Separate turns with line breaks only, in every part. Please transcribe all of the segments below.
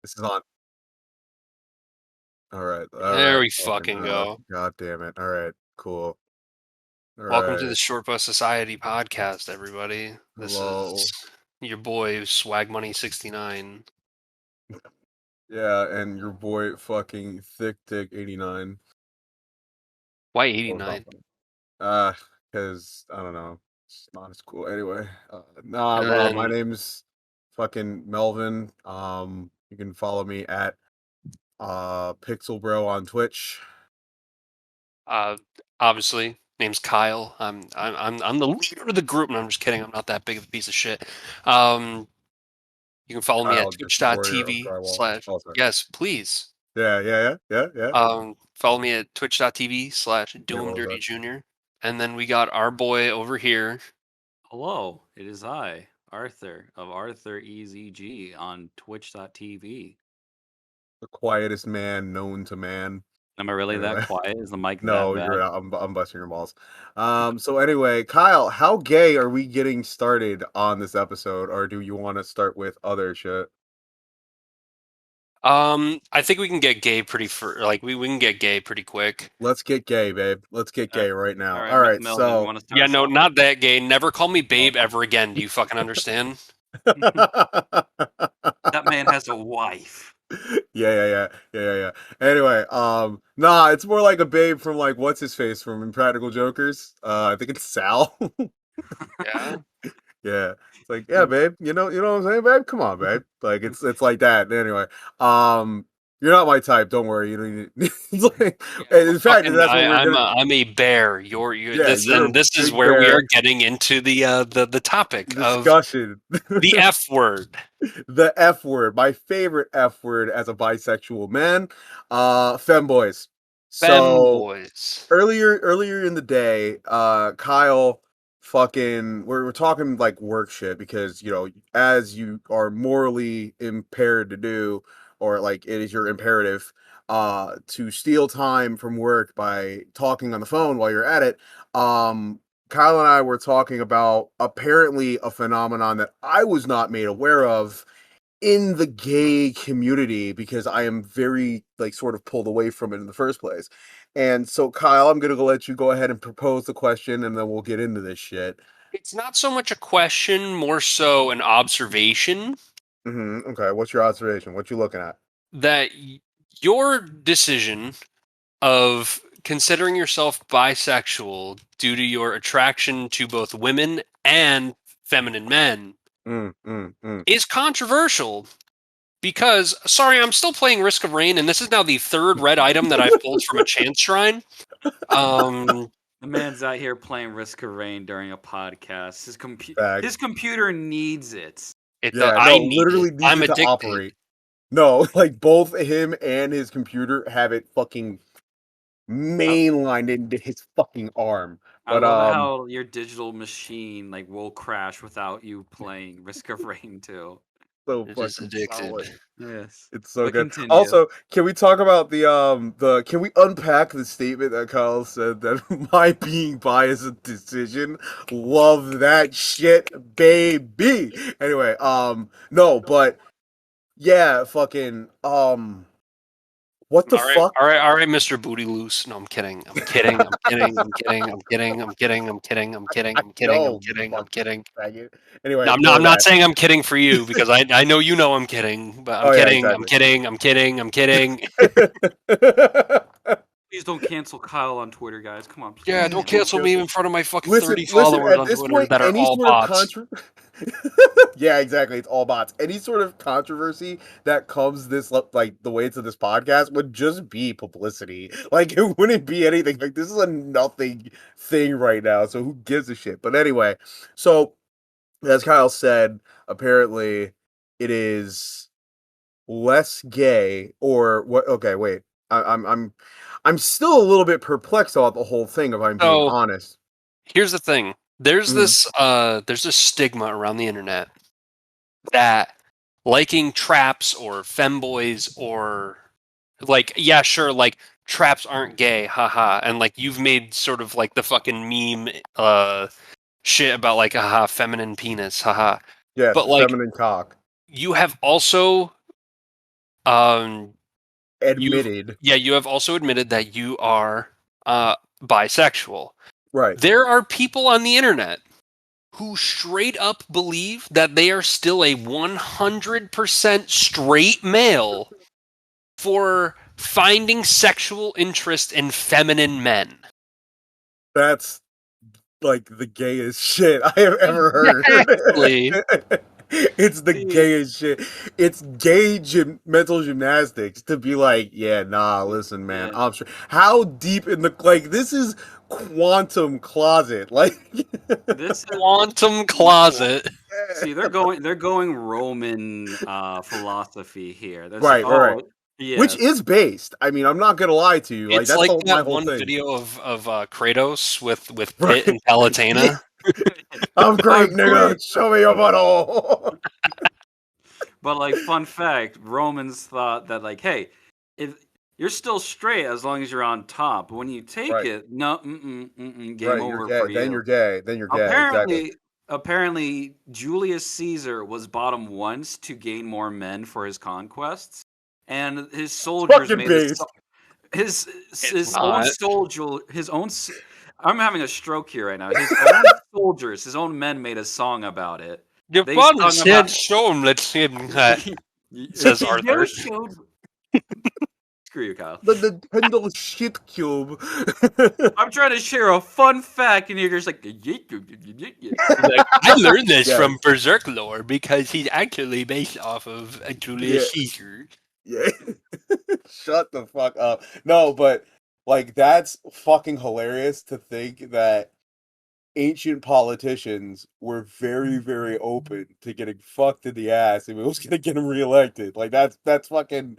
This is on. All right. All
There
right.
we
Fucking
fucking go.
God damn it. All right. Cool. All
Welcome to the
right.
Shortbus Society podcast, everybody. This
Hello.
is your boy Swag Money 69.
Yeah, and your boy fucking Thick Dick 89.
Why
That was not
89?
funny. Because I don't know. It's not as cool. Anyway.
And
My
then
name's fucking Melvin. You can follow me at Pixel Bro on Twitch.
uh obviously name's Kyle. I'm the leader of the group, and I'm just kidding. I'm not that big of a piece of shit. Um you can follow me at
Kyle, just warrior of
twitch.tv
drywall.
slash
Oh, sorry.
yes, please.
Yeah.
Follow me at twitch.tv slash
Wait,
Doom
what was
Dirty
that?
Jr. And then we got our boy over here.
Hello, it is I, Arthur, of Arthur EZG on twitch.tv.
The quietest man known to man.
Am I really
Anyway.
that quiet? Is the mic that
No,
bad?
you're not. I'm busting your balls. So anyway, Kyle, how gay are we getting started on this episode, or do you want to start with other shit?
I think we can get gay we can get gay pretty quick.
Let's get gay, babe. Let's get gay right now.
All right,
All right,
Melvin,
so
want to start
Yeah,
us
no,
off?
not that gay. Never call me babe ever again. Do you fucking understand?
That man has a wife.
Yeah. Anyway, nah, it's more like a babe from like what's his face from Impractical Jokers. I think it's Sal.
Yeah.
Yeah. It's like, yeah, babe. You know what I'm saying, babe? Come on, babe. Like it's like that. Anyway, um, you're not my type. Don't worry. You don't need. It's like, in fact,
Fucking,
that's what we're gonna.
I'm a bear. You're
Yeah,
this,
you're a
and this is
big
where we
bear
are getting into the topic of
discussion.
the F word.
The F word, my favorite F word as a bisexual man. Femboys. So
Femboys.
earlier in the day, Kyle fucking we're talking like work shit because as you are morally impaired to do, or like it is your imperative to steal time from work by talking on the phone while you're at it. Kyle and I were talking about apparently a phenomenon that I was not made aware of in the gay community because I am very like sort of pulled away from it in the first place. And so Kyle, I'm gonna let you go ahead and propose the question and then we'll get into this shit.
It's not so much a question, more so an observation
Okay, what's your observation? What you looking at?
that your decision of considering yourself bisexual due to your attraction to both women and feminine men is controversial because, sorry, I'm still playing Risk of Rain, and this is now the third red item that I've pulled from a chance shrine.
The man's out here playing Risk of Rain during a podcast. His computer needs it.
I need
literally
it.
needs
I'm
it to
addicted.
operate. No, like both him and his computer have it fucking mainlined into his fucking arm. But
I love how your digital machine like will crash without you playing Risk of Rain too.
so
It is
fucking
addicted.
solid.
Yes,
It's so
but
good.
continue.
Also, can we talk about the can we unpack the statement that Kyle said that my being bi is a decision? Love that shit, baby. Anyway, no, but yeah, fucking what the fuck?
All right, Mr. Booty Loose. No, I'm kidding. I'm kidding. I'm kidding. I'm kidding. I'm kidding. I'm kidding. I'm kidding. I'm kidding. I'm kidding. I'm
No, you
kidding. I'm
fucking
kidding.
faggot. Anyway,
No,
ignore
I'm not
that.
saying I'm kidding for you because I know you know I'm kidding, but I'm
Oh yeah,
kidding. I'm
exactly.
kidding. I'm kidding. I'm kidding.
Please don't cancel Kyle on Twitter, guys. Come on, please.
Yeah, don't cancel me in front of my fucking 30
Listen,
followers
at
on
this
Twitter
point,
that are
any
all
sort of
bots.
yeah, exactly. It's all bots. Any sort of controversy that comes this like the way to this podcast would just be publicity. Like it wouldn't be anything. Like this is a nothing thing right now. So who gives a shit? But anyway, so as Kyle said, apparently it is less gay or what? Okay, wait. I'm still a little bit perplexed about the whole thing. If I'm being
So
honest.
here's the thing. There's this stigma around the internet that liking traps or femboys or like, yeah, sure, like traps aren't gay, haha. And like you've made sort of like the fucking meme shit about like haha feminine penis, haha.
Yes,
But
the
like
feminine cock.
you have also
Admitted.
You have also admitted that you are bisexual.
Right.
There are people on the internet who straight up believe that they are still a 100% straight male for finding sexual interest in feminine men.
That's like the gayest shit I have ever heard.
Exactly.
It's the gayest shit. It's gay mental gymnastics to be like, yeah, nah, listen, man, I'm sure. How deep in the this is quantum closet, like
This is
quantum closet.
See, they're going Roman philosophy here. That's
right,
like,
right. Which
yes.
is based. I mean, I'm not gonna lie to you. Like
It's
that's
like
my
that
whole
one
thing.
video of Kratos with
Right.
Pitt and Palutena.
I'm great, nigga. Show me your butthole.
But like, fun fact: Romans thought that like, hey, if you're still straight as long as you're on top, but when you take it, no, game
You're
over
gay.
for
Then
you.
you're gay. Then you're gay. Exactly.
Apparently, Julius Caesar was bottom once to gain more men for his conquests, and his soldiers
Fucking
made a
based.
his own soldier his own. I'm having a stroke here right now. His own soldiers, his own men, made a song about it. They sung about.
Says Arthur.
Screw you, Kyle.
The Nintendo shit cube.
I'm trying to share a fun fact, and you're just like,
I learned this from Berserk lore because he's actually based off of Julius Caesar.
Yeah. Shut the fuck up. No, but like that's fucking hilarious to think that ancient politicians were very, very open to getting fucked in the ass if it was gonna get them reelected. Like that's fucking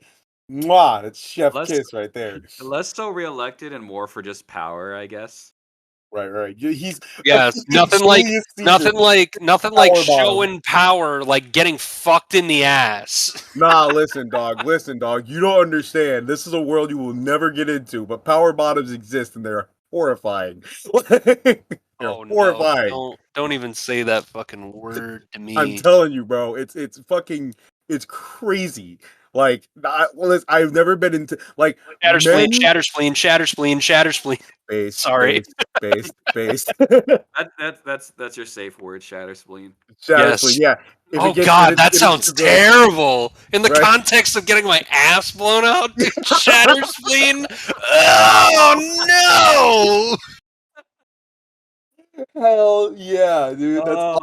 mwah, that's chef kiss right there.
Less so reelected and more for just power, I guess.
Right. He's
nothing like showing power, like getting fucked in the ass.
Nah, listen, dog. You don't understand. This is a world you will never get into, but power bottoms exist and they're horrifying. Horrifying.
No, don't even say that fucking word to me.
I'm telling you, bro. It's crazy. Like I've never been into like
shatter spleen.
Based.
Sorry.
Based.
That's your safe word, shatter spleen.
Spleen, yeah.
Oh god, that sounds terrible. In the context of getting my ass blown out, dude, shatter spleen. Oh
no! Hell yeah, dude. That's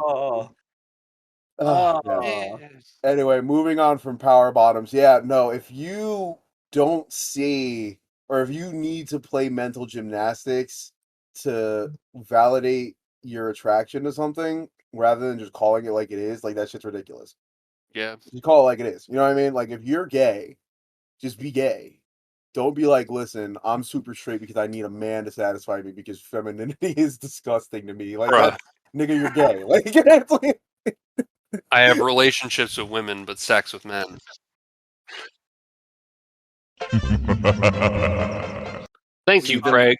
Anyway, moving on from power bottoms. Yeah, no, if you don't see or if you need to play mental gymnastics to validate your attraction to something rather than just calling it like it is, like that shit's ridiculous.
Yeah.
You call it like it is. You know what I mean? Like if you're gay, just be gay. Don't be like, listen, I'm super straight because I need a man to satisfy me because femininity is disgusting to me. Like, nigga, you're gay. Like,
I have relationships with women, but sex with men. Thank you, Craig.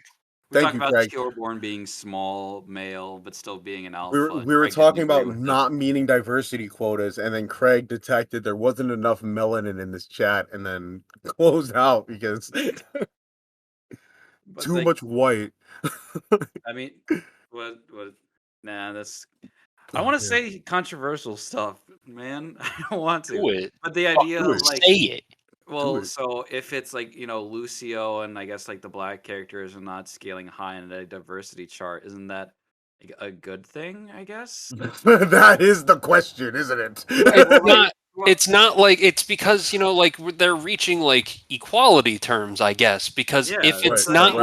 We talked about Killborn being small, male, but still being an alpha.
We were talking about not meeting diversity quotas, and then Craig detected there wasn't enough melanin in this chat, and then closed out because too much white.
I mean, what? Nah, that's. I want to say controversial stuff, man. I don't want to.
Do it.
But the idea of like
say it.
Well, so if it's like, Lucio and I guess like the black characters are not scaling high in the diversity chart, isn't that like a good thing, I guess?
That is the question, isn't it?
It's not like it's because, like they're reaching like equality terms, I guess, because if it's not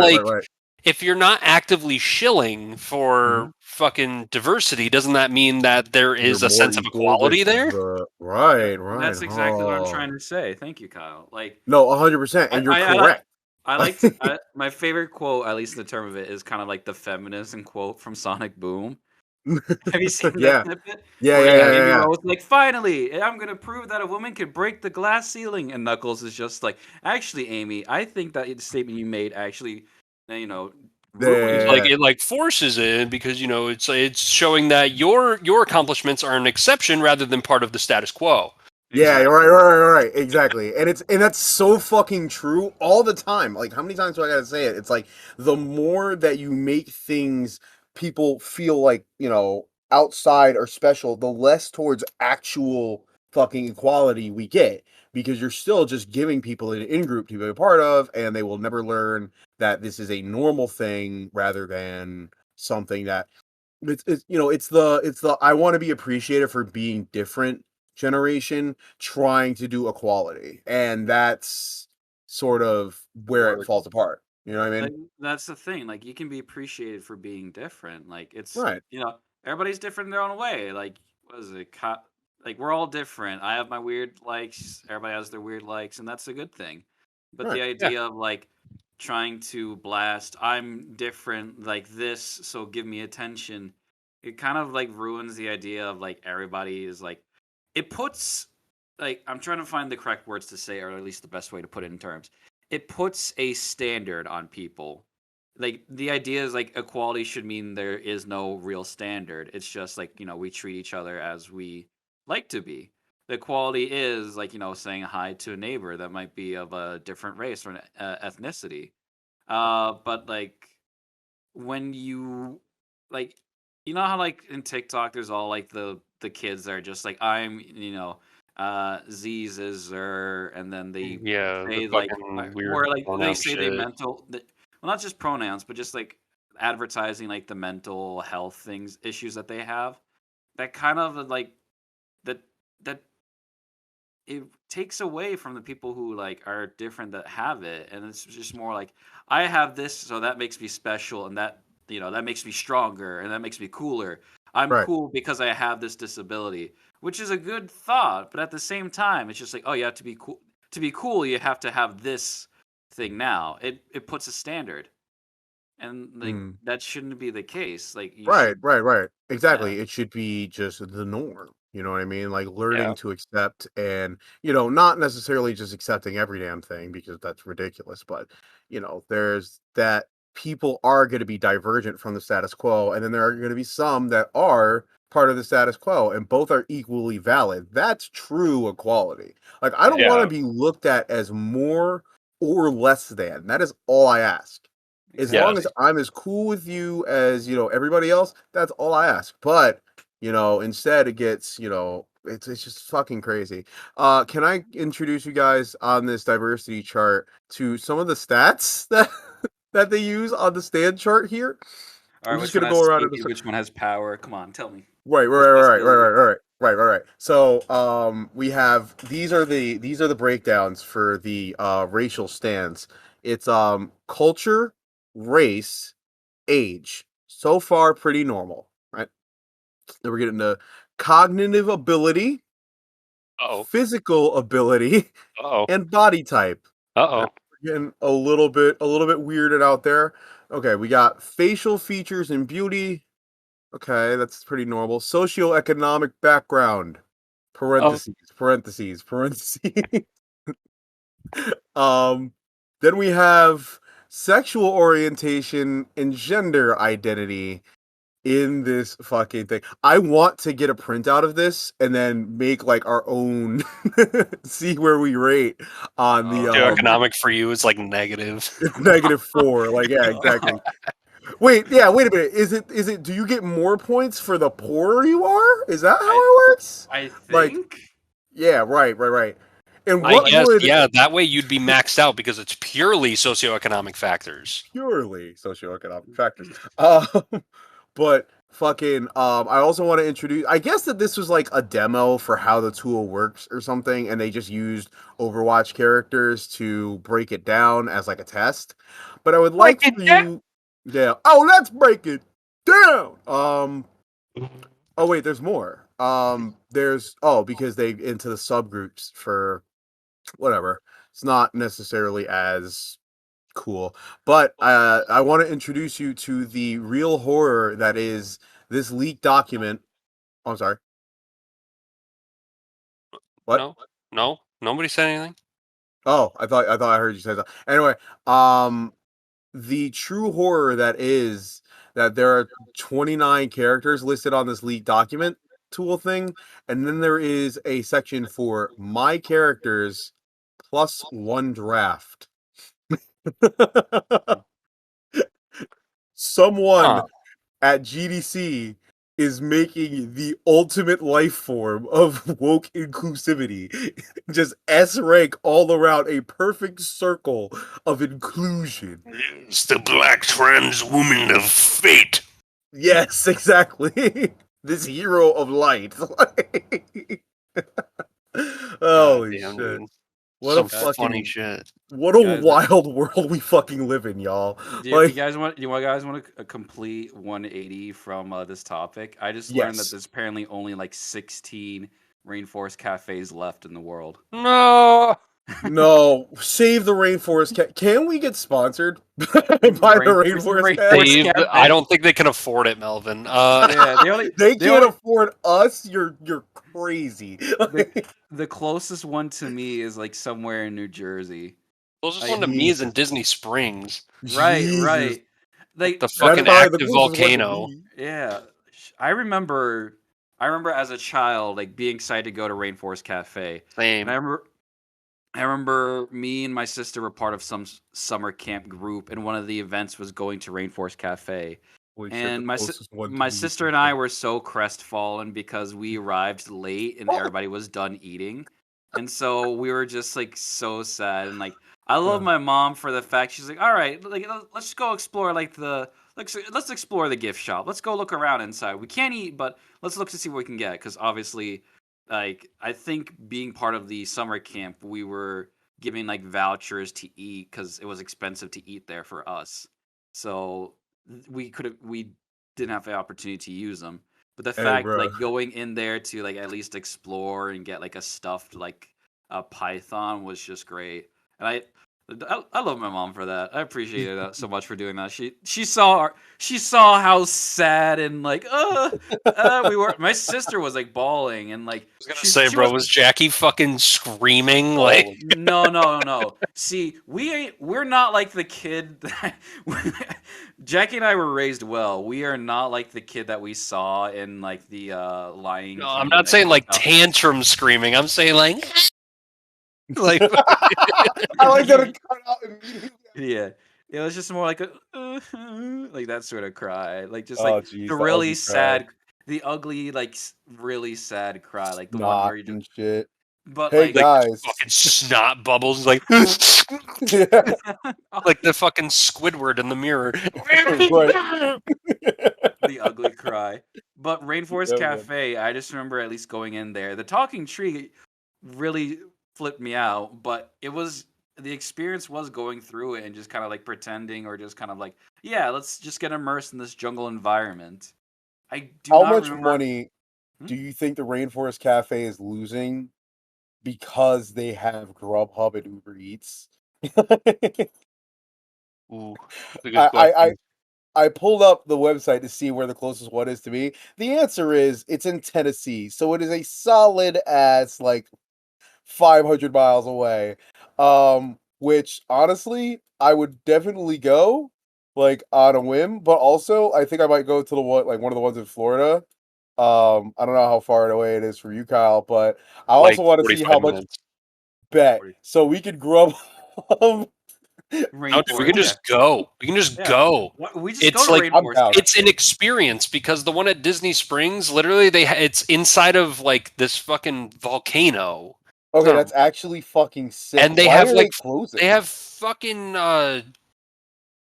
if you're not actively shilling for fucking diversity, doesn't that mean that there is a sense of equality there?
Right.
That's exactly what I'm trying to say. Thank you, Kyle. Like,
no, 100%, and you're correct.
I like to, my favorite quote, at least in the term of it, is kind of like the feminism quote from Sonic Boom. Have you seen that snippet?
Yeah.
I was like, finally, I'm gonna prove that a woman can break the glass ceiling, and Knuckles is just like, actually, Amy, I think that statement you made actually,
it like forces it because it's showing that your accomplishments are an exception rather than part of the status quo.
Yeah, you're
Exactly.
right, exactly. And that's so fucking true all the time. Like, how many times do I gotta say it? It's like the more that you make things people feel like, outside or special, the less towards actual fucking equality we get. Because you're still just giving people an in-group to be a part of, and they will never learn that this is a normal thing rather than something that it's the I want to be appreciated for being different generation trying to do equality, and that's sort of where it
Or
falls apart. You know what I
like
mean?
that's the thing. Like you can be appreciated for being different. Like it's
Right,
everybody's different in their own way. Like what is it? Like we're all different. I have my weird likes. Everybody has their weird likes, and that's a good thing. But
right,
the
Yeah.
idea of like trying to blast, I'm different like this, so give me attention. It kind of like ruins the idea of like everybody is like. It puts like I'm trying to find the correct words to say, or at least the best way to put it in terms. It puts a standard on people. Like the idea is like equality should mean there is no real standard. It's just like, we treat each other as we like to be. The equality is like, saying hi to a neighbor that might be of a different race or an ethnicity. But like when you like how like in TikTok there's all like the kids that are just like I'm Z's is Zer, and then they
Yeah, the
say like
fucking weird
or like they
pronoun
say they
shit.
well, not just pronouns but just like advertising like the mental health things issues that they have, that kind of like that that it takes away from the people who like are different that have it, and it's just more like I have this so that makes me special, and that that makes me stronger and that makes me cooler. I'm
right.
cool because I have this disability, which is a good thought, but at the same time it's just like, oh, you have to be cool. To be cool you have to have this thing. Now it puts a standard, and like
Mm.
that shouldn't be the case. Like you
Right,
should.
right.
Yeah,
Exactly. It should be just the norm. You know what I mean? Like
Yeah.
learning to accept and, not necessarily just accepting every damn thing because that's ridiculous, but, there's that people are going to be divergent from the status quo. And then there are going to be some that are part of the status quo, and both are equally valid. That's true equality. Like, I don't want
Yeah.
to be looked at as more or less than. That is all I ask. As long as
exactly.
Yes.
I'm as cool with you as, everybody else, that's all I ask. But, instead it gets, it's just fucking crazy. Can I introduce you guys on this diversity chart to some of the stats that they use on the stand chart here?
All
I'm
right,
just
which one
gonna
has
go around in
safety,
this.
which one has power? Come on, tell me.
Right,
Where's
right,
my
right, right, right,
ability?
right, right, right, right. So, we have these are the breakdowns for the racial stands. It's culture, race, age. So far, pretty normal, right? Then we're getting to cognitive ability,
Uh-oh.
physical ability,
Uh-oh.
and body type. And
Uh-oh.
we're getting a little bit weirded out there. Okay, we got facial features and beauty. Okay, that's pretty normal. Socioeconomic background.
Oh.
Parentheses. um, then we have sexual orientation and gender identity in this fucking thing. I want to get a printout of this and then make like our own see where we rate on the
Oh,
Socioeconomic for you is like negative.
it's -4. Like, yeah, exactly. Wait a minute. Is it do you get more points for the poorer you are? Is that how
I
it works?
I
Like,
think
yeah, right. And
I
what
like
guess,
would
yeah, that way you'd be maxed out because it's purely socioeconomic factors.
purely socioeconomic factors. Um, but fucking, I also want to introduce. I guess that this was like a demo for how the tool works or something, and they just used Overwatch characters to break it down as like a test. But I would
Break
like
it
for
down.
you, yeah. Oh, let's break it down. Oh wait, there's more. There's because they into the subgroups for whatever. It's not necessarily as cool. But I want to introduce you to the real horror that is this leaked document. Oh, I'm sorry. What?
No, no, nobody said anything.
Oh, I thought I heard you say that. Anyway, um, the true horror that is that there are 29 characters listed on this leaked document. tool thing, and then there is a section for my characters plus one draft. Someone
Huh.
at GDC is making the ultimate life form of woke inclusivity. Just S rank all around, a perfect circle of inclusion.
It's the black trans woman of fate.
Yes, exactly. This hero of light. Holy
Damn,
shit.
dude.
What a
Some funny
fucking
shit.
what a
Guys,
wild world we fucking live in, y'all.
you
Like,
guys want a complete 180 from this topic? I just learned that
yes.
there's apparently only like 16 rainforest cafes left in the world.
No.
No, save the rainforest. Can we get sponsored by the rainforest cat?
Dave, I
Cafe.
don't think they can afford it, Melvin.
Yeah,
They
they
can't
only
afford us. You're crazy.
the closest one to me is like somewhere in New Jersey.
closest
I-
one to me is in
Jesus.
Disney Springs,
Right,
Jesus.
right. Like
the
That's
fucking
probably the
active
closest one to
volcano.
me.
yeah, I remember as a child like being excited to go to Rainforest Cafe.
Same.
And I remember me and my sister were part of some summer camp group, and one of the events was going to Rainforest Cafe.
Holy shit,
And
the closest one to
my
me is
sister and I were so crestfallen because we arrived late and everybody was done eating. And so we were just like so sad, and like I love
Yeah.
my mom for the fact she's like, all right, like let's go explore like let's explore the gift shop. Let's go look around inside. We can't eat, but let's look to see what we can get, because obviously, like I think being part of the summer camp, we were giving like vouchers to eat because it was expensive to eat there for us. So we didn't have the opportunity to use them. But the
Hey,
fact
bro.
like going in there to like at least explore and get like a stuffed like a python was just great. And I love my mom for that. I appreciate her so much for doing that. She saw how sad and like we were. My sister was like bawling, and like she
Bro,
was
was Jackie fucking screaming like?
Oh,
no. See, we're not like the kid that Jackie and I were raised well. We are not like the kid that we saw in like the Lion
No,
King.
I'm not saying like
stuff.
tantrum screaming. I'm saying like, like
I like that it cut out immediately.
Yeah. It was just more like a like that sort of cry. Like just
Oh,
like
jeez,
the
the
really
ugly cry.
sad, the ugly like really sad cry, like the one
Knock
where you just
and shit.
but
Hey,
like
guys.
fucking snot bubbles like
Yeah,
like the fucking Squidward in the mirror.
right.
the ugly cry. But Rainforest
Yeah, man.
Cafe, I just remember at least going in there. The talking tree really flipped me out, but it was the experience was going through it and just kind of like pretending or just kind of like, yeah, let's just get immersed in this jungle environment. I do
How
not
much
remember.
money
Hmm?
do you think the Rainforest Cafe is losing because they have Grubhub and Uber Eats?
Ooh, that's a good
I, I, I
question.
I pulled up the website to see where the closest one is to me. The answer is it's in Tennessee, so it is a solid ass like 500 miles away. Which honestly, I would definitely go like on a whim, but also I think I might go to the one of the ones in Florida. I don't know how far away it is from you, Kyle, but I
Like
also want to see how
45
much
minutes.
bet so we could grub.
No, dude, we
Rainforest.
can just go. We can just
Yeah.
go.
We just
It's
go to
like
I'm
Rainforest
down.
it's an
Cafe.
experience because the one at Disney Springs, literally, it's inside of like this fucking volcano,
Okay,
No,
that's actually fucking sick.
and they
Why
have
are
like
they closing?
they have fucking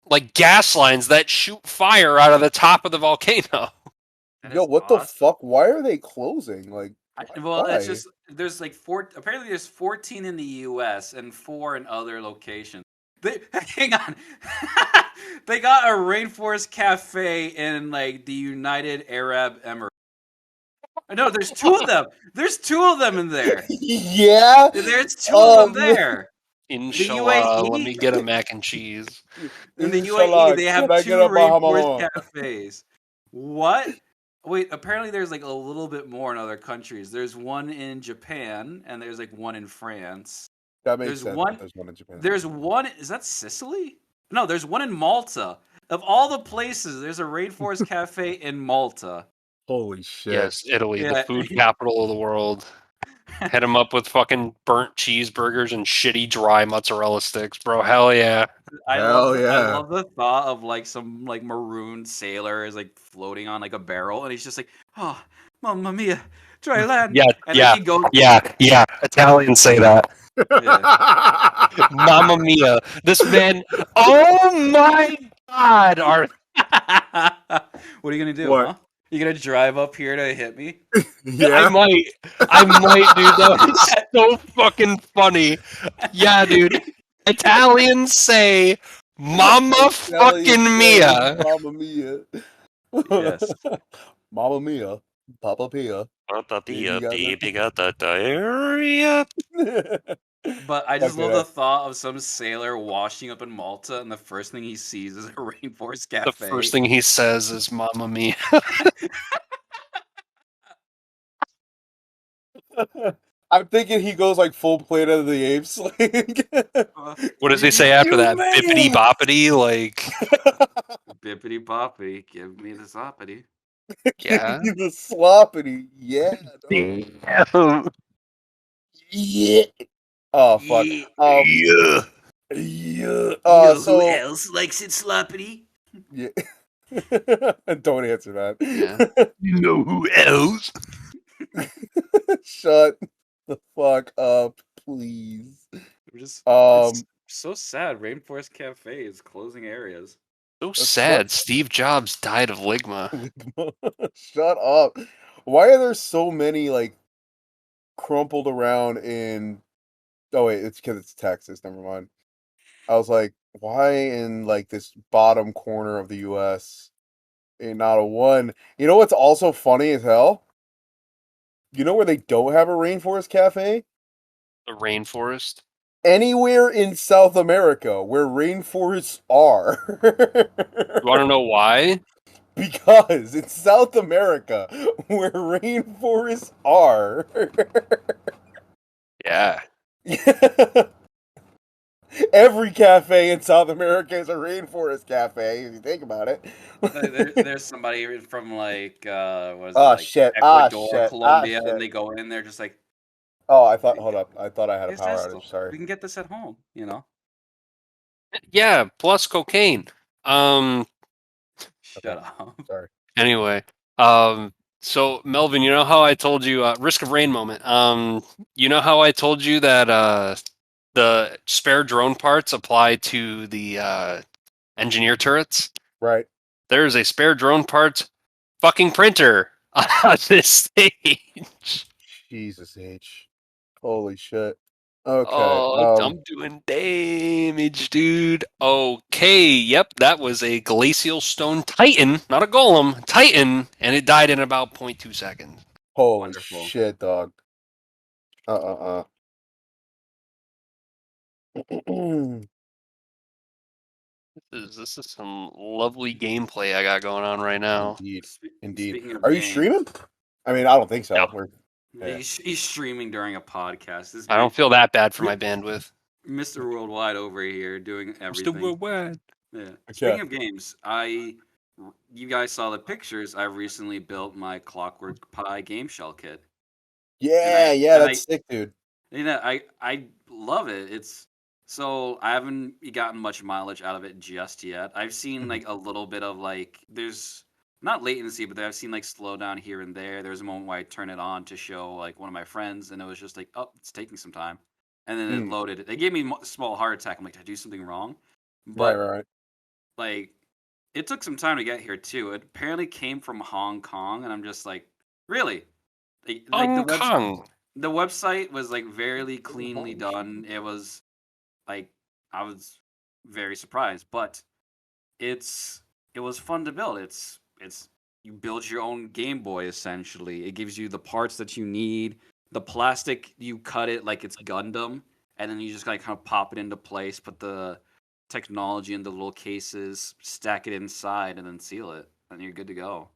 like gas lines that shoot fire out of the top of the volcano.
that
Yo,
is
what the
awesome.
fuck? Why are they closing? Like,
Well, it's
why?
just there's like four. Apparently, there's 14 in the U.S. and 4 in other locations. Hang on, they got a rainforest cafe in like the United Arab Emirates. No, there's 2 of them. There's 2 of them in there.
Yeah.
There's 2 of them there. The
Inshallah, let me
UAE
get a mac and cheese.
in the UAE,
Inshallah,
they
can
have
I
2
get a
rainforest
Bahama?
cafes. What? Wait, apparently there's like a little bit more in other countries. There's one in Japan and there's like one in France.
That makes
There's
sense.
one
There's one in Japan.
there's one is that Sicily? No, there's one in Malta. Of all the places, there's a rainforest cafe in Malta.
Holy shit.
Yes, Italy, the
Yeah.
food capital of the world. Hit them up with fucking burnt cheeseburgers and shitty dry mozzarella sticks, bro. Hell yeah.
Hell
I
yeah.
love the thought of like some like maroon sailor is like floating on like a barrel, and he's just like, oh, mamma mia, dry land.
Yeah,
And then
yeah,
he goes,
yeah. Italians say that.
yeah.
Mamma mia. This man, oh my god.
What are you gonna do,
What?
huh? You gonna drive up here to hit me?
I
Yeah.
might. I might, dude. That was so fucking funny. Yeah, dude. Italians say Mamma
Italian
fucking
say
mia.
Mamma Mia.
Yes.
Mamma Mia. Papa Pia. Baby got
Baby got the diarrhea.
the...
But I just
Fucking
love the
hell.
thought of some sailor washing up in Malta, and the first thing he sees is a rainforest
The
cafe.
first thing he says is Mamma mia.
I'm thinking he goes like full Planet of the Apes. Like,
What does he say after
you
that?
made
Bippity
it!
boppity? Like,
Bippity boppity, give me the zoppity.
Give
yeah.
me the sloppity. Yeah. Dog.
Damn.
Yeah. Oh fuck.
Yeah.
Yeah.
Yeah.
You know who
So
else likes it sloppity?
yeah. Don't answer
Yeah.
that.
You know who else?
Shut the fuck up, please.
It's
Um,
so sad. Rainforest Cafe is closing areas.
So
that's what.
sad. Steve Jobs died of ligma.
Shut up. Why are there so many like crumpled around in? Oh wait, it's because it's Texas. Never mind. I was like, why in like this bottom corner of the U.S. ain't not a one? You know what's also funny as hell? You know where they don't have a rainforest cafe?
The rainforest.
Anywhere in South America where rainforests are.
You want to know why?
Because it's South America where rainforests are.
Yeah.
Every cafe in South America is a rainforest cafe, if you think about it.
There's somebody from like what is it,
Oh
like
shit,
Ecuador,
ah
Colombia, and
shit.
they go in there just like,
Oh, hold up. I thought I had a
"Here's
power
this
outage.
stuff.
Sorry.
We can get this at home," you know.
Yeah. Plus cocaine.
Shut
Okay,
up.
sorry.
Anyway. So Melvin, you know how I told you risk of rain moment. You know how I told you that the spare drone parts apply to the engineer turrets?
Right.
There's a spare drone parts fucking printer on this stage.
Jesus H. Holy shit. Okay.
Oh, I'm doing damage, dude. Okay, yep, that was a glacial stone titan, not a golem, titan, and it died in about 0.2 seconds.
Holy
Wonderful.
shit, dog. Uh.
This is some lovely gameplay I got going on right now.
Indeed. Indeed.
Speaking of
Are you
games,
streaming? I mean, I don't think
No,
so. Yeah.
he's streaming during a podcast. This
I
man,
don't feel that bad for my bandwidth.
Mr. Worldwide over here doing
Still
everything.
worldwide.
Yeah.
Okay.
Speaking of games, you guys saw the pictures. I recently built my Clockwork Pie game shell kit, and
Yeah, that's sick, dude.
I love it. It's so I haven't gotten much mileage out of it just yet. I've seen
Mhm.
like a little bit of like there's not latency, but I've seen like slowdown here and there. There's a moment where I turn it on to show like one of my friends, and it was just like, oh, it's taking some time, and then it
Mm.
loaded. They gave me a small heart attack. I'm like, did I do something wrong?
Right,
But
right.
like, it took some time to get here too. It apparently came from Hong Kong, and I'm just like, really? Like
Hong Kong.
the website was like very cleanly done. It was like I was very surprised, but it was fun to build. It's you build your own Game Boy essentially. It gives you the parts that you need. The plastic, you cut it like it's Gundam, and then you just like kind of pop it into place, put the technology in the little cases, stack it inside, and then seal it, and you're good to go.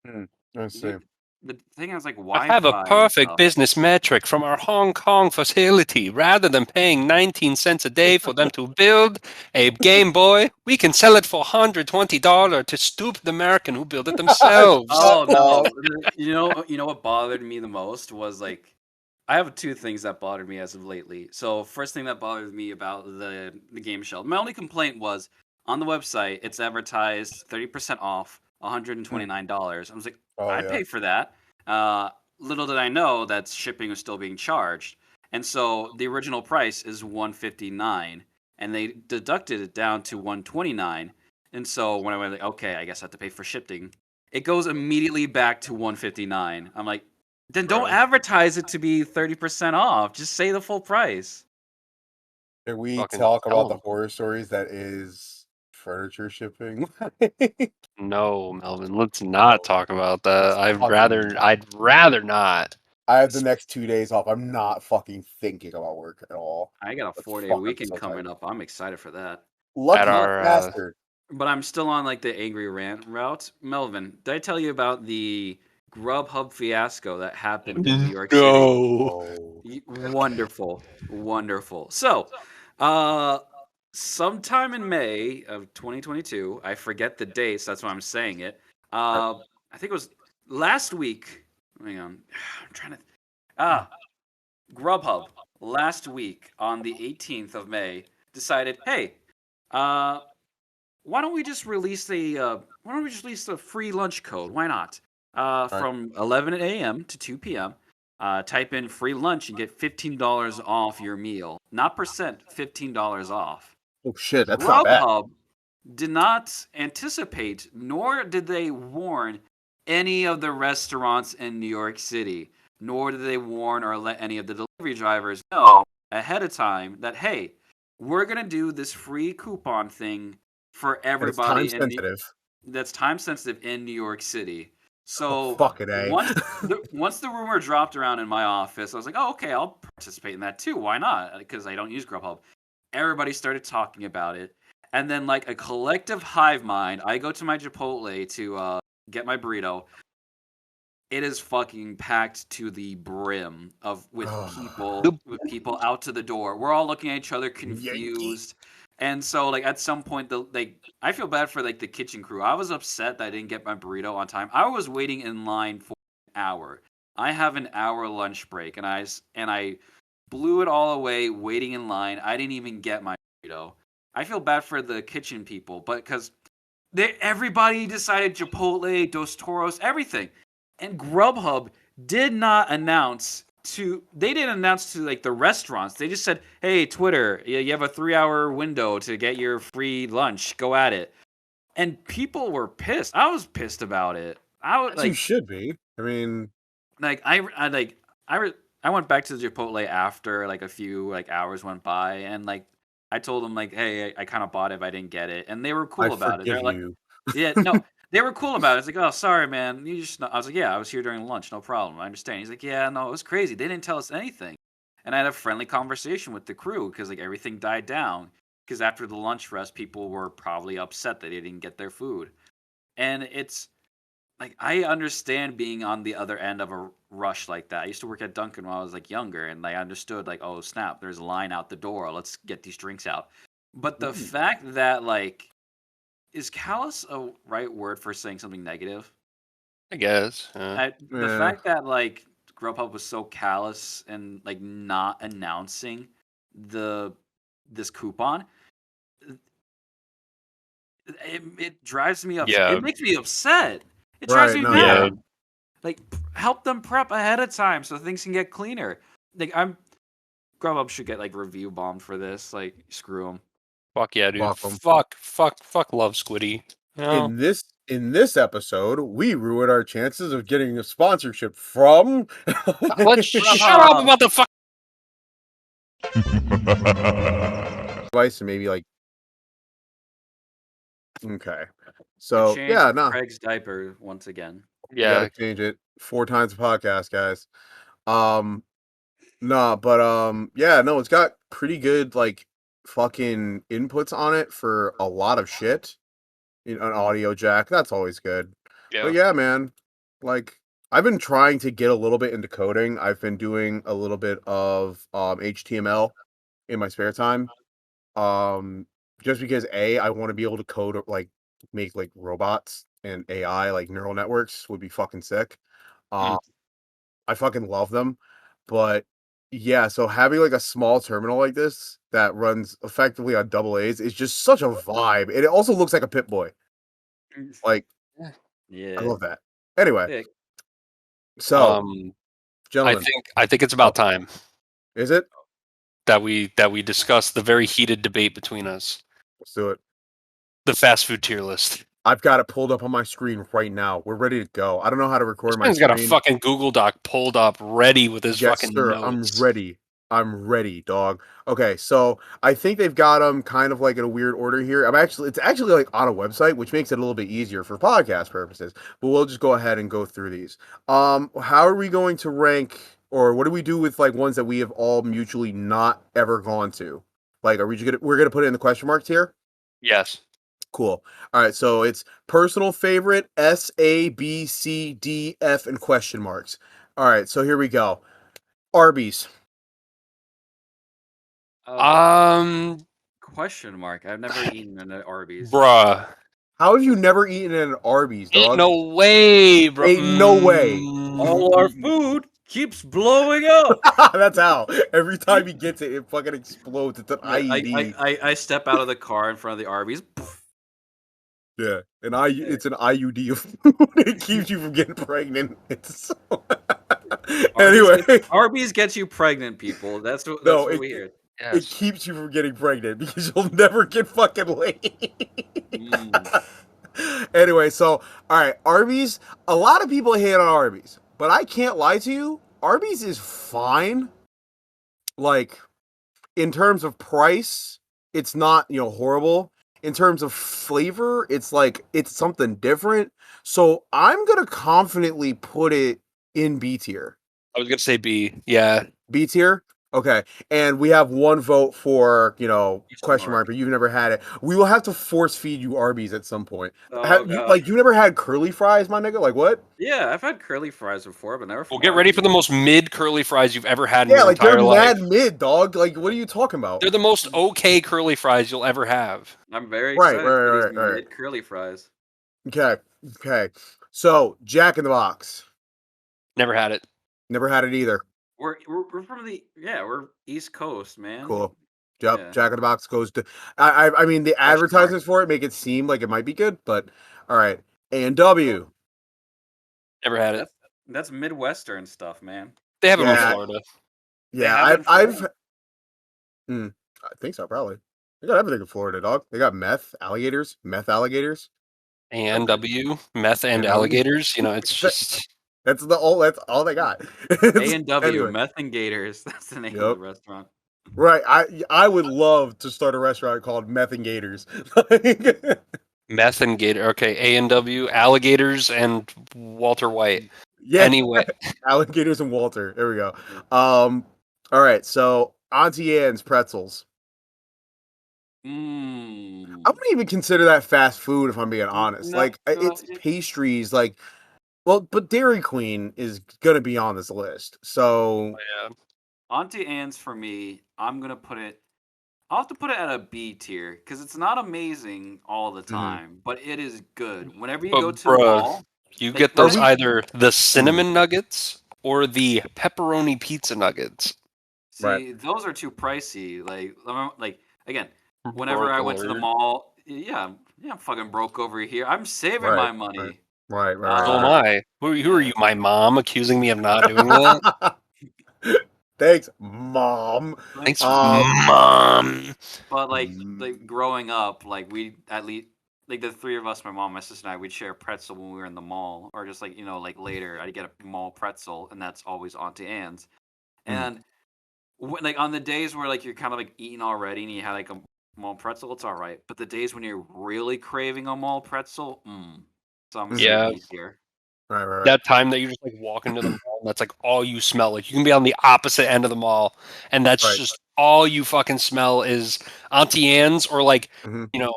I
You
see.
the thing is like
I have a
Wi-Fi and
perfect
stuff.
business metric from our Hong Kong facility. Rather than paying 19 cents a day for them to build a Game Boy, we can sell it for $120 to stupid American who build it themselves.
Oh no, you know what bothered me the most was like I have two things that bothered me as of lately. So first thing that bothered me about the game shell. My only complaint was on the website it's advertised 30% off, $129. I was like,
Oh
I'd
yeah.
pay for that. Uh, little did I know that shipping was still being charged. And so the original price is 159 and they deducted it down to 129. And so when I went like, okay, I guess I have to pay for shipping, it goes immediately back to 159. I'm like, then don't
Bro.
advertise it to be 30% off. Just say the full price.
Can we
Fucking
talk
tell
about the
'em.
horror stories that is furniture shipping?
No, Melvin, let's not
Bro,
talk about that.
it's fucking.
I'd rather not.
I have the next 2 days off. I'm not fucking thinking about work at all.
I got a
That's
4-day
fuck. I'm
weekend
so tight.
coming up. I'm excited for that.
At
Lucky
But
our
bastard.
I'm still on like the angry rant route. Melvin, did I tell you about the Grubhub fiasco that happened in New York City?
no.
Oh.
Wonderful, wonderful. So, uh, sometime in May of 2022, I forget the dates. That's why I'm saying it. I think it was last week. Hang on, I'm trying to. Ah, Grubhub last week on the 18th of May decided, hey, uh, why don't we just release a free lunch code? Why not?
Alright.
From 11 a.m. to 2 p.m. Type in free lunch and get $15 off your meal. Not percent, $15 off.
Oh shit, that's not bad.
Grubhub did not anticipate, nor did they warn any of the restaurants in New York City, nor did they warn or let any of the delivery drivers know ahead of time that, hey, we're going to do this free coupon thing for
And it's time
everybody
sensitive.
that's time sensitive in New York City.
Oh
So
fucking A.
once the rumor dropped around in my office, I was like, oh, okay, I'll participate in that too. Why not? Because I don't use Grubhub. Everybody started talking about it. And then, like a collective hive mind, I go to my Chipotle to get my burrito. It is fucking packed to the brim with people out to the door. We're all looking at each other
Yankee.
confused. And so like at some point I feel bad for like the kitchen crew. I was upset that I didn't get my burrito on time. I was waiting in line for an hour. I have an hour lunch break and I blew it all away waiting in line. I didn't even get my burrito. I feel bad for the kitchen people, but because everybody decided Chipotle, Dos Toros, everything, and Grubhub did not announce they didn't announce to like the restaurants. They just said, "Hey, Twitter, you have a 3-hour window to get your free lunch. Go at it." And people were pissed. I was pissed about it. I was
As you should be. I mean,
like I went back to the Chipotle after like a few like hours went by, and like I told them like, hey, I kind of bought it, if I didn't get it, and they were
I
cool about it.
forgive
They're like,
you.
yeah, no, they were cool about it. It's like, oh, sorry, man, you just. I was like, yeah, I was here during lunch, no problem. I understand. He's like, yeah, no, it was crazy. They didn't tell us anything, and I had a friendly conversation with the crew because like everything died down because after the lunch rest, people were probably upset that they didn't get their food, and it's like I understand being on the other end of a rush like that. I used to work at Dunkin' when I was like younger, and I understood like, oh snap, there's a line out the door. Let's get these drinks out. But the
Ooh.
fact that like, is callous a right word for saying something negative?
I guess.
The
Yeah.
fact that like Grubhub was so callous and like not announcing the this coupon, it drives me up.
Yeah.
It makes me upset. It drives
Right,
me
no,
Yeah.
mad. Like help them prep ahead of time so things can get cleaner. Like Grubhub should get like review bombed for this. Like screw them.
Fuck yeah, dude.
Fuck 'em.
Fuck love Squiddy. You know?
In this episode, we ruin our chances of getting a sponsorship from
Let's shut up about the fuck.
device and maybe like okay.
I
So
changed
yeah, no,
Craig's diaper once again.
you got
Yeah.
to change it 4 times a podcast, guys. Um, no, but yeah, no, it's got pretty good like fucking inputs on it for a lot of shit. You know, an audio jack, that's always good.
Yeah.
But yeah, man, like I've been trying to get a little bit into coding. I've been doing a little bit of HTML in my spare time. Just because I want to be able to code like make like robots and AI like neural networks would be fucking sick.
Hmm.
I fucking love them. But yeah, so having like a small terminal like this that runs effectively on double A's is just such a vibe. And it also looks like a Pip Boy. Like, I
Yeah.
love that. Anyway,
Yeah.
so
Um, I
gentlemen,
think it's
oh,
about time
is it?
that we discuss the very heated debate between us,
Let's do it.
the fast food tier list.
I've got it pulled up on my screen right now. We're ready to go. I don't know how to
This
record my
man's got a
screen.
fucking Google Doc pulled up, ready with his
Yes,
fucking
sir. I'm
notes.
ready. I'm ready, dog. Okay, so I think they've got them kind of like in a weird order here. It's actually like on a website, which makes it a little bit easier for podcast purposes. But we'll just go ahead and go through these. How are we going to rank, or what do we do with like ones that we have all mutually not ever gone to? Like, are we just gonna we're gonna put it in the question marks here?
Yes.
Cool. All right, so it's personal favorite S, A, B, C, D, F, and question marks. All right, so here we go. Arby's.
Um,
Question mark. I've never eaten at Arby's.
bruh.
How have you never eaten at an Arby's,
Ain't
dog?
no way, bro.
Ain't no way.
All our food keeps blowing up.
That's how. Every time he gets it, it fucking explodes. It's an
Yeah,
IED.
I step out of the car in front of the Arby's.
Yeah,
Yeah.
it's an IUD of food. It keeps you from getting pregnant. It's so...
Arby's
anyway,
Arby's gets you pregnant, people. That's
no,
what we hear.
it
Yes.
keeps you from getting pregnant because you'll never get fucking laid.
Mm.
Anyway, so all right, Arby's. A lot of people hate on Arby's, but I can't lie to you. Arby's is fine. Like in terms of price, it's not horrible. In terms of flavor, it's like it's something different. So I'm gonna confidently put it in B tier.
I was gonna say B. Yeah.
B tier. Okay, and we have one vote for question mark,
Mark.
but you've never had it. We will have to force feed you Arby's at some point.
Oh
Have you
god.
you never had curly fries, my nigga? Like what?
Yeah, I've had curly fries before, but never
Well,
from
get ready for
Arby's.
the most mid curly fries you've ever had in
Yeah,
your
like they're
entire life.
mad mid, dog. Like what are you talking about?
They're the most okay curly fries you'll ever have.
I'm very
Right,
excited
right,
for these
right, right.
mid curly fries.
Okay, okay. So Jack in the Box.
Never had it.
Never had it either.
We're from we're East Coast, man.
Cool. Yep.
Yeah.
Jack in the Box goes to. I mean the
Question mark.
advertisements for it make it seem like it might be good, but all right. A&W.
Never had it.
That's Midwestern stuff, man.
They have them in
Yeah,
Florida.
yeah.
have it in
I've.
Florida?
I think so. Probably. They got everything in Florida, dog. They got meth alligators.
A&W, meth and
And
alligators. It's just
That's all they got.
A&W,
Anyway.
Meth and Gators. That's the name of
Yep.
the restaurant.
Right. I would love to start a restaurant called Meth and Gators.
meth and gator. Okay, A&W, alligators, and Walter White.
Yeah.
Anyway,
Alligators and Walter. There we go. All right. So Auntie Anne's pretzels.
Mmm.
I wouldn't even consider that fast food if I'm being honest.
No,
Like it's pastries. Like, well, but Dairy Queen is gonna be on this list. So
yeah.
Auntie Anne's for me, I'll have to put it at a B tier because it's not amazing all the time, but it is good. Whenever you
But
go to the
bruh,
mall,
you
like,
get
Are
those
we-
either the cinnamon nuggets or the pepperoni pizza nuggets.
see, those are too pricey. Like again, whenever I went to the
Broke
mall, yeah, I'm fucking broke over here. I'm saving my money.
Right.
So am I. Who are you, my mom, accusing me of not doing that?
Thanks, Mom.
Thanks, mom.
But like growing up, like we at least like the three of us, my mom, my sister, and I, we'd share pretzel when we were in the mall, or just like later, I'd get a mall pretzel, and that's always Auntie Anne's. And like on the days where like you're kind of like eating already, and you had like a mall pretzel, it's all right. But the days when you're really craving a mall pretzel, so I'm gonna say B tier.
Right.
That time that you just like walk into the mall and that's like all you smell. Like you can be on the opposite end of the mall and that's just all you fucking smell is Auntie Anne's or like,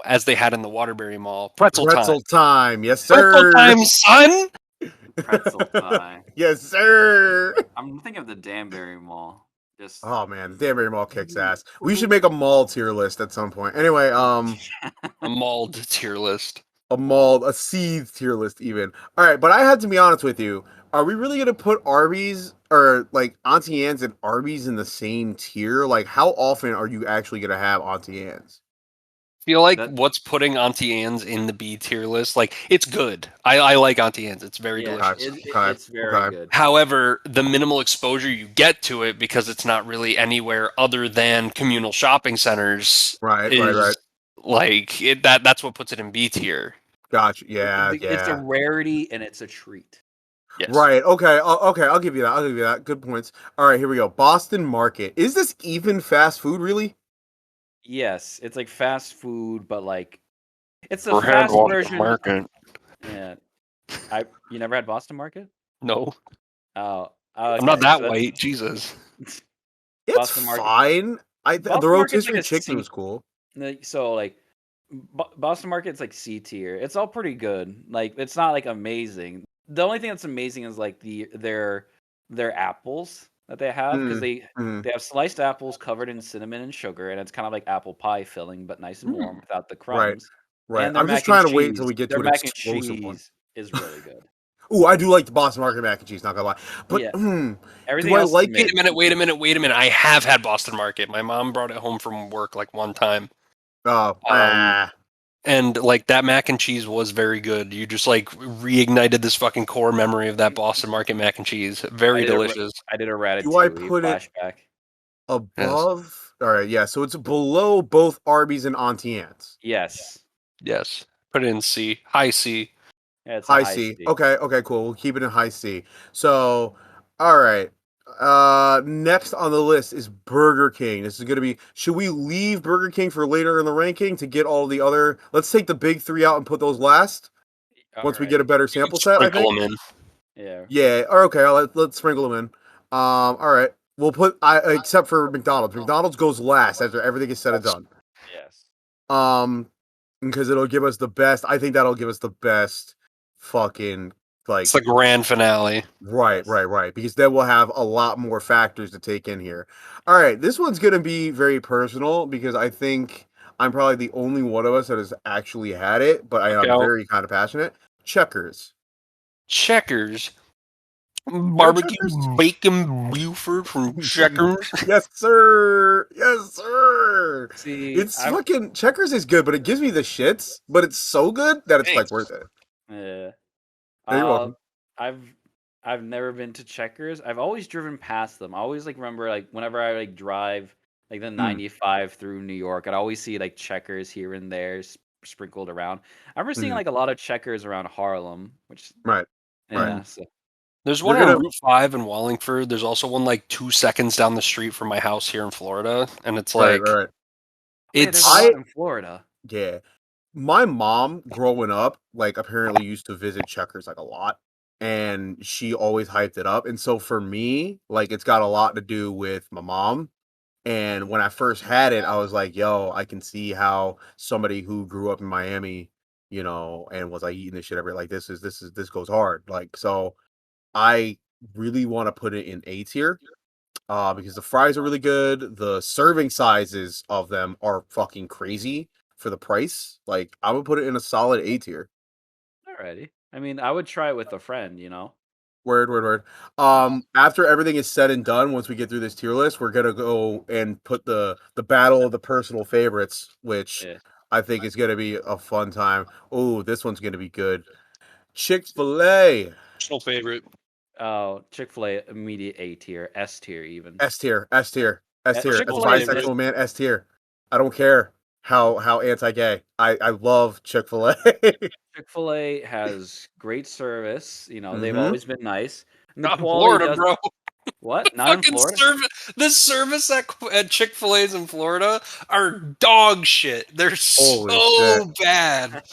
as they had in the Waterbury Mall. Pretzel time.
Yes, sir.
Pretzel time, son!
Pretzel pie.
Yes, sir.
I'm thinking of the Danbury Mall. Just
Oh man, Danbury Mall kicks ass. We should make a mall tier list at some point. Anyway,
A mauled tier list.
a seed tier list even. All right, but I have to be honest with you. Are we really gonna put Arby's or like Auntie Anne's and Arby's in the same tier? Like, how often are you actually gonna have Auntie Anne's?
Feel like
that.
what's putting Auntie Anne's in the B tier list, like it's good. I like Auntie Anne's. It's very
Yeah,
Okay,
delicious.
okay,
it's very
okay.
good.
However, the minimal exposure you get to it because it's not really anywhere other than communal shopping centers
Right, right, right.
is like that's what puts it in B tier.
Gotcha. Yeah,
It's a
yeah.
rarity and it's a treat.
Yes.
Right. Okay. Okay. I'll give you that. I'll give you that. Good points. All right. Here we go. Boston Market. Is this even fast food? Really?
Yes, it's like fast food, but like it's the
Or had
fast
Boston
version.
Market.
Yeah, you never had Boston Market?
No,
Oh,
I'm not
okay.
that
So that's-
white. Jesus.
It's
Boston Market.
fine. The
Boston Market's
rotisserie
like a
chicken
C.
was cool.
So like Boston Market's like C tier. It's all pretty good. Like it's not like amazing. The only thing that's amazing is like their apples that they have because
Mm.
they have sliced apples covered in cinnamon and sugar, and it's kind of like apple pie filling, but nice and warm without the
Right.
crumbs.
Right.
And their
I'm just
mac and
trying to wait until
cheese.
we get
Their
to an
mac and
explosive one.
cheese is really good.
Ooh, I do like the Boston Market mac and cheese. Not gonna lie. But
Yeah.
do
Everything
I
else is
like
amazing.
it?
Wait a minute. I have had Boston Market. My mom brought it home from work like one time.
Oh,
And like that mac and cheese was very good. You just like reignited this fucking core memory of that Boston Market mac and cheese. Very delicious.
I did a
do I
ratatouille
put it
flashback.
above? All right. Yeah. So it's below both Arby's and Auntie Anne's.
Yes.
Yes. Put it in C. High C.
Yeah, it's a
High
high
C.
C.
Okay, okay, cool. We'll keep it in high C. So, all right. Next on the list is Burger King. This is going to be, should we leave Burger King for later in the ranking to get all the other, let's take the big three out and put those last once we get a
Alrighty.
better sample set, I
Sprinkle
think.
them in.
Yeah.
Yeah, or okay, let's sprinkle them in. All right. We'll put, except for McDonald's. McDonald's goes last after everything is said and done.
Yes.
Because it'll give us the best, I think that'll give us the best fucking, like,
It's the grand finale.
right, right. Because then we'll have a lot more factors to take in here. All right, this one's going to be very personal because I think I'm probably the only one of us that has actually had it, but I am very kind of passionate. Checkers.
Checkers. Barbecue
Checkers?
bacon Buford from Checkers.
Yes, sir. Yes, sir.
See,
It's fucking Checkers is good, but it gives me the shits. But it's so good that it's like
Thanks.
worth it.
Yeah.
Yeah, you're welcome.
I've never been to Checkers. I've always driven past them. I always like remember like whenever I like drive like the 95 through New York, I'd always see like Checkers here and there sprinkled around. I remember seeing like a lot of Checkers around Harlem, which
Right.
yeah.
Right.
So,
There's
We're
one
gonna-
on Route 5 in Wallingford. There's also one like 2 seconds down the street from my house here in Florida. And it's like,
right.
yeah,
it's.
there's a lot in Florida.
Yeah. My mom growing up, like apparently used to visit Checkers like a lot. And she always hyped it up. And so for me, like it's got a lot to do with my mom. And when I first had it, I was like, yo, I can see how somebody who grew up in Miami, and was like eating this shit every like this goes hard. Like so I really want to put it in A tier. Because the fries are really good. The serving sizes of them are fucking crazy for the price. Like I would put it in a solid A tier.
Alrighty. I mean, I would try it with a friend,
Word. After everything is said and done, once we get through this tier list, we're gonna go and put the battle of the personal favorites, which
Yeah.
I think is gonna be a fun time. Oh, this one's gonna be good. Chick-fil-A.
Personal favorite.
Oh, Chick-fil-A immediate A tier, S tier even.
S tier. As a
Chick-fil-A is
bisexual man, S tier. I don't care how anti-gay. I love Chick-fil-A.
Chick-fil-A has great service. They've
Mhm.
always been nice. And the
Not in
quality
Florida, bro.
What? Not in
Fucking
Florida?
the service at Chick-fil-A's in Florida are dog shit. They're
Holy
so bad.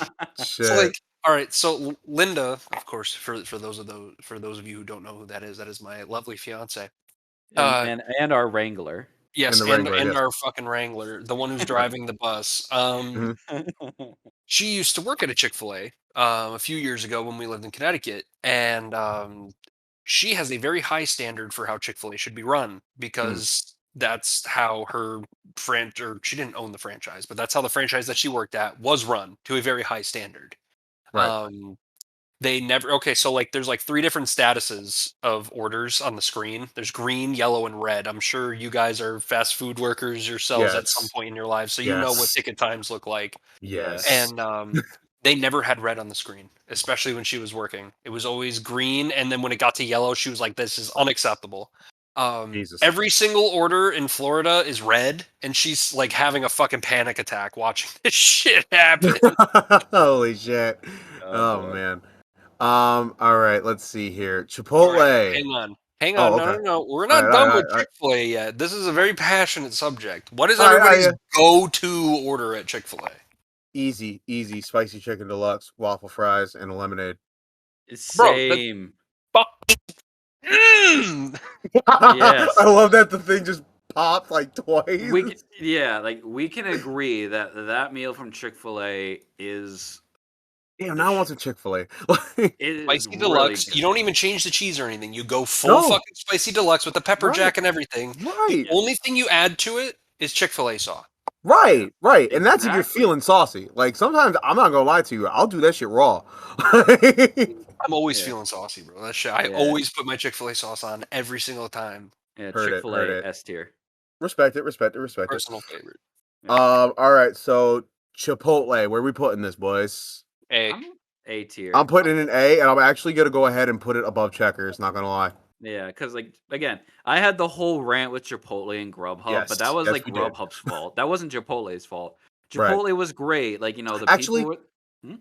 Shit.
So like, all right, so Linda, of course, for those of you who don't know who that is my lovely fiance.
And our Wrangler.
Yes,
the
and
Wrangler, yes.
our fucking Wrangler, the one who's driving the bus.
Mhm.
She used to work at a Chick-fil-A a few years ago when we lived in Connecticut, and she has a very high standard for how Chick-fil-A should be run because that's how her or she didn't own the franchise, but that's how the franchise that she worked at was run to a very high standard.
Right.
They never okay, so like there's like three different statuses of orders on the screen. There's green, yellow, and red. I'm sure you guys are fast food workers yourselves at some
Yes.
point in your lives, so you know what
Yes.
ticket times look like.
Yeah.
Yes.
And they never had red on the screen, especially when she was working. It was always green, and then when it got to yellow, she was like, "This is unacceptable."
Jesus.
Every single order in Florida is red, and she's like having a fucking panic attack watching this shit happen.
Holy shit.
Oh,
Oh
boy.
man. All right, let's see here.
All right,
Chipotle.
hang
Oh,
on, no,
okay.
no, no. We're
All
not
right, all
done
right,
with
all right.
Chick-fil-A yet. This is a very passionate subject. What is
All right,
everybody's
yeah.
go-to order at Chick-fil-A?
Easy. Spicy chicken deluxe, waffle fries, and a lemonade.
Bro, that's
Same.
fucking. Mm!
Yes.
I love that the thing just popped like twice.
We can agree that that meal from Chick-fil-A is
Damn,
the
now I
sh-
want some Chick-fil-A.
it is
Spicy
really
deluxe. You
good.
don't even change the cheese or anything. You go full
No.
fucking spicy deluxe with the pepper
Right.
jack and everything. The
Right.
only thing you add to it is Chick-fil-A sauce.
Right. And that's if you're
Exactly.
feeling saucy. Like sometimes I'm not gonna lie to you, I'll do that shit raw.
I'm always
Yeah.
feeling saucy, bro. That shit. I
Yeah.
always put my Chick-fil-A sauce on every single time.
Yeah,
Heard
Chick-fil-A
it.
S tier.
Respect it.
Personal favorite.
All right, so Chipotle, where we putting this, boys?
A.
I'm A tier.
I'm putting it in A, and I'm actually gonna go ahead and put it above Checkers. Not gonna lie.
Yeah, because like again, I had the whole rant with Chipotle and Grubhub, but that was like
we did.
Grubhub's fault. That wasn't Chipotle's fault.
Right.
Chipotle was great. Like, the
Actually,
people were.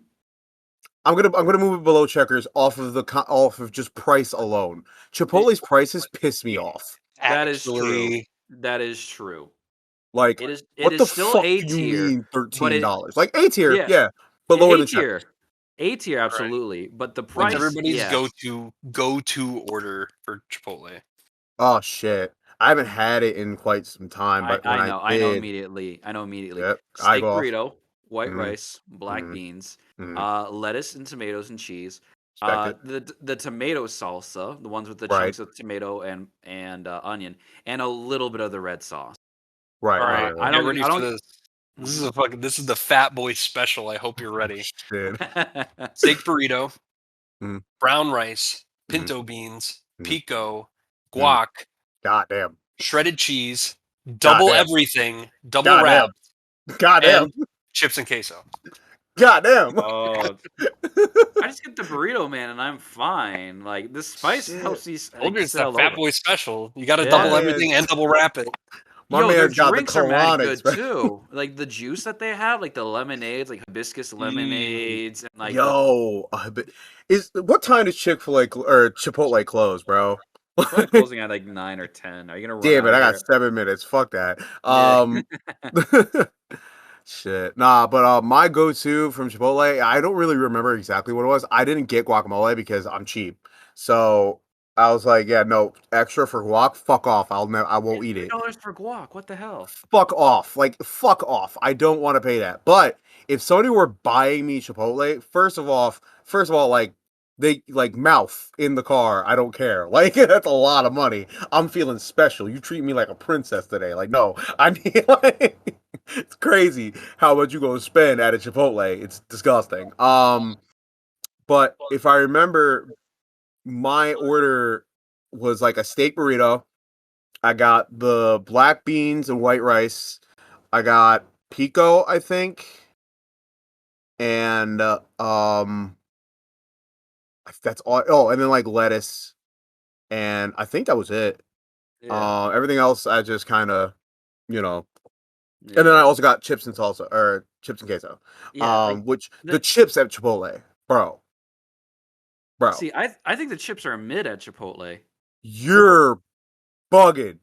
I'm gonna move it below Checkers off of just price alone. Chipotle's prices piss me off.
That is true.
Actually,
That is true.
Like,
It
what
is
the
still
fuck
A
do you
tier,
mean
but it
$13? Like A tier,
yeah,
yeah, but lower
A
than
tier.
Checkers.
A tier, absolutely. But the
what's
price,
everybody's
yeah.
go-to order for Chipotle?
Oh shit, I haven't had it in quite some time, but when I
I know
did,
immediately.
yep, I
Steak
go off.
burrito, white
Mhm,
rice, black
mhm,
beans,
mhm.
lettuce and tomatoes and cheese.
Respect it.
The tomato salsa, the ones with the
Right,
chunks of tomato and onion, and a little bit of the red sauce.
right,
All
right,
right,
right,
I
right.
get
don't
ready
I
for
don't.
this. This is the Fat Boy special. I hope you're
Oh,
ready.
shit.
Steak burrito,
Mhm,
brown rice,
mhm,
pinto beans,
mhm,
pico,
mhm.
guac,
Goddamn.
shredded cheese, double
Goddamn.
everything, double wrap,
Goddamn. Goddamn.
and chips and queso.
Goddamn.
Oh, I just get the burrito, man, and I'm fine. Like the spice
Shit.
helps these
Told
like
you it's the
settle
Fat
over.
Boy special. You got to
My
double
Yeah.
everything and
man's
double wrap it.
my
Yo, their
man's got the
drinks are mad
colonics,
good
bro.
too. Like the juice that they have, like the lemonades, like hibiscus
Mm.
lemonades, and like the
Yo, is what time does Chick-fil-A or Chipotle close, bro?
probably closing at like 9 or 10. Are you gonna run
Damn it,
out
I
of
got
there?
7 minutes. Fuck that.
Yeah.
Shit. Nah, but my go-to from Chipotle, I don't really remember exactly what it was. I didn't get guacamole because I'm cheap. So I was like, yeah, no, extra for guac, fuck off. I
Yeah,
won't eat it.
$3 for guac. What the hell?
Fuck off. Like, fuck off. I don't want to pay that. But if somebody were buying me Chipotle, first of all, like they like mouth in the car. I don't care. Like that's a lot of money. I'm feeling special. You treat me like a princess today. Like, no, I need like it's crazy how much you gonna spend at a Chipotle. It's disgusting. But if I remember, my order was like a steak burrito. I got the black beans and white rice. I got pico, I think, and that's all. Oh, and then like lettuce, and I think that was it.
Yeah.
Everything else I just kind of, you know. And then I
Yeah.
also got chips and salsa or chips and queso.
Yeah. Like
Which the
the
chips at Chipotle, bro,
see, I think the chips are mid at Chipotle.
you're bugging.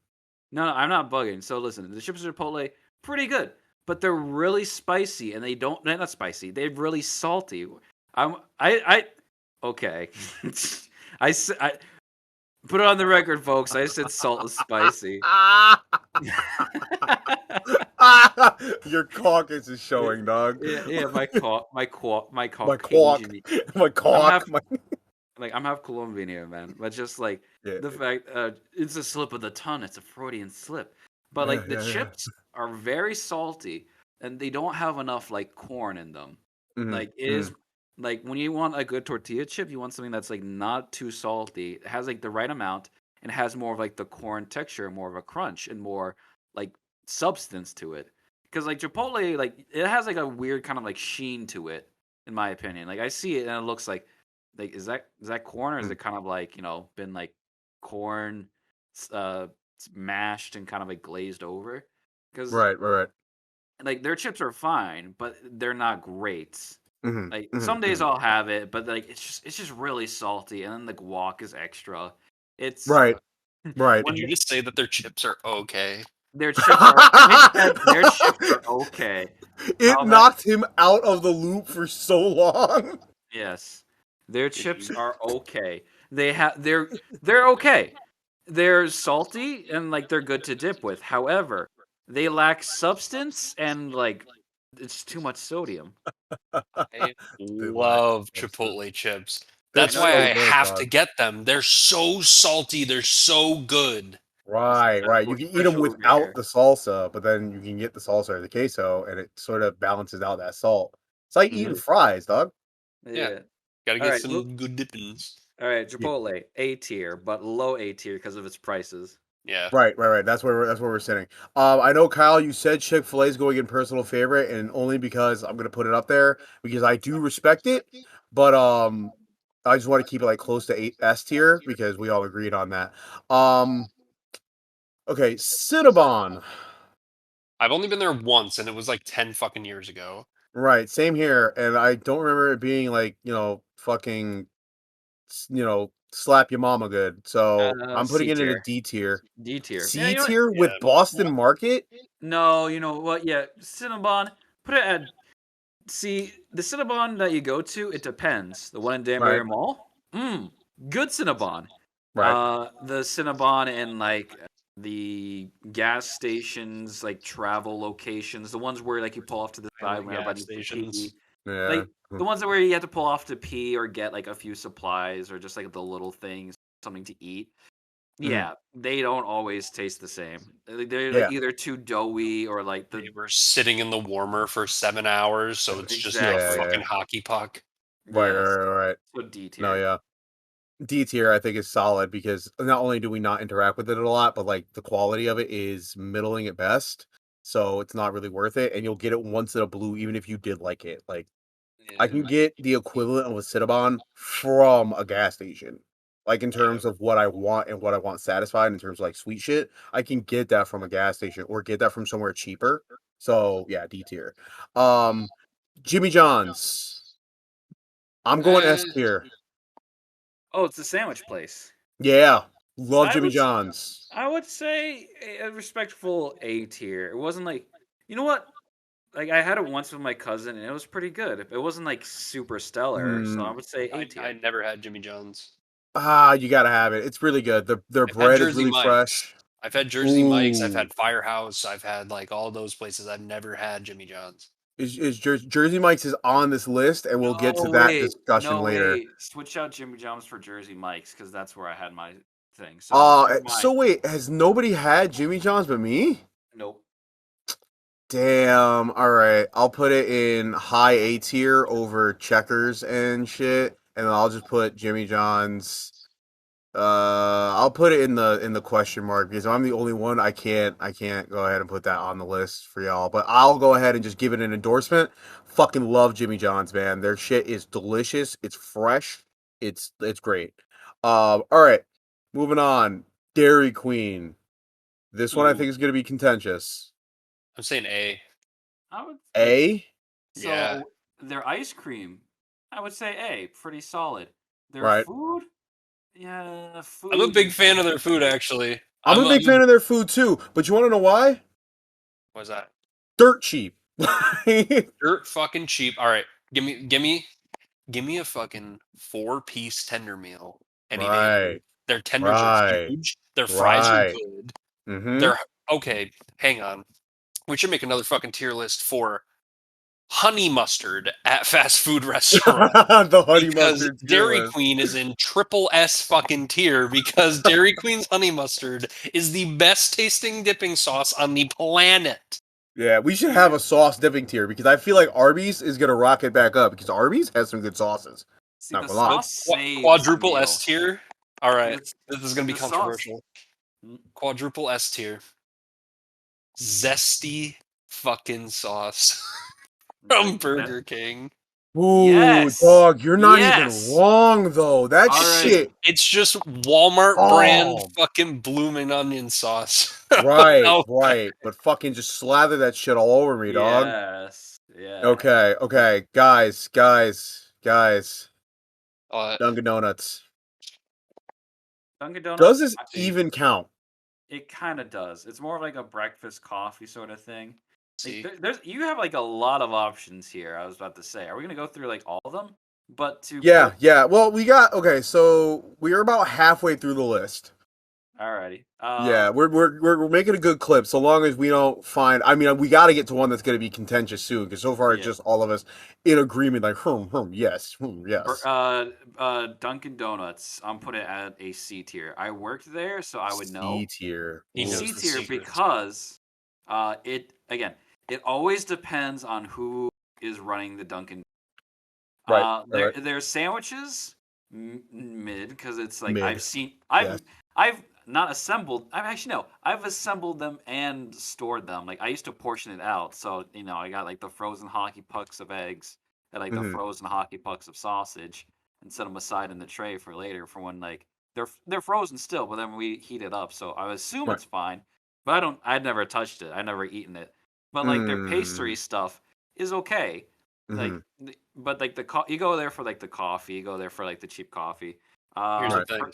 No, I'm not bugging. So listen, the chips at Chipotle pretty good, but they're really spicy, and they're not spicy. They're really salty. I okay. I Put it on the record, folks. I said salt is spicy.
Your caucus is showing, dog.
Yeah, my
My quack.
Caucasian.
My
I'm
cock.
half I'm half Colombian here, man. But just like
Yeah.
the fact, it's a slip of the tongue. It's a Freudian slip. But
Yeah,
like the
yeah, yeah.
chips are very salty, and they don't have enough like corn in them.
Mhm,
Like it is like when you want a good tortilla chip, you want something that's like not too salty. It has like the right amount and has more of like the corn texture, more of a crunch, and more like substance to it. Because like Chipotle, like it has like a weird kind of like sheen to it, in my opinion. Like I see it and it looks like is that corn or is
Mm.
it kind of like been like corn uh mashed and kind of like glazed over? Because
right.
like their chips are fine, but they're not great.
Mhm,
Like
mhm,
some days
mhm.
I'll have it, but like it's just really salty, and then the guac is extra. It's
Right, right.
Did
one
you just say that their chips are okay?
their chips are. I said their chips are okay.
It
However,
knocked him out of the loop for so long.
yes, their
Did
chips
you?
are okay. They're okay. They're salty and like they're good to dip with. However, they lack substance and like it's too much sodium.
I
They lack
love
substance.
Chipotle chips.
They're
I
That's
know
why
you
so
I
do.
good,
have to
dog.
get them. They're so salty. They're so good.
Right, right. You can eat them
Special
without
rare.
the salsa, but then you can get the salsa or the queso, and it sort of balances out that salt. It's like eating
Mhm.
fries, dog.
Yeah,
Yeah.
gotta
All
get
right.
some good dippings.
All right.
Yeah.
Chipotle, A tier, but low A tier because of its prices.
Yeah.
Right. That's where we're sitting. I know Kyle, you said Chick-fil-A is going in personal favorite, and only because I'm gonna put it up there because I do respect it, but I just want to keep it like close to S tier because we all agreed on that. Um, okay, Cinnabon.
I've only been there once, and it was like 10 fucking years ago.
Right, same here, and I don't remember it being like fucking slap your mama good. So I'm putting
C
it in a
tier.
D tier.
D tier. Yeah.
C
You know what?
tier with
Yeah.
Boston Market.
No. You know what? Yeah. Cinnabon. Put it at. See the Cinnabon that you go to. It depends. The one in
Right,
Danbury Mall. Good Cinnabon.
right.
The Cinnabon in like the gas stations, like travel locations, the ones where like you pull off to the side
Island
when
gas
everybody needs to pee.
stations.
Yeah.
Like the ones where you have to pull off to pee or get like a few supplies or just like the little things, something to eat.
Mhm.
Yeah, they don't always taste the same. They're like
Yeah.
either too doughy or like
They
the
were sitting in the warmer for 7 hours, so it's just a
Yeah,
exactly.
yeah.
fucking hockey puck.
Right,
Yes.
right, right, right.
So D
No,
tier.
yeah. D tier I think is solid because not only do we not interact with it a lot, but like the quality of it is middling at best. So it's not really worth it. And you'll get it once in a blue, even if you did like it. Like I can
Yeah.
get the equivalent of a Cinnabon from a gas station. Like in
Yeah.
terms of what I want and what I want satisfied in terms of like sweet shit, I can get that from a gas station or get that from somewhere cheaper. So yeah, D tier. Um Jimmy John's. I'm going
Eh,
S tier.
Oh, it's the sandwich place.
Yeah. Love
I
Jimmy
would
John's.
I would say a respectful A tier. It wasn't like you know what? Like I had it once with my cousin and it was pretty good. It wasn't like super stellar, so I
Mm,
would say A
I
tier.
never had Jimmy John's.
you gotta have it. It's really good. Their
I've had
bread is
Jersey
really
Mike's.
fresh.
I've had Jersey Mike's. I've
Ooh.
had Firehouse. I've had like all those places. I've never had Jimmy John's.
Jersey Mike's is on this list, and we'll get to that discussion
No
later.
wait. Switch out Jimmy John's for Jersey Mike's because that's where I had my thing. So never mind.
So wait, has nobody had Jimmy John's but me?
Nope.
Damn. All right, I'll put it in high A tier over Checkers and shit, and then I'll just put Jimmy John's. I'll put it in the question mark because I'm the only one I can't go ahead and put that on the list for y'all. But I'll go ahead and just give it an endorsement. Fucking love Jimmy John's, man. Their shit is delicious. It's fresh. It's great. All right, moving on. Dairy Queen. This one I
Ooh.
think is gonna be contentious.
I'm saying A.
I would like
A,
Yeah.
so their ice cream. I would say A, pretty solid. Their
right?
food, yeah,
I'm a
food.
big fan of their food, actually.
I'm a big
I'm a
fan of their food too, but you want to know why?
what's that?
Dirt cheap.
Dirt fucking cheap. All right, give me a fucking 4-piece tender meal any day of the
Right.
week. Their tenders are
Right.
huge. Their fries are
Right.
good.
Mm-hmm.
They're okay. Hang on. We should make another fucking tier list for honey mustard at fast food restaurants.
The honey
Because
mustard tier
Dairy
list.
Queen is in triple S fucking tier because Dairy Queen's honey mustard is the best tasting dipping sauce on the planet.
Yeah, we should have a sauce dipping tier because I feel like Arby's is gonna rock it back up because Arby's has some good sauces.
See,
Not
the
gonna lie.
sauce saves
Quadruple
the meal.
S tier. All right,
It's-
this is gonna be
the sauce-
controversial. Quadruple S tier. Zesty fucking sauce from Burger King.
Ooh,
Yes.
dog, you're not
Yes.
even wrong though. That
All right.
shit.
It's just Walmart
Oh.
brand fucking blooming onion sauce.
Right,
No.
right. But fucking just slather that shit all over me, dog.
Yes. Yeah.
Okay, guys.
Uh,
Dunkin' Donuts.
Dunkin' Donuts.
Does this
actually,
even count?
It kind of does. It's more of like a breakfast coffee sort of thing.
see,
Like, there's you have like a lot of options here. I was about to say, are we gonna go through like all of them? But to
Yeah,
put,
yeah. Well, so we're about halfway through the list.
alrighty.
Yeah, we're making a good clip. So long as we don't find, I mean, we got to get to one that's going to be contentious soon. Because so far it's
Yeah.
just all of us in agreement. Like, yes, yes.
Dunkin' Donuts. I'm putting it at a C tier. I worked there, so I would know.
C tier.
He knows
C
the
tier
secrets.
because it always depends on who is running the Dunkin'.
Right, right.
Their sandwiches mid because it's like
Mid.
I've not assembled. I've assembled them and stored them. Like I used to portion it out, so I got like the frozen hockey pucks of eggs and like the
Mhm.
frozen hockey pucks of sausage, and set them aside in the tray for later for when like they're frozen still, but then we heat it up. So I assume
Right.
it's fine, but I'd never touched it. I'd never eaten it. But like their pastry stuff is okay. Like,
Mhm.
but like you go there for like the coffee, you go there for like the cheap coffee.
here's
Right.
the thing: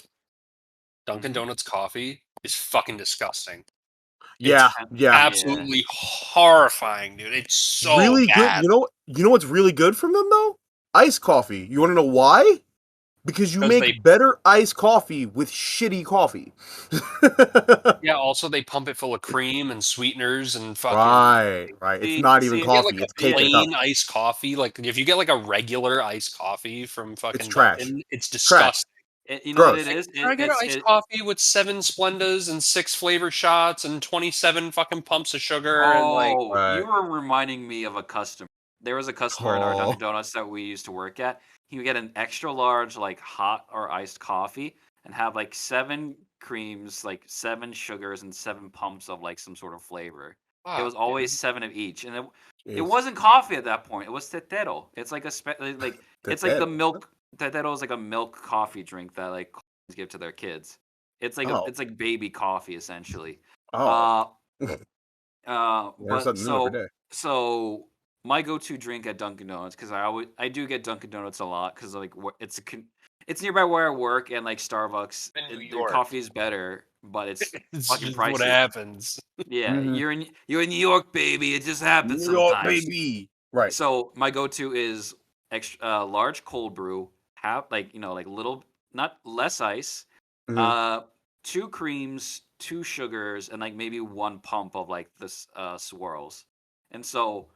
Dunkin' Donuts coffee is fucking disgusting.
Yeah, yeah.
Absolutely horrifying, dude. It's so
really
bad.
good. You know what's really good from them though? Iced coffee. You want to know why? Because you
'Cause
make better iced coffee with shitty coffee.
Yeah, also they pump it full of cream and sweeteners and fucking.
Right.
See-
It's not even
see,
You get
coffee.
like
It's
a
cake in a cup.
plain iced coffee. Like if you get like a regular iced coffee from fucking
trash.
Dunkin', it's disgusting.
You know what
Gross.
it is?
I get an iced coffee with 7 Splendas and 6 flavor shots and 27 fucking pumps of sugar and like.
Oh,
Right.
you were reminding me of a customer. There was a customer in our
Oh.
Dunkin' Donuts that we used to work at. He would get an extra large, like hot or iced coffee, and have like 7 creams, like 7 sugars, and 7 pumps of like some sort of flavor. It was always 7 of each, and it wasn't coffee at that point. It was tetero. It's like it's like the milk. Tetero is like a milk coffee drink that like give to their kids. It's like
Oh.
it's like baby coffee essentially.
Oh. Learn
But
something new every day.
so my go-to drink at Dunkin' Donuts, because I do get Dunkin' Donuts a lot because like it's nearby where I work, and like Starbucks,
In New
their
York.
coffee is better, but it's
It's
fucking
just what
pricey.
happens.
Yeah,
Mhm.
you're in New York, baby. It just happens
New York,
sometimes.
baby. Right.
So my go-to is extra large cold brew, have like little, not less ice,
Mhm.
2 creams, 2 sugars, and like maybe 1 pump of like this swirls. And so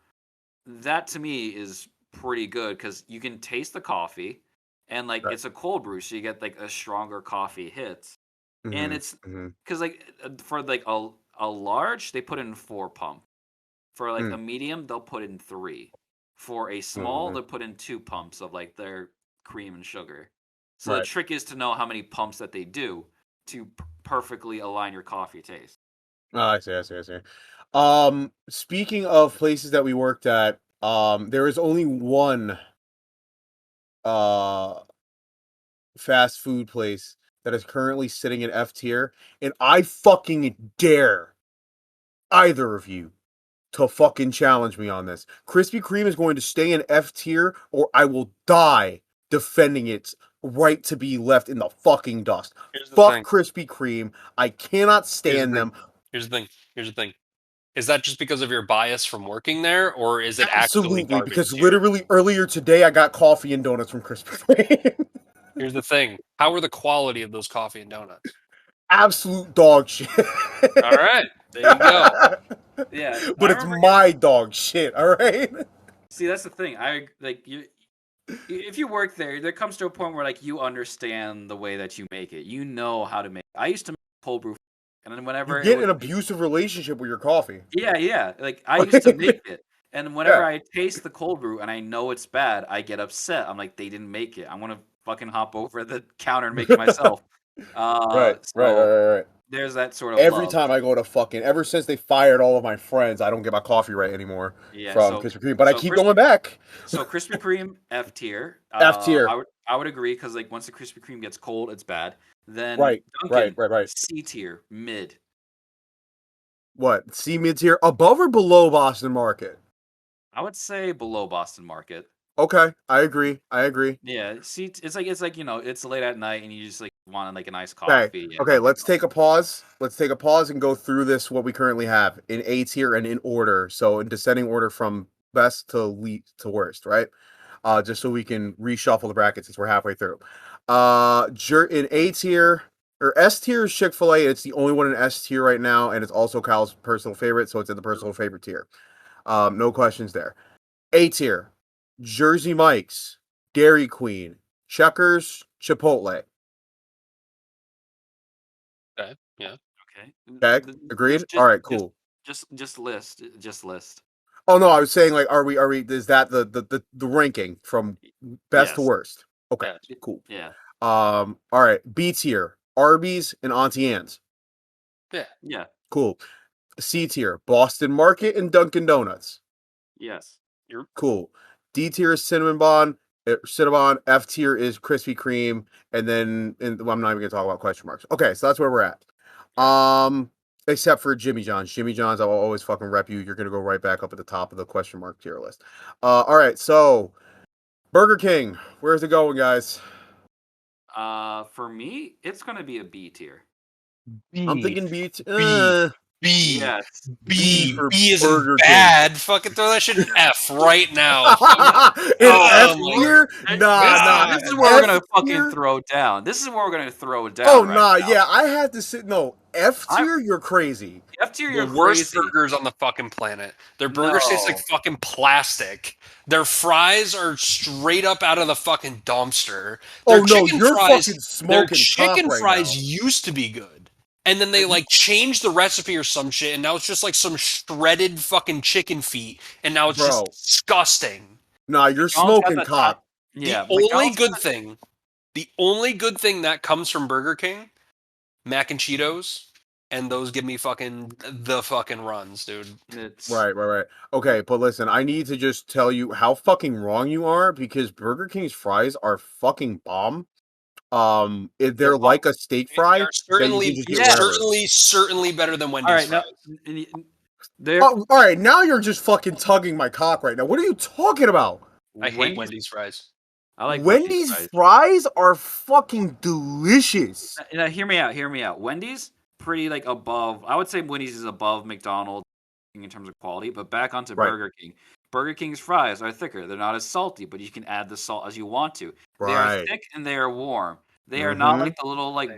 that to me is pretty good because you can taste the coffee, and like
Right.
it's a cold brew, so you get like a stronger coffee hit. And
Mhm.
it's
Mhm.
because like for like a large they put in 4 pump. For like a medium they'll put in 3. For a small they'll put in 2 pumps of like their cream and sugar. So the
Right.
trick is to know how many pumps that they do to perfectly align your coffee taste.
Oh, I see. Speaking of places that we worked at, there is only one uh fast food place that is currently sitting in F tier, and I fucking dare either of you to fucking challenge me on this. Krispy Kreme is going to stay in F tier, or I will die defending its right to be left in the fucking dust.
Here's the
Fuck
thing.
Krispy Kreme. I cannot
Here's the
stand
thing.
them.
Here's the thing. Is that just because of your bias from working there, or is it actually
Absolutely,
garbage
because
tier?
literally earlier today I got coffee and donuts from Krispy Kreme.
Here's the thing. How are the quality of those coffee and donuts?
Absolute dog shit.
All right. There you go.
Yeah,
But
I
it's
remember.
my dog shit, all right?
See, that's the thing. I like you. If you work there comes to a point where like you understand the way that you make it. You know how to make it. I used to make cold brew, and then
You
whenever it
get
would,
an abusive relationship with your coffee.
yeah. Like I used to make it, and whenever
Yeah.
I taste the cold brew and I know it's bad, I get upset. I'm like, they didn't make it. I want to fucking hop over the counter and make it myself.
Right,
So
right.
there's that sort of
Every
love.
time I go to fucking, ever since they fired all of my friends, I don't get my coffee right anymore
Yeah.
from
So
Krispy Kreme. But I
so
keep
Chris,
going back.
so Krispy Kreme F tier.
F tier.
I would agree because like once the Krispy Kreme gets cold, it's bad. Then
Right.
Dunkin'
Right.
C tier, mid.
What? C mid tier, above or below Boston Market?
I would say below Boston Market.
Okay, I agree.
Yeah, see, it's like it's late at night and you just like want like a nice
Okay.
coffee. Yeah,
Okay,
Dunkin'
let's take a pause. Let's take a pause and go through this what we currently have in A tier and in order. So in descending order from best to least to worst, right? Just so we can reshuffle the brackets since we're halfway through. In A tier or S tier is Chick-fil-A. It's the only one in S tier right now, and it's also Kyle's personal favorite, so it's in the personal favorite tier. No questions there. A tier, Jersey Mike's, Dairy Queen, Checkers, Chipotle.
Okay. Yeah.
Okay.
Okay, agreed.
Just
All right, cool.
just list.
Oh no, I was saying like, are we? Is that the ranking from best to
Yes.
worst? Okay,
Yeah.
cool.
Yeah.
All right, B tier, Arby's and Auntie Anne's.
Yeah.
Yeah.
Cool. C tier, Boston Market and Dunkin' Donuts.
Yes.
Cool. D tier is Cinnabon. F tier is Krispy Kreme, and then well, I'm not even gonna talk about question marks. Okay, so that's where we're at. Except for Jimmy John's. Jimmy John's, I will always fucking rep you. You're gonna go right back up at the top of the question mark tier list. All right, so Burger King, where's it going, guys?
For me, it's gonna be a B tier.
I'm thinking B.
B.
Yes.
B for
B isn't
Burger King.
bad. Fucking throw that shit in F right now.
In
Oh
F
my
tier? Nah.
This is where we're gonna
F
fucking
tier?
throw down. This is where we're gonna throw down.
Oh,
right
nah,
now.
yeah, I had to sit. No, F tier, you're crazy.
F tier,
The
you're
worst
crazy.
burgers on the fucking planet. Their burgers taste like
No.
fucking plastic. Their fries are straight up out of the fucking dumpster.
Oh,
Their
no,
chicken
you're
fries,
fucking
their
smoking cock
chicken
right
fries
now.
used to be good. And then they like changed the recipe or some shit, and now it's just like some shredded fucking chicken feet, and now it's
Bro.
just disgusting.
Nah, you're
McDonald's got
smoking
the
cock.
top- Yeah.
The only
McDonald's
good
got-
thing, that comes from Burger King, mac and Cheetos, and those give me the fucking runs, dude.
It's
Right. Okay, but listen, I need to just tell you how fucking wrong you are because Burger King's fries are fucking bomb. If they're like a steak fry
They're
that you can
certainly,
just get wherever.
certainly better than Wendy's
all right. Now,
fries.
there.
Oh, all right, now you're just fucking tugging my cock right now. What are you talking about?
I hate Wendy's fries.
I like
Wendy's
fries.
fries are fucking delicious.
Now, hear me out. Wendy's pretty like above. I would say Wendy's is above McDonald's in terms of quality. But back onto
Right.
Burger King. Burger King's fries are thicker. They're not as salty, but you can add the salt as you want to. They are
Right.
thick and they are warm. They are not
Mhm.
like the little like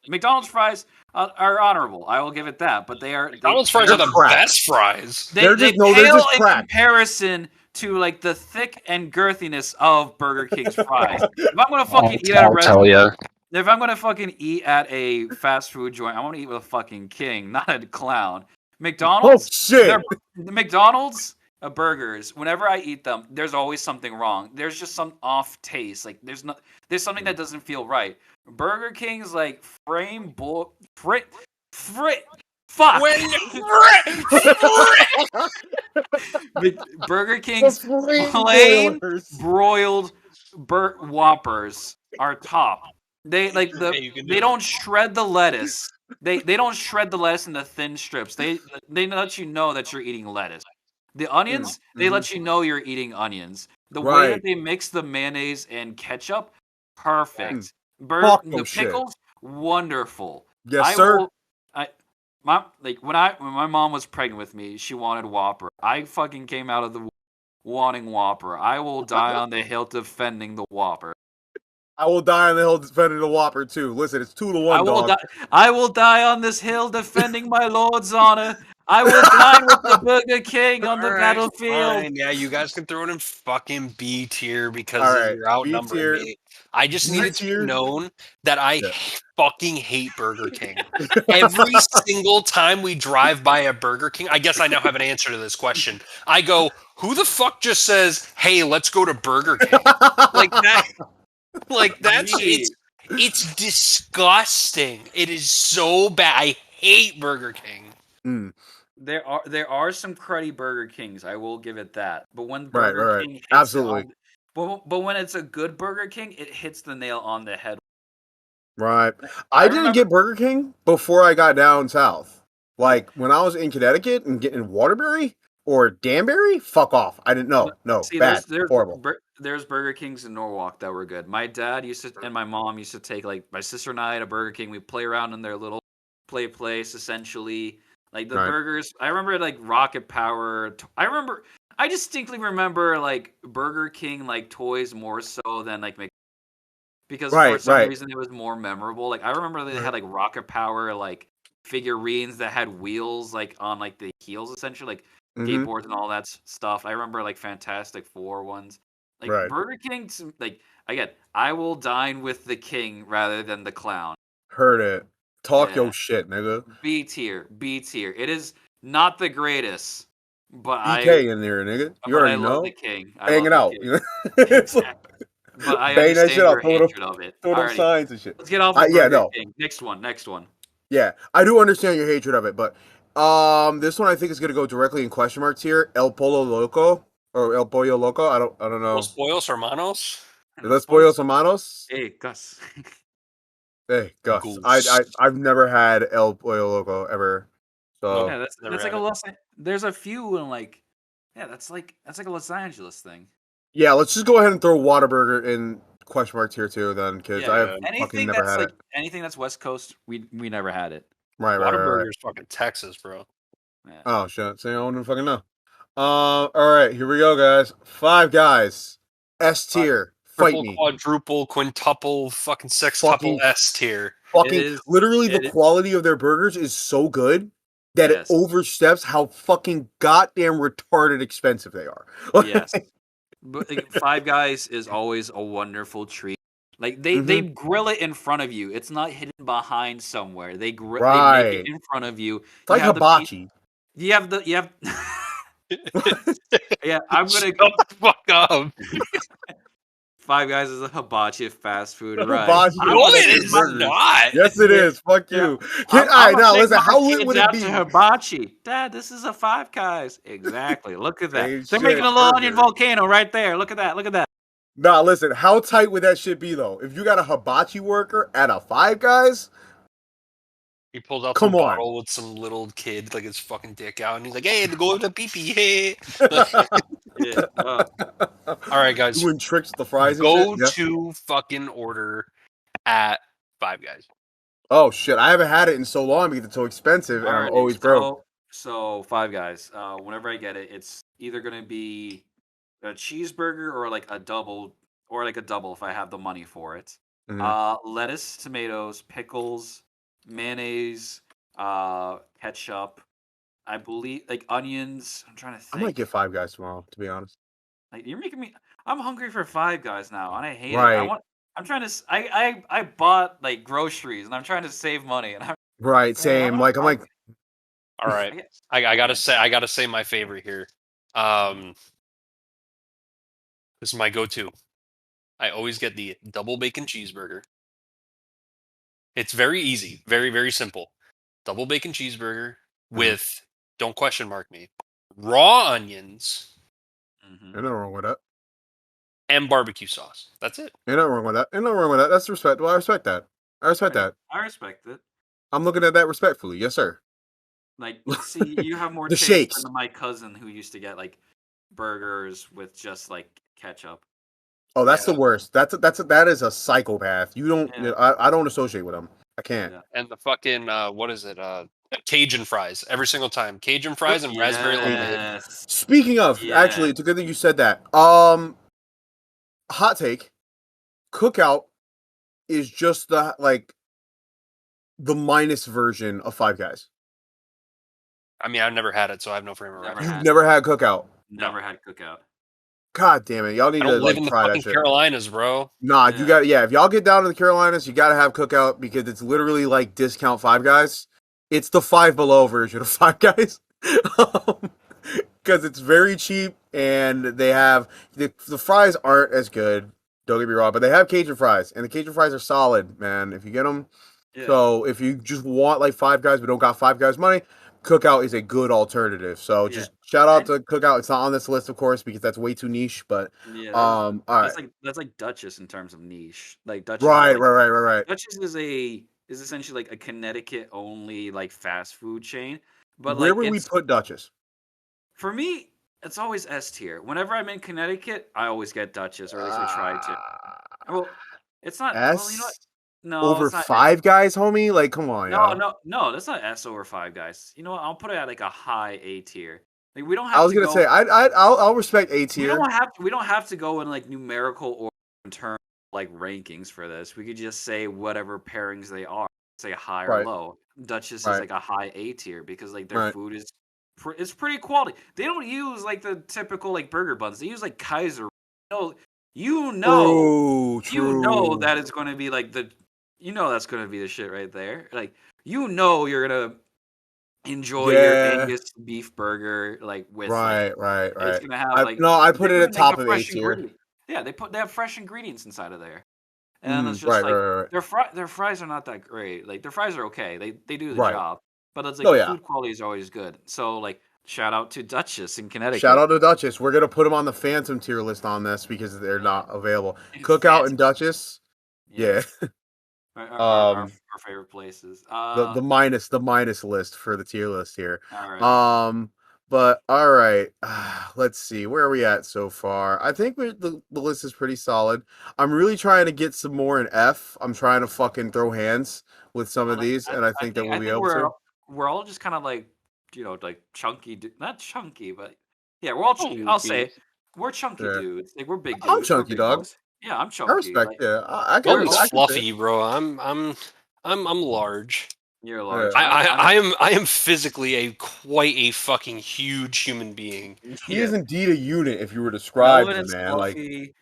McDonald's fries are honorable. I will give it that. But they are
McDonald's fries are the
crap.
best fries.
They're
they
just- no, they're
pale
just
in
crap.
comparison to like the thick and girthiness of Burger King's fries. If I'm gonna fucking eat at a restaurant,
you.
if I'm gonna fucking eat at a fast food joint, I want to eat with a fucking king, not a clown.
Oh
McDonald's,
shit.
the McDonald's burgers. Whenever I eat them, there's always something wrong. There's just some off taste. Like there's something that doesn't feel right. Burger King's like fuck. Burger King's plain broiled Whoppers are top. They like
Hey, you can do
they
it.
don't shred the lettuce. They don't shred the lettuce into thin strips. They let you know that you're eating lettuce. The onions, they let you know you're eating onions. The way that
Right.
they mix the mayonnaise and ketchup, perfect.
Fuck
The
no shit.
pickles, wonderful.
Yes,
I
sir.
will- when my mom was pregnant with me, she wanted Whopper. I fucking came out of the wanting Whopper. I will die on the hill defending the Whopper.
I will die on the hill defending the Whopper too. Listen, it's 2-1,
I will
dog.
die. I will die on this hill defending my lord's honor. I will dine with the Burger King on the
All right,
battlefield.
fine. Yeah, you guys can throw it in fucking B tier because
All right,
you're
B
outnumbering
tier.
me. I just
B
needed to be
tier.
known that I
Yeah.
fucking hate Burger King. Every single time we drive by a Burger King, I guess I now have an answer to this question. I go, who the fuck just says, "Hey, let's go to Burger King"? Like that. Like that's
Me.
it's disgusting. It is so bad. I hate Burger King.
Mm,
There are some cruddy Burger Kings. I will give it that. But when
right,
Burger
right.
King hits
Absolutely.
it on, but when it's a good Burger King, it hits the nail on the head.
Right.
I
I didn't
remember.
get Burger King before I got down south. Like when I was in Connecticut and getting Waterbury or Danbury, fuck off. I didn't know. No,
See,
bad, horrible.
there's Burger Kings in Norwalk that were good. My dad used to, and my mom used to take like my sister and I to Burger King. We play around in their little play place, essentially. Like the
Right.
burgers, I remember like Rocket Power. I distinctly remember like Burger King like toys more so than like because for
Right,
some
right.
reason it was more memorable. Like I remember they
Right.
had like Rocket Power like figurines that had wheels like on like the heels essentially like
Mm-hmm.
skateboards and all that stuff. I remember like Fantastic Four ones. Like
Right.
Burger King, like again, I will dine with the king rather than the clown.
Heard it. Talk
Yeah.
your shit, nigga.
B tier, B tier. It is not the greatest, but
BK in there, nigga. You
I
already
love the
know.
king. I love
Hanging
the
out.
king.
You know? It's like
But I
bang that shit
understand
up.
your hatred of it.
Throw them
Alrighty,
signs and shit.
let's get off of
Yeah,
Burger
no.
King. Next one.
Yeah, I do understand your hatred of it, but this one I think is gonna go directly in question marks here. El Polo Loco or El Pollo Loco. I don't
Los
know.
Pollos Hermanos.
Los Pollos Hermanos.
Hey, Gus.
Hey, Gus.
Goose.
I've never had El Pollo Loco ever.
Nope.
So
Yeah,
Never
that's like
had
a
it.
There's a few in like, yeah, that's like a Los Angeles thing.
yeah, let's just go ahead and throw Whataburger in question marks here too, then, because I have
Yeah.
fucking never had it.
Anything that's West Coast, we never had it.
Right, right, right, right.
Whataburger's fucking Texas, bro.
Yeah.
Oh shit! See, I don't even fucking know. All right, here we go, guys. Five Guys, S tier. Fight
Triple,
me.
quadruple, quintuple, fucking sextuple
Fucking
S tier.
Fucking literally, the
it is-
quality of their burgers is so good that
Yes.
it oversteps how fucking goddamn retarded expensive they are.
Yes. But like, Five Guys is always a wonderful treat. Like they grill it in front of you. It's not hidden behind somewhere. They make
Right.
it in front of you.
It's like
You have the
hibachi.
You have yeah. I'm gonna
Shut the fuck up.
Five Guys is a hibachi of fast food, right?
Hibachi
I'm
of
No,
gonna
it
fucking
is
burgers.
not.
Yes, it is. Fuck
Yeah.
you.
I'm
All right,
gonna
now
take
listen.
my
How lit
kids
would it
out
be?
to hibachi. Dad, this is a Five Guys. Exactly. Look at that.
Hey,
They're
shit,
making a little onion
burger.
volcano right there. Look at that. Look at that.
Nah, listen. How tight would that shit be though? If you got a hibachi worker at a Five Guys,
He pulled out
Come
some
on.
bottle with some little kid, like his fucking dick out, and he's like, "Hey, to go to pee pee." Hey.
Yeah.
All right, guys,
doing tricks with the fries and
go
shit. Yeah.
to fucking order at Five Guys.
Oh shit! I haven't had it in so long because it's so expensive, and I'm
Alrighty,
always broke.
So Five Guys. Whenever I get it, it's either gonna be a cheeseburger or like a double, if I have the money for it.
Mhm.
Lettuce, tomatoes, pickles, mayonnaise, ketchup. I believe like onions. I'm trying to
I
think.
might get Five Guys tomorrow, to be honest.
Like you're making me. I'm hungry for Five Guys now, and I hate it.
Right.
I'm trying to. I bought like groceries, and I'm trying to save money, and I'm.
Right,
Man,
same. Like I'm like,
All right, I gotta say my favorite here. This is my go-to. I always get the double bacon cheeseburger. It's very easy, very very simple. Double bacon cheeseburger with, don't question mark me, raw onions
Mhm.
ain't nothing wrong with that.
and barbecue sauce. That's it.
Ain't nothing wrong with that. Ain't nothing wrong with that. That's respectable. I respect that. I respect that.
I respect it.
I'm looking at that respectfully. Yes, sir.
Like, see, you have more
The
taste
shakes.
than my cousin who used to get like burgers with just like ketchup.
Oh, that's
Yeah.
the worst. That is a psychopath. You don't.
Yeah.
I don't associate with him. I can't.
Yeah.
And the fucking what is it? Cajun fries every single time. Cajun fries and raspberry lemonade.
Yes.
Speaking of,
Yeah.
actually, it's a good thing you said that. Hot take. Cookout is just the minus version of Five Guys.
I mean, I've never had it, so I have no frame of
Never
reference.
You've
had
never
it.
had Cookout.
Never had Cookout.
God damn it, y'all need
I
to
don't live in the
try that
fucking
shit.
Carolinas, bro.
Nah,
Yeah.
you got if y'all get down to the Carolinas, you gotta have Cookout because it's literally like discount Five Guys. It's the Five Below version of Five Guys. Because it's very cheap and they have the fries aren't as good. Don't get me wrong, but they have Cajun fries and the Cajun fries are solid, man. If you get them,
Yeah.
so if you just want like Five Guys but don't got Five Guys money, Cookout is a good alternative. So
Yeah.
just shout out to Cookout. It's not on this list, of course, because that's way too niche. But
Yeah,
all right,
that's like Duchess in terms of niche. Like Duchess
right,
is like
right.
Duchess is essentially like a Connecticut only like fast food chain. But
Where
like
would we
it's
put Duchess?
for me, it's always S tier. Whenever I'm in Connecticut, I always get Duchess, or at least I try to. Well, it's not. Well, you know what?
S
No,
over
it's not.
Five Guys, homie. Like, come on,
No,
yeah.
no, that's not S over Five Guys. You know what? I'll put it at like a high A tier. Like we don't
I
have
was
to
gonna
go.
say I'll respect A
We
tier.
don't have to. We don't have to go in like numerical order in terms of, like rankings for this. We could just say whatever pairings they are. Say high or
Right,
low. Duchess is
right,
like a high A tier because like their
right.
food is it's pretty quality. They don't use like the typical like burger buns. They use like Kaiser. No, you know,
True.
that is going to be like that's going to be the shit right there. Like you're gonna enjoy your
Yeah.
Angus beef burger like with like it's
Right.
gonna have like
I put
they're
it
gonna
at
make the
top of A
fresh
tier.
ingredient. Yeah, they have fresh ingredients inside of there, and it's just
Right,
like
right,
their fries are not that great. Like their fries are okay. They do the
right.
job, but it's like
Oh
the
yeah.
food quality is always good. So like shout out to Duchess in
Shout
Connecticut.
out to Duchess. We're gonna put them on the Phantom tier list on this because they're not available. Cookout and
Fancy.
Duchess.
Yeah,
Yeah.
our favorite places.
The minus list for the tier list here.
All right.
But all right, let's see where are we at so far. I think the list is pretty solid. I'm really trying to get some more in F. I'm trying to fucking throw hands with some of
Well,
these, and I think that we'll
I
be
think
able to.
we're all just kind of like like chunky, not chunky, but yeah, we're all. I'll say we're chunky
Yeah,
dudes. Like we're big
I'm
dudes. We're
chunky,
big
dog.
boys. Yeah, I'm
I
chunky.
respect.
Like
Yeah,
we're
Melvin's
I
all.
can say.
fluffy, bro. I'm large.
You're
Yeah.
large.
I am physically quite a fucking huge human being.
He is
Yeah.
indeed a unit. If you were to describe
Melvin
him,
is
man, like
fluffy.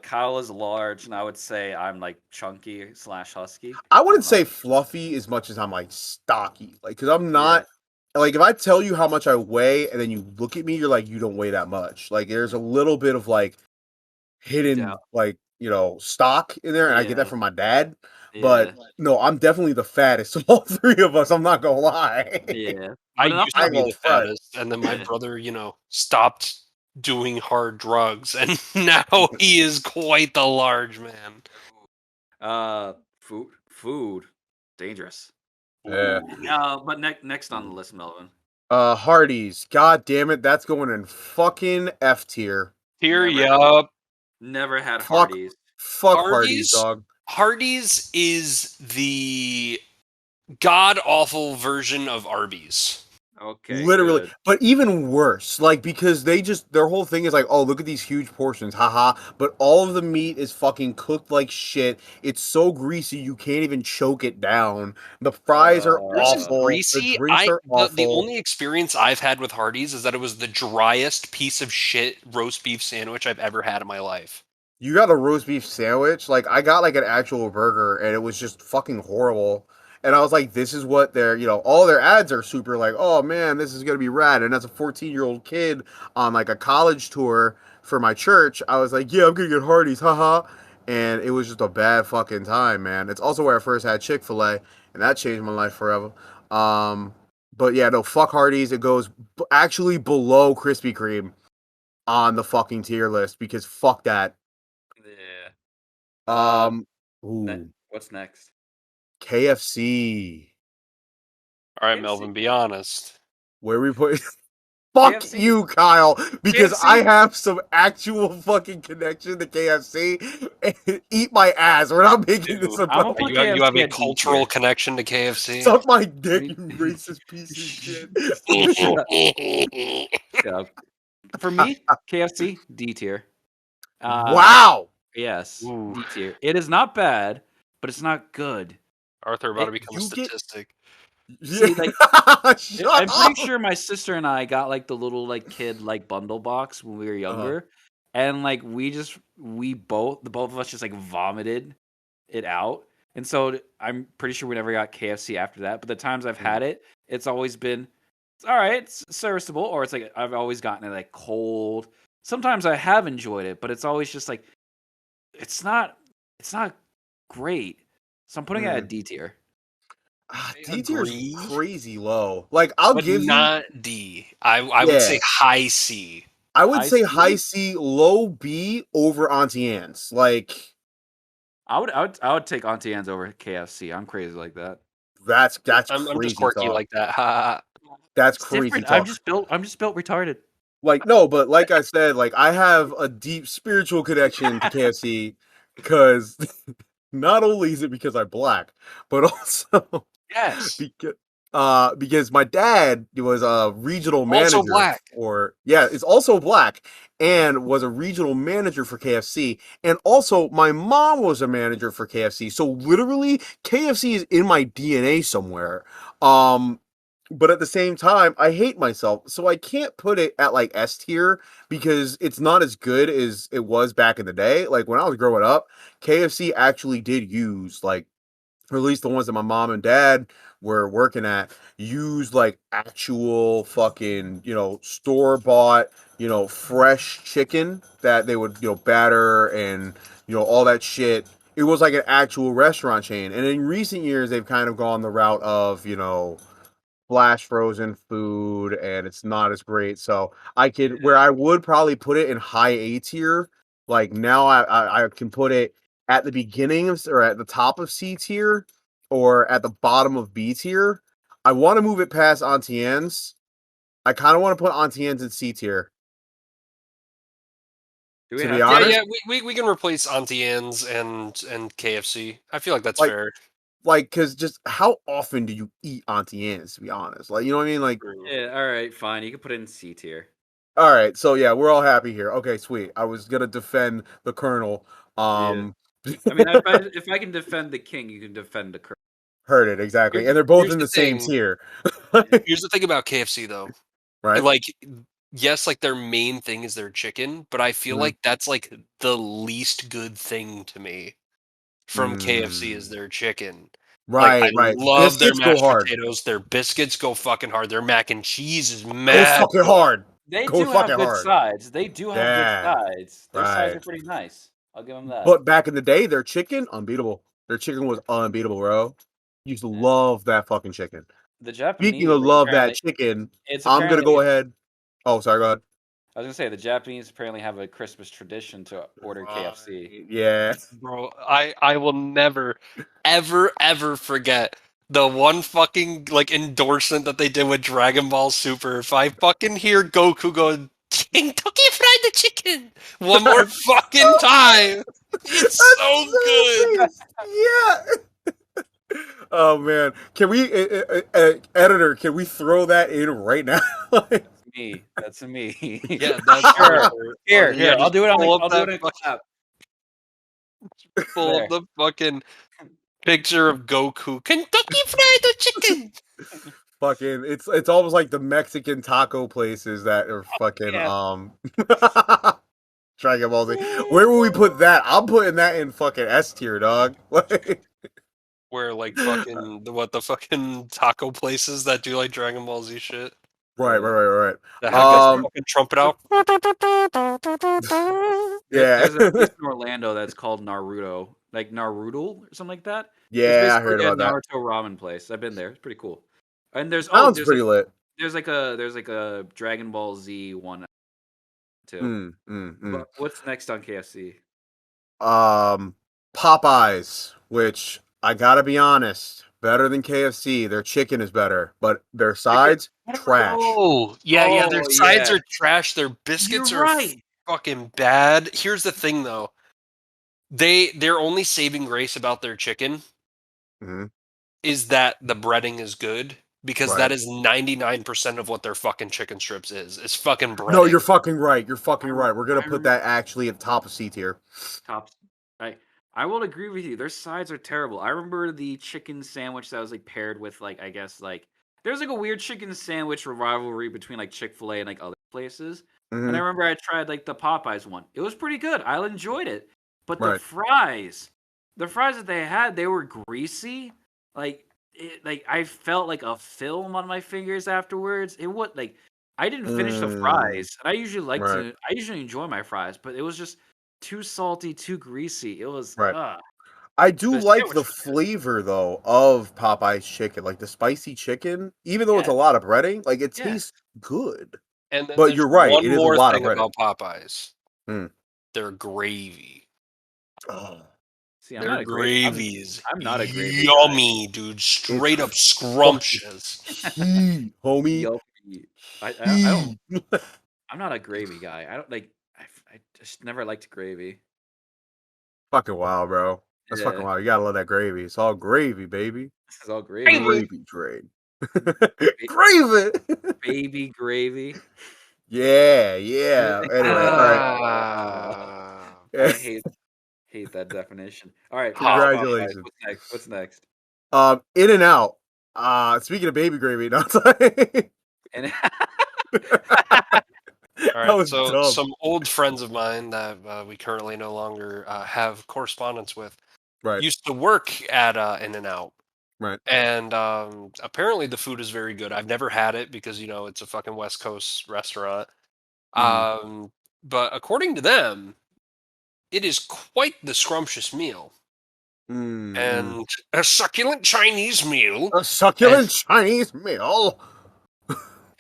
Kyle is large, and I would say I'm like chunky slash husky.
I
I
wouldn't
don't know.
say fluffy as much as I'm like stocky. Like, because I'm
Yeah.
not like if I tell you how much I weigh and then you look at me, you're like, you don't weigh that much. Like, there's a little bit of like hidden
Doubt.
like stock in there, and I get that
Yeah.
from my dad.
Yeah.
But no, I'm definitely the fattest of all three of us. I'm not gonna lie.
Yeah.
I
But enough
used
I
to
ain't
be
gonna
the
front.
fattest, and then my
Yeah.
brother, stopped doing hard drugs, and now he is quite the large man.
Food, dangerous.
Yeah.
But next on the list, Melvin.
Hardee's. God damn it, that's going in fucking F tier.
Tear
Never
you
had,
up.
never had
Fuck,
Hardee's.
fuck Hardee's,
Hardee's.
dog.
Hardee's is the god awful version of Arby's.
Okay,
Literally,
good.
but even worse, like because their whole thing is like, oh, look at these huge portions, haha. But all of the meat is fucking cooked like shit. It's so greasy you can't even choke it down. The fries are
Yours is
awful. The
greasy.
drinks are
The
awful.
only experience I've had with Hardee's is that it was the driest piece of shit roast beef sandwich I've ever had in my life.
You got a roast beef sandwich. Like I got like an actual burger, and it was just fucking horrible. And I was like, this is what all their ads are super like, oh man, this is gonna be rad. And as a 14-year-old kid on like a college tour for my church, I was like, yeah, I'm gonna get Hardee's, haha. And it was just a bad fucking time, man. It's also where I first had Chick-fil-A, and that changed my life forever. Um, but yeah, no, fuck Hardee's. It goes actually below Krispy Kreme on the fucking tier list because fuck that.
Yeah.
Ooh,
What's next?
KFC.
All right,
KFC.
Melvin, be honest.
Where we put? Fuck
KFC.
you, Kyle, because
KFC.
I have some actual fucking connection to KFC. And eat my ass. We're not making this
I'm gonna
about
put
You have
KFC
a
at D
cultural
tier.
connection to KFC.
suck my dick, you racist piece of shit.
Shut up. For me, KFC D tier.
Wow.
Yes,
Ooh.
D tier. It is not bad.
but it's not good.
Arthur about to become a
You get
statistic.
See, like,
Shut
I'm pretty
up.
sure my sister and I got like the little like kid like bundle box when we were younger, and like we both the both of us just like vomited it out, and so I'm pretty sure we never got KFC after that. But the times I've had it, it's always been it's all right, it's serviceable, or it's like I've always gotten it like cold. Sometimes I have enjoyed it, but it's always just like it's not it's not great. So I'm putting it at D tier.
D tier's
Agree,
crazy low. Like I'll
but
give you,
not D. I would say
yeah.
high C.
I would
High
say high
C?
C, low B over Auntie Anne's. Like
I would take Auntie Anne's over KFC. I'm crazy like that.
that's
I'm just
crazy
quirky
talk.
like that. Ha.
That's
It's
crazy
different. I'm
talk.
just built retarded.
Like no, but like I said, like I have a deep spiritual connection to KFC because not only is it because I'm black, but also
Yes.
because my dad was a regional
Also
manager
black.
is also black and was a regional manager for KFC, and also my mom was a manager for KFC. So literally KFC is in my DNA somewhere. But at the same time, I hate myself, so I can't put it at like S tier because it's not as good as it was back in the day. Like when I was growing up, KFC actually did use like, or at least the ones that my mom and dad were working at, used like actual fucking, store bought, fresh chicken that they would, batter and, all that shit. It was like an actual restaurant chain. And in recent years, they've kind of gone the route of, flash frozen food, and it's not as great. So where I would probably put it in high A tier, like now I can put it at the beginning or at the top of C tier or at the bottom of B tier. I want to move it past Auntie Anne's. I kind of want to put Auntie Anne's in C tier.
Do we
To be
have to?
Yeah,
honest,
yeah. We can replace Auntie Anne's and KFC. I feel like that's
like
fair.
because just how often do you eat Auntie Anne's? To be honest, like you know what I mean, like.
Yeah, all right, fine. You can put it in C tier.
All right, so yeah, we're all happy here. Okay, sweet. I was gonna defend the Colonel.
Yeah.
Um,
I mean, if I can defend the king, you can defend the curse.
heard it exactly,
Here-
and they're both
Here's
in
the
the same
thing.
tier,
Here's the thing about KFC though.
right?
Like, yes, like their main thing is their chicken, but I feel
Mhm.
like that's like the least good thing to me from KFC is
Mm.
their chicken. Like, I
Right, right.
love their
Biscuits go
mashed
hard.
potatoes. Their biscuits go fucking hard. Their mac and cheese is
Go
mad
fucking
good.
hard.
They
Go
do have
fucking
good
hard.
sides. They do have good
Yeah,
sides. Their sides
right.
are pretty nice. I'll give them that.
But back in the day, their chicken unbeatable. Their chicken was unbeatable, bro. Used to
Yeah.
love that fucking chicken.
The
Speaking
Japanese,
of
like
love that
apparently,
chicken,
it's
I'm gonna
apparently.
go ahead. Oh, sorry, go ahead.
I was gonna say the Japanese apparently have a Christmas tradition to order KFC.
Right. Yeah.
Bro, I will never, ever forget the one fucking like endorsement that they did with Dragon Ball Super. If I fucking hear Goku go Kentucky Fried Chicken one more fucking time, it's
That's
so
so
good.
based. Yeah. Oh man, can we editor? Can we throw that in right now? Like,
That's me. That's me.
Yeah, that's
Sure.
Arthur.
Here,
Yeah,
here. I'll
just
do it on
pull
the.
up
I'll do it
that
in a
fucking,
clap.
pull up
There.
the fucking picture of Goku Kentucky Fried Chicken.
fucking, it's almost like the Mexican taco places that are fucking
Yeah.
Dragon Ball Z. Where will we put that? I'm putting that in fucking S tier, dog. Like,
Where like fucking the fucking taco places that do like Dragon Ball Z shit
right.
that
There's
have
like
the
a
fucking trumpet out.
Yeah,
there's a place in Orlando that's called Naruto, like Naruto or something like that. It's
yeah, I heard
basically a
about that.
Naruto ramen place. I've been there. It's pretty cool. And there's
Sounds pretty lit.
there's like a Dragon Ball Z one too. But what's next on KFC?
Popeyes, which I gotta be honest, better than KFC. Their chicken is better, but their sides trash.
Oh, yeah, their
Oh
sides
yeah,
are trash. Their
you're
biscuits are
right.
fucking bad. Here's the thing though. Their only saving grace about their chicken
hmm
is that the breading is good because that
Right.
is 99% of what their fucking chicken strips is. It's fucking
No,
breading.
you're fucking right. You're fucking right. We're gonna
I
put
remember
that actually at top of C tier.
tops. Right.
I will agree with you. Their sides are terrible. I remember the chicken sandwich that was like paired with like I guess like there's like a weird chicken sandwich rivalry between like Chick-fil-A and like other places. And I
Hmm.
remember I tried like the Popeyes one. It was pretty good. I enjoyed it. But
Right.
the fries that they had, they were greasy. Like I felt like a film on my fingers afterwards. It was like I didn't finish the
Mm,
fries. And
right.
I usually enjoy my fries, but it was just too salty, too greasy. It was
Right. I do
the
like
sandwich
the
was good.
flavor though of Popeye's chicken, like the spicy chicken. Even though it's a
Yes,
lot of breading, like it
yes.
tastes good.
And then
But
there's
you're right;
one
it is a
more
lot of
thing
breading.
about Popeyes.
Mm.
Their gravy.
Oh,
See, I'm
Their
not a great.
gravy is
I'm not a gravy guy.
yummy, dude.
it's
Straight up
fucking
scrumptious.
heat, homie.
Yummy. I don't.
Heat.
I'm not a gravy guy. I don't like. I just never liked gravy.
Fucking wild, bro. That's fucking
Yeah,
wild. You gotta love that gravy. It's all gravy, baby.
this is all gravy.
Gravy.
Gravy train.
Ba-
Gravy.
baby gravy.
Yeah, yeah. Anyway, all right.
I hate that definition. All right, past
Hot.
Popeyes.
Congratulations.
What's next? What's next?
In and out. Speaking of baby gravy, no, it's like-
And
All
that
right,
was
so
dumb.
some old friends of mine that we currently no longer have correspondence with
Right,
used to work at In-N-Out,
right.
and apparently the food is very good. I've never had it because it's a fucking West Coast restaurant.
Mm.
But according to them, it is quite the scrumptious meal
Mm.
and a succulent Chinese meal,
A
and
succulent Chinese meal.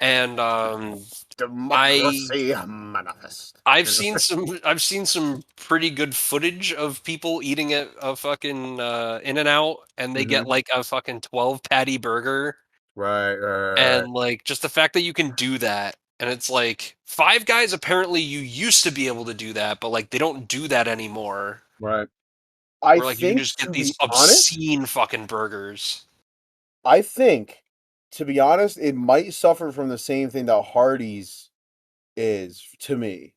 and I
Democracy manifest.
I've seen some pretty good footage of people eating at a fucking In-N-Out, and they
Hmm.
get like a fucking 12 patty burger,
Right, right,
and like just the fact that you can do that, and it's like Five Guys, apparently you used to be able to do that, but like they don't do that anymore.
right. I
Where like you can
think,
just get
to
these
be honest,
obscene fucking burgers.
I think, to be honest, it might suffer from the same thing that Hardee's is to me.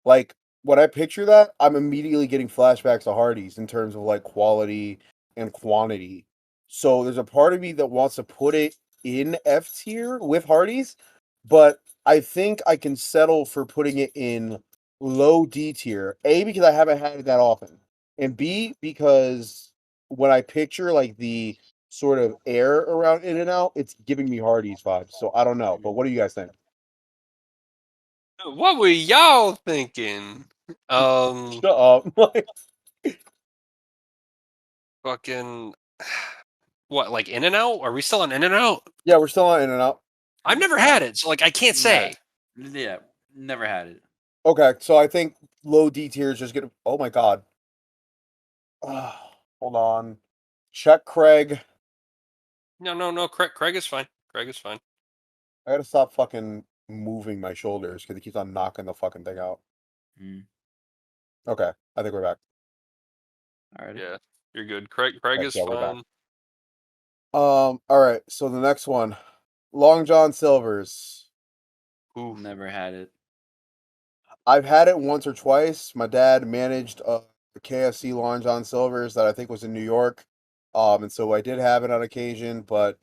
Like when I picture that, I'm immediately getting flashbacks to Hardee's in terms of like quality and quantity. So there's a part of me that wants to put it in F tier with Hardee's, but I think I can settle for putting it in low D tier. A, because I haven't had it that often, and B, because when I picture like the sort of air around In and Out, it's giving me Hardee's vibes. So I don't know, but what do you guys think?
What were y'all thinking? Um,
Shut up. Like,
fucking what? Like In-N-Out? Are we still on In-N-Out?
yeah, we're still on In and Out.
I've never had it, so like I can't
yeah,
say.
yeah, never had it.
Okay, so I think low D tier is just gonna. Oh my god. Hold on. Check Craig.
No. Craig is fine. Craig is fine.
I gotta stop fucking moving my shoulders because he keeps on knocking the fucking thing out.
Mm.
Okay, I think we're back.
Alrighty.
Yeah, you're good. Craig
Okay,
is
yeah, we're back.
fine.
All right. So the next one, Long John Silver's.
Ooh.
Never had it.
I've had it once or twice. My dad managed the KFC Long John Silver's that I think was in New York, and so I did have it on occasion, but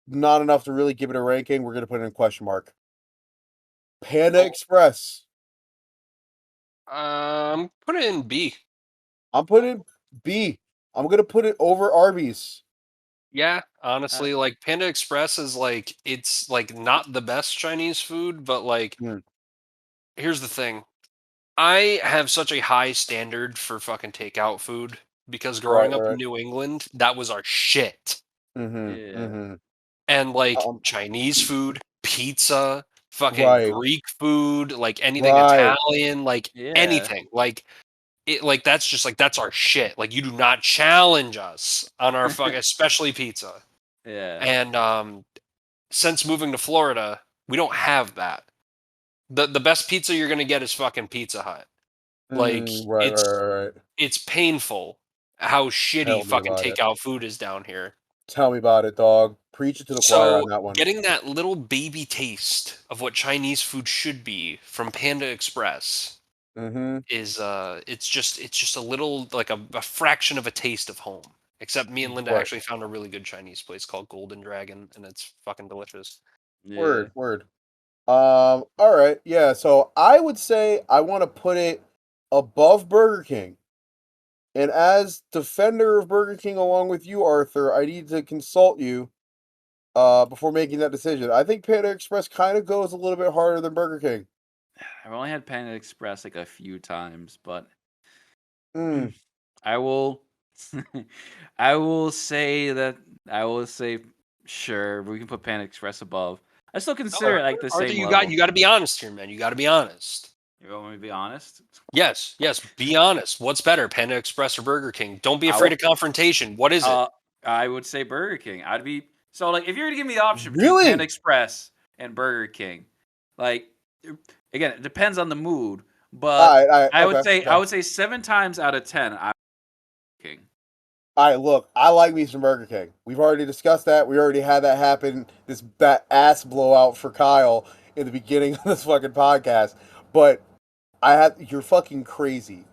not enough to really give it a ranking. We're gonna put it in question mark. Panda
Oh,
Express.
put it in B.
I'm putting B. I'm gonna put it over Arby's.
Yeah,
Uh,
honestly, like Panda Express is like it's like not the best Chinese food, but like
Hmm.
here's the thing. I have such a high standard for fucking takeout food because
Right,
growing up in
right.
New England, that was our shit.
Mm-hmm.
yeah.
Mm-hmm.
And like
Um,
Chinese food, pizza, fucking
right,
Greek food, like anything
right.
Italian, like
Yeah.
anything. Like it like that's just like that's our shit. Like you do not challenge us on our fuck especially pizza.
Yeah.
And since moving to Florida, we don't have that. The best pizza you're gonna get is fucking Pizza Hut. Like
Right, right, right, right.
it's painful how shitty
Tell me
fucking
about it.
takeout food is down here.
Tell me about it, dog. Preach it to the choir on
So
that one.
getting that little baby taste of what Chinese food should be from Panda Express
Mm-hmm.
is it's just a little like a fraction of a taste of home. Except me and Linda
Right.
actually found a really good Chinese place called Golden Dragon, and it's fucking delicious.
Yeah.
Word. All right. Yeah. So I would say I want to put it above Burger King. And as defender of Burger King, along with you, Arthur, I need to consult you before making that decision. I think Panda Express kind of goes a little bit harder than Burger King.
I've only had Panda Express like a few times, but
Mm,
I will I will say that I will say sure, we can put Panda Express above. I still consider it like the
Arthur,
same level.
you got to be honest here, man. You got to be honest.
You want me to be honest?
Yes, be honest. What's better, Panda Express or Burger King? Don't be
I
afraid
will,
of confrontation. What is it?
I would say Burger King. I'd be so like if you were to give me the option between Panda
really?
Express and Burger King, like again, it depends on the mood,
All
but
right. All right. Okay.
I
Okay.
would say 7 times out of 10, I'm King.
All right. Look, I like me some Burger King. We've already discussed that. We already had that happen. This ass blowout for Kyle in the beginning of this fucking podcast. But you're fucking crazy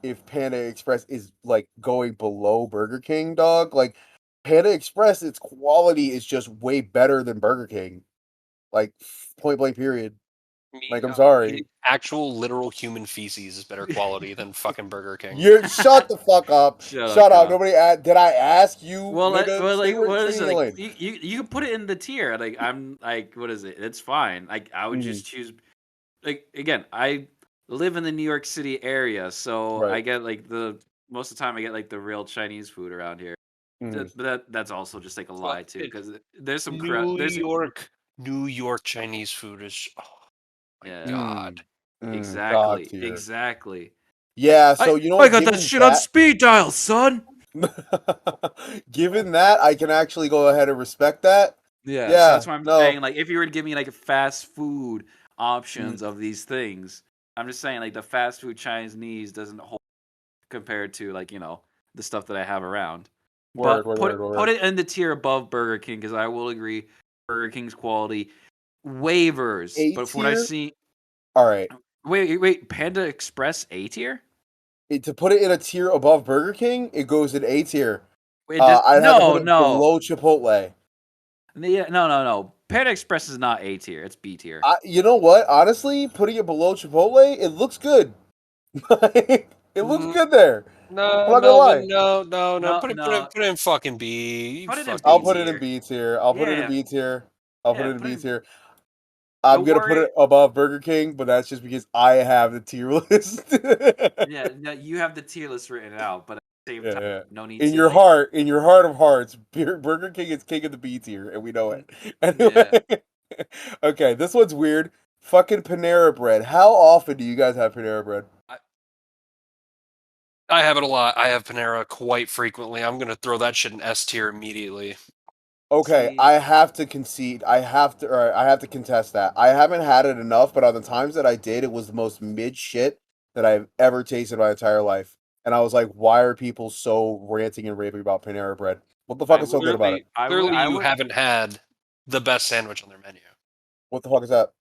if Panda Express is like going below Burger King, dog. Like Panda Express, its quality is just way better than Burger King. Like point blank period. Like I'm sorry.
Eating actual literal human feces is better quality than fucking Burger King.
You shut the fuck up.
Shut up,
Shut up.
Kyle.
Nobody did I ask you,
Well,
nigga?
like, what
Stay
is
in
it?
your
Like,
lane.
you can put it in the tier. Like, I'm like, what is it? It's fine. Like, I would just choose. Like, again, I live in the New York City area, so
Right.
I get like most of the time I get like the real Chinese food around here.
Mhm.
But that's also just like a lie too, because there's some
New York Chinese food is my
yeah,
god.
God
exactly,
tier.
exactly.
Yeah,
I
so you know
I
what?
got that
Given
shit on
that,
speed dial, son.
given that, I can actually go ahead and respect that.
Yeah, so
Yeah,
that's why I'm saying,
no,
like, if you were to give me like fast food
mm,
options of these things, I'm just saying like the fast food Chinese doesn't hold compared to like the stuff that I have around.
word,
But
word, word,
put
word.
it in the tier above Burger King because I will agree Burger King's quality wavers.
A
But for what I
tier.
see,
All right.
wait, Panda Express A tier?
To put it in a tier above Burger King, it goes in A tier.
Wait, just
I'd have to put
no,
it
no,
below Chipotle.
yeah, no. Panda Express is not A tier; it's B tier.
You know what? Honestly, putting it below Chipotle, it looks good. It looks
Mm,
good there. I'm
No,
not gonna lie.
Melvin, no.
No, no,
Put it in fucking B. You
put it in
I'll
B
fucking
put it in
tier.
B tier. I'll put it in
Yeah,
B tier. I'll put
yeah,
it in
put it
B
in.
tier. I'm
Don't
gonna put
worry.
it above Burger King, but that's just because I have the tier list.
Yeah, no, you have the tier list written out, but at the same time,
Yeah.
no need to like.
In your heart of hearts, Burger King is king of the B tier, and we know it.
Yeah,
Anyway, okay, this one's weird. Fucking Panera Bread. How often do you guys have Panera Bread?
I have it a lot. I have Panera quite frequently. I'm gonna throw that shit in S tier immediately.
Okay,
see,
I have to concede. I have to contest that. I haven't had it enough, but on the times that I did, it was the most mid shit that I've ever tasted in my entire life. And I was like, why are people so ranting and raving about Panera Bread? What the fuck
I
is so
will
good about it?
say, I will,
Clearly,
I
you
would.
haven't had the best sandwich on their menu.
What the fuck is that?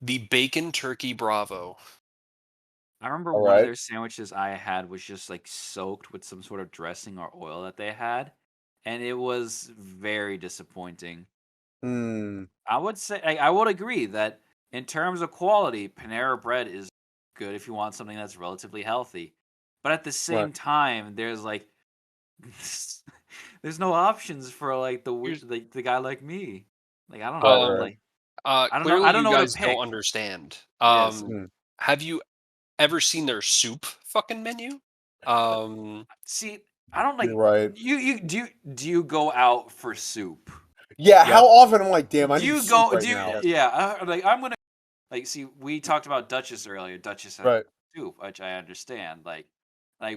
The bacon turkey Bravo.
I remember
All
one of
right.
their sandwiches I had was just like soaked with some sort of dressing or oil that they had, and it was very disappointing.
Hmm.
I would say, I would agree that in terms of quality, Panera Bread is good if you want something that's relatively healthy, but at the
Right.
same time, there's like there's no options for like
Here's
the guy like me. Like I don't
Right.
know,
Right.
like I
clearly
don't
you
know what to
guys don't
pick.
understand.
Yes.
Hmm.
Have you ever seen their soup fucking menu?
See, I don't
You're
like
right.
do you go out for soup?
Yeah.
Yep.
How often I'm like, damn, I
Do
need
you
soup
go
right
do you,
now.
Yes.
yeah, like I'm gonna like see we talked about Duchess earlier. Duchess has
Right.
soup, which I understand. Like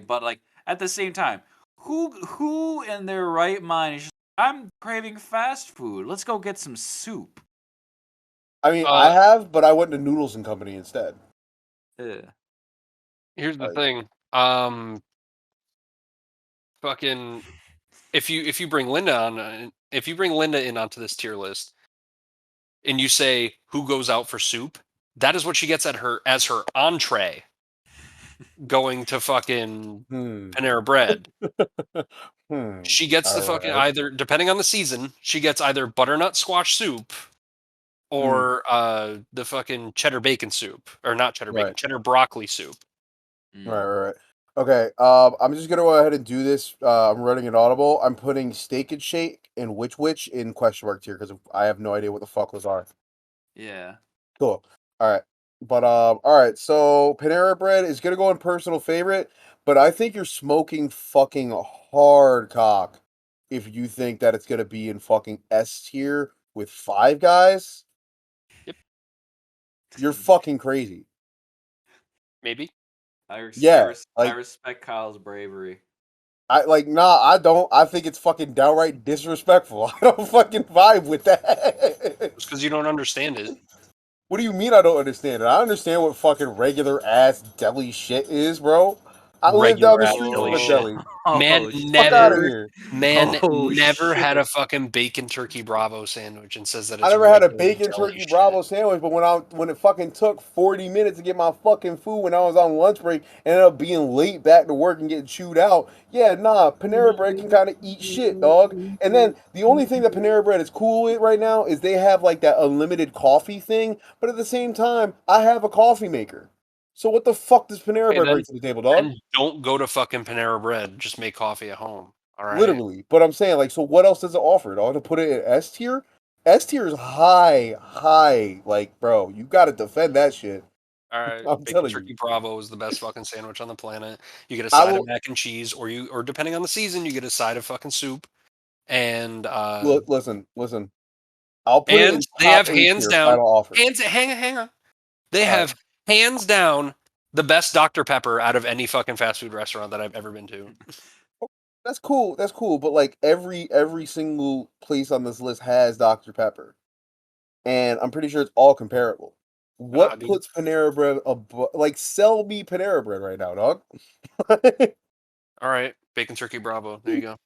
but like at the same time, who in their right mind is just, I'm craving fast food. Let's go get some soup.
I mean, I
Uh,
have, but I went to Noodles and Company instead.
Ugh.
here's the
Uh,
thing. Fucking if you bring Linda on, if you bring Linda in onto this tier list, and you say who goes out for soup, that is what she gets at her as her entree. going to fucking
Hmm.
Panera Bread.
Hmm.
She gets the fucking
Alright.
either, depending on the season, she gets either butternut squash soup or the fucking cheddar bacon soup, or not cheddar bacon,
Right.
cheddar broccoli soup.
Right. Okay. I'm just gonna go ahead and do this. I'm running an audible. I'm putting Steak and Shake and Which in question mark tier because I have no idea what the fuck those are.
Yeah.
Cool. All right. But all right. So Panera Bread is gonna go in personal favorite, but I think you're smoking fucking hard cock if you think that it's gonna be in fucking S tier with Five Guys.
Yep.
You're fucking crazy.
Maybe.
Yeah.
I
Like
respect Kyle's bravery.
I like nah, I don't. I think it's fucking downright disrespectful. I don't fucking vibe with that.
Just because you don't understand it.
What do you mean I don't understand it? I understand what fucking regular ass deli shit is, bro. I live down
Regular
the
ass
street from
deli
a
shit.
deli.
Man
Oh
Fuck out of
never,
shit.
here.
man
Oh
never had a
shit.
fucking bacon turkey Bravo sandwich and says that
I
it's
never had a
regular
bacon
deli
turkey
shit.
Bravo sandwich, but when it fucking took 40 minutes to get my fucking food when I was on lunch break, ended up being late back to work and getting chewed out. Yeah, nah, Panera Bread can kind of eat shit, dog. And then the only thing that Panera Bread is cool with right now is they have like that unlimited coffee thing, but at the same time, I have a coffee maker. So what the fuck does Panera
Okay,
Bread bring to the table, dog?
then don't go to fucking Panera Bread. Just make coffee at home. All right.
Literally. But I'm saying, like, so what else does it offer, dog? To put it in S tier? S tier is high. Like, bro, you gotta defend that shit.
All right,
I'm
bacon
telling you.
turkey Bravo is the best fucking sandwich on the planet. You get a
I
side of
will
mac and cheese, or depending on the season, you get a side of fucking soup, and
listen. I'll put it
and
in
they
top
have
A
hands
tier,
down,
final offer.
hang on, they
All right.
have hands down the best Dr Pepper out of any fucking fast food restaurant that I've ever been to.
That's cool. That's cool. But like every single place on this list has Dr. Pepper. And I'm pretty sure it's all comparable.
Nah,
What
dude.
puts Panera Bread above, like, sell me Panera Bread right now, dog?
All right, bacon turkey Bravo. There you go.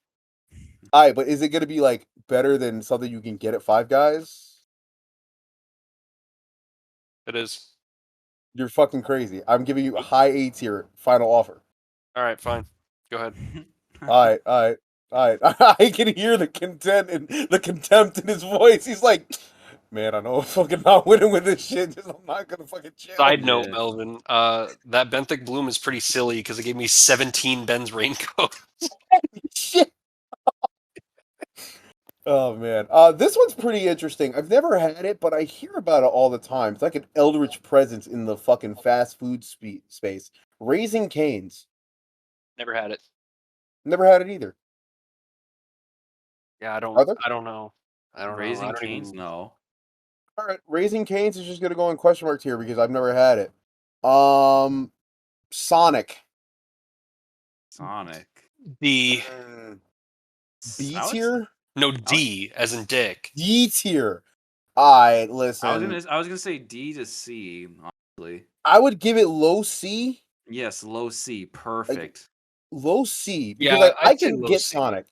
Alright, but is it gonna be like better than something you can get at Five Guys?
It is.
You're fucking crazy. I'm giving you a high A tier final offer.
All right, fine. Go ahead.
Alright. I can hear the contempt in his voice. He's like, man, I know I'm fucking not winning with this shit. Just, I'm not gonna fucking chill.
Side note,
Yeah.
Melvin, that benthic bloom is pretty silly because it gave me 17 Ben's raincoat.
Shit. Oh man. This one's pretty interesting. I've never had it, but I hear about it all the time. It's like an eldritch presence in the fucking fast food space. Raising Cane's.
Never had it.
Never had it either.
Yeah,
Are there?
I don't know. I don't know. I
Raising
don't
Cane's?
even.
No.
All right, Raising Cane's is just gonna go in question mark here because I've never had it. Sonic.
Sonic.
D.
Mm,
S-
B
I was
tier.
No,
I was
D as in dick.
D tier. I
I was
listen.
gonna say D to C, honestly.
I would give it low C,
Yes, low C,
like
perfect.
low C, because
Yeah,
like I
I'd say
can
low
get
C.
Sonic,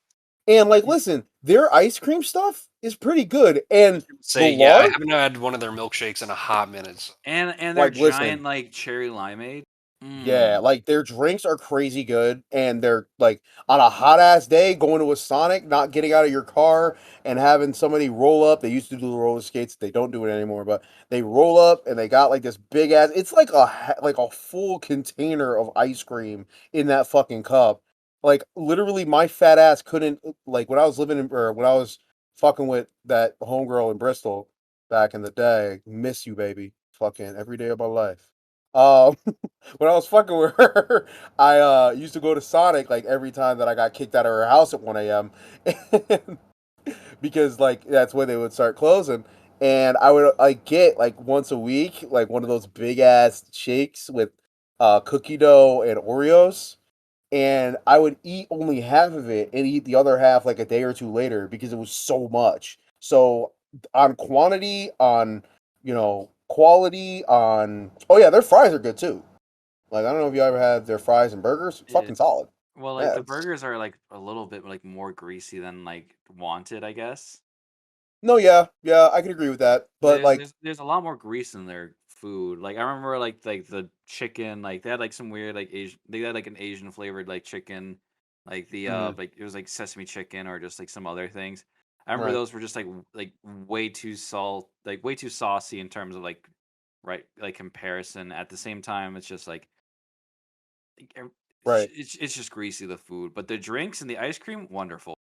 and like listen, their ice cream stuff is pretty good, and the
Say, yeah, I
large,
haven't had one of their milkshakes in a hot minute. So.
And their
like
giant
listen,
like cherry limeade.
yeah,
Mm.
like their drinks are crazy good, and they're like on a hot ass day going to a Sonic, not getting out of your car and having somebody roll up. They used to do the roller skates, they don't do it anymore, but they roll up and they got like this big ass. It's like like a full container of ice cream in that fucking cup. Like literally, my fat ass couldn't like when I was living in or when I was fucking with that homegirl in Bristol back in the day. Miss you, baby. Fucking every day of my life. Um, when I was fucking with her, I used to go to Sonic like every time that I got kicked out of her house at 1 a.m. because like that's when they would start closing. And I would like get like once a week, like one of those big ass shakes with cookie dough and Oreos. And I would eat only half of it and eat the other half like a day or two later because it was so much. So on quantity, on quality, on oh yeah, their fries are good too. Like I don't know if you ever had their fries and burgers.
Yeah.
Fucking solid.
Well, like
Yeah,
the burgers are like a little bit like more greasy than like wanted, I guess.
no, yeah, I can agree with that. But like,
There's a lot more grease in their food. Like I remember like the chicken, like they had like some weird like Asian, they had like an Asian flavored like chicken, like the
Mhm.
like it was like sesame chicken or just like some other things. I remember
Right.
those were just like way too way too saucy in terms of like right like comparison. At the same time, it's just like
Right.
it's just greasy the food, but the drinks and the ice cream wonderful.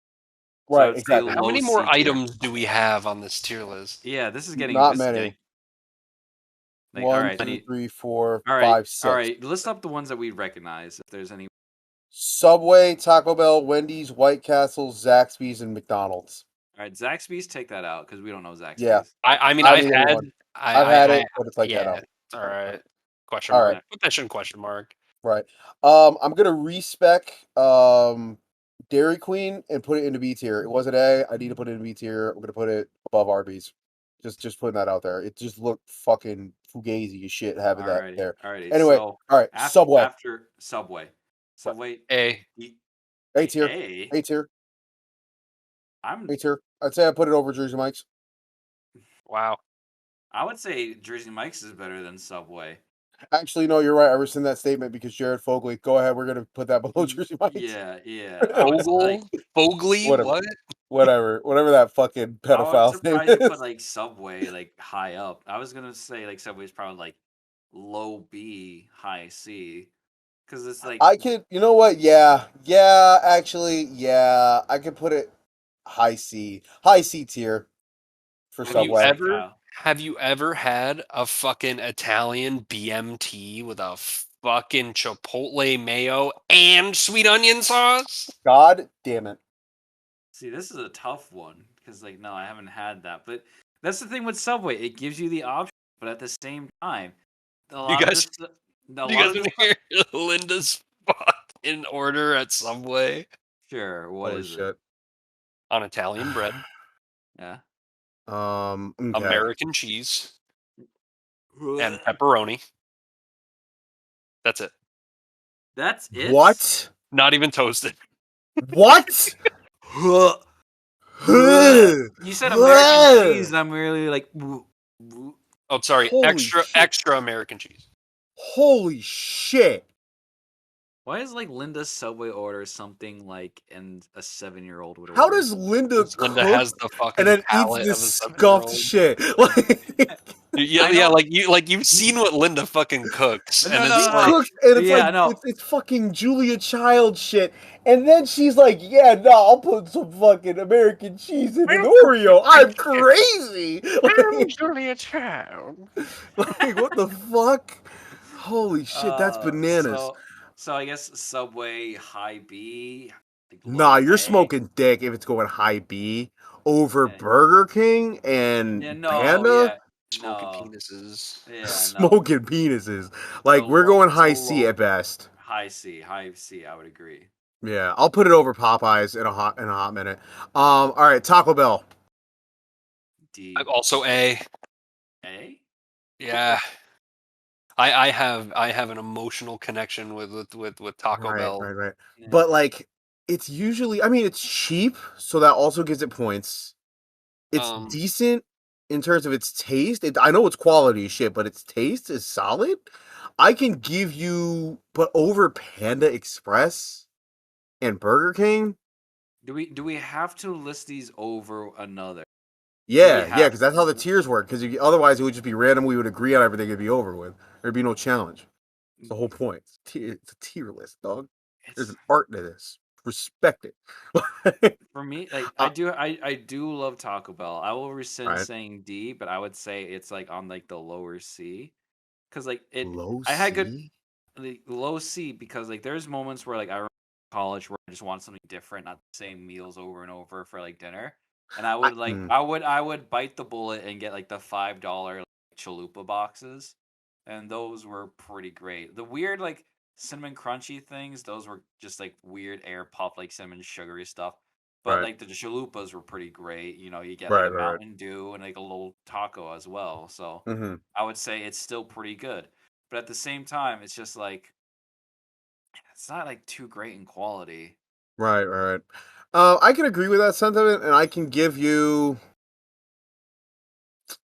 So I
Right.
would say
Exactly.
How
low
many more
C tier.
items do we have on this tier list?
Yeah,
Not
this is getting
many.
like all
One,
right,
two,
any
three, four,
all right,
five,
all
six.
right. List up the ones that we recognize if there's any.
Subway, Taco Bell, Wendy's, White Castle, Zaxby's, and McDonald's.
All right, Zaxby's, take that out because we don't know
Yeah,
Zaxby's.
I mean,
I
I've
need a new
had,
one. I've had it, but it's like that
yeah,
out.
it's all right. Question
All
mark.
right,
Yeah.
Put that shit in question mark.
right. I'm gonna respec Dairy Queen and put it into B tier. It was an A. I need to put it in B tier. I'm gonna put it above Arby's. Just putting that out there. It just looked fucking fugazi as shit having that
Alrighty,
there.
alrighty.
Anyway,
So
all right. Subway.
after Subway,
Right.
Subway,
A.
e-
A tier.
A.
A tier.
I'm
A tier. I'd say I put it over Jersey Mike's.
Wow.
I would say Jersey Mike's is better than Subway.
Actually, no, you're right. I rescind that statement because Jared Fogley. Go ahead. We're gonna put that below Jersey Mike's.
Yeah. I was like,
Fogley?
Whatever.
What?
Whatever that fucking
I was
pedophile's name
surprised you put
is.
like Subway like high up. I was gonna say like Subway's probably like low B, high C, because it's like
I could, you know what? Yeah. Actually, yeah, I could put it high C tier for
what
Have
do
you
you
Subway.
say,
ever
Kyle?
have you ever had a fucking Italian BMT with a fucking chipotle mayo and sweet onion sauce?
God damn it!
See, this is a tough one because like no, I haven't had that. But that's the thing with Subway; it gives you the option, but at the same time, a
You
lot of
guys
this, a
you
lot
guys
of this
want to
stuff.
hear Linda's fucking order at Subway
Sure, what
Holy
is it?
shit.
on Italian bread,
Yeah.
Okay.
American cheese, and pepperoni. That's it.
That's it.
What?
Not even toasted.
What?
You said American cheese, and I'm really like,
Oh, sorry,
Holy shit!
extra American cheese.
Holy shit!
why is like Linda's Subway order something like and a 7-year-old would
How
order?
does Linda
'Cause Linda
cook
has the
and
fucking
then eats
palate of a
this scuffed
7-year-old.
shit? Like,
Yeah,
I
yeah,
know.
like you've seen what Linda fucking cooks,
No,
and
no,
it's
she
no, no.
like,
cooks and it's like
Yeah, no.
it's fucking Julia Child shit. And then she's like, yeah, no, I'll put some fucking American cheese in an Oreo. I'm crazy.
Julia Child.
Like what the fuck? Holy shit, that's
Uh,
bananas.
so so I guess Subway high B, like
Nah,
low
you're
A.
smoking dick if it's going high B over
Eh,
Burger King
Yeah,
and
no,
Panda.
yeah,
Smoking
no,
penises.
yeah, no.
Smoking penises. Like we're going high C
Low
at best.
high C. I would agree.
Yeah, I'll put it over Popeyes in a hot minute. All right, Taco Bell.
D
Also A.
A.
Yeah. I have an emotional connection with Taco
Right,
Bell.
right, right.
Yeah.
But like, it's usually, I mean, it's cheap, so that also gives it points. It's
Um,
decent in terms of its taste. I know it's quality shit, but its taste is solid. I can give you, but over Panda Express and Burger King.
Do we have to list these over another? We
Yeah,
have
because that's how the tiers work. Because otherwise, it would just be random. We would agree on everything. It'd be over with. There'd be no challenge. It's the whole point. It's a tier list, dog. There's
it's
an art to this. Respect it.
for me like
uh,
I do love Taco Bell. I will rescind
right.
saying D, but I would say it's like on like the lower C because like it
Low
I had good
C.
like low C because like there's moments where like I remember college where I just want something different, not the same meals over and over for like dinner. And I would like
Hmm,
I would bite the bullet and get like the $5 like, chalupa boxes. And those were pretty great. The weird like cinnamon crunchy things, those were just like weird air pop like cinnamon sugary stuff. But
right.
like the chalupas were pretty great. You know, you get like
Right.
a
Right.
Mountain Dew and like a little taco as well. So
Right. Hmm.
I would say it's still pretty good. But at the same time, it's just like it's not like too great in quality.
Right. Right. I can agree with that sentiment, and I can give you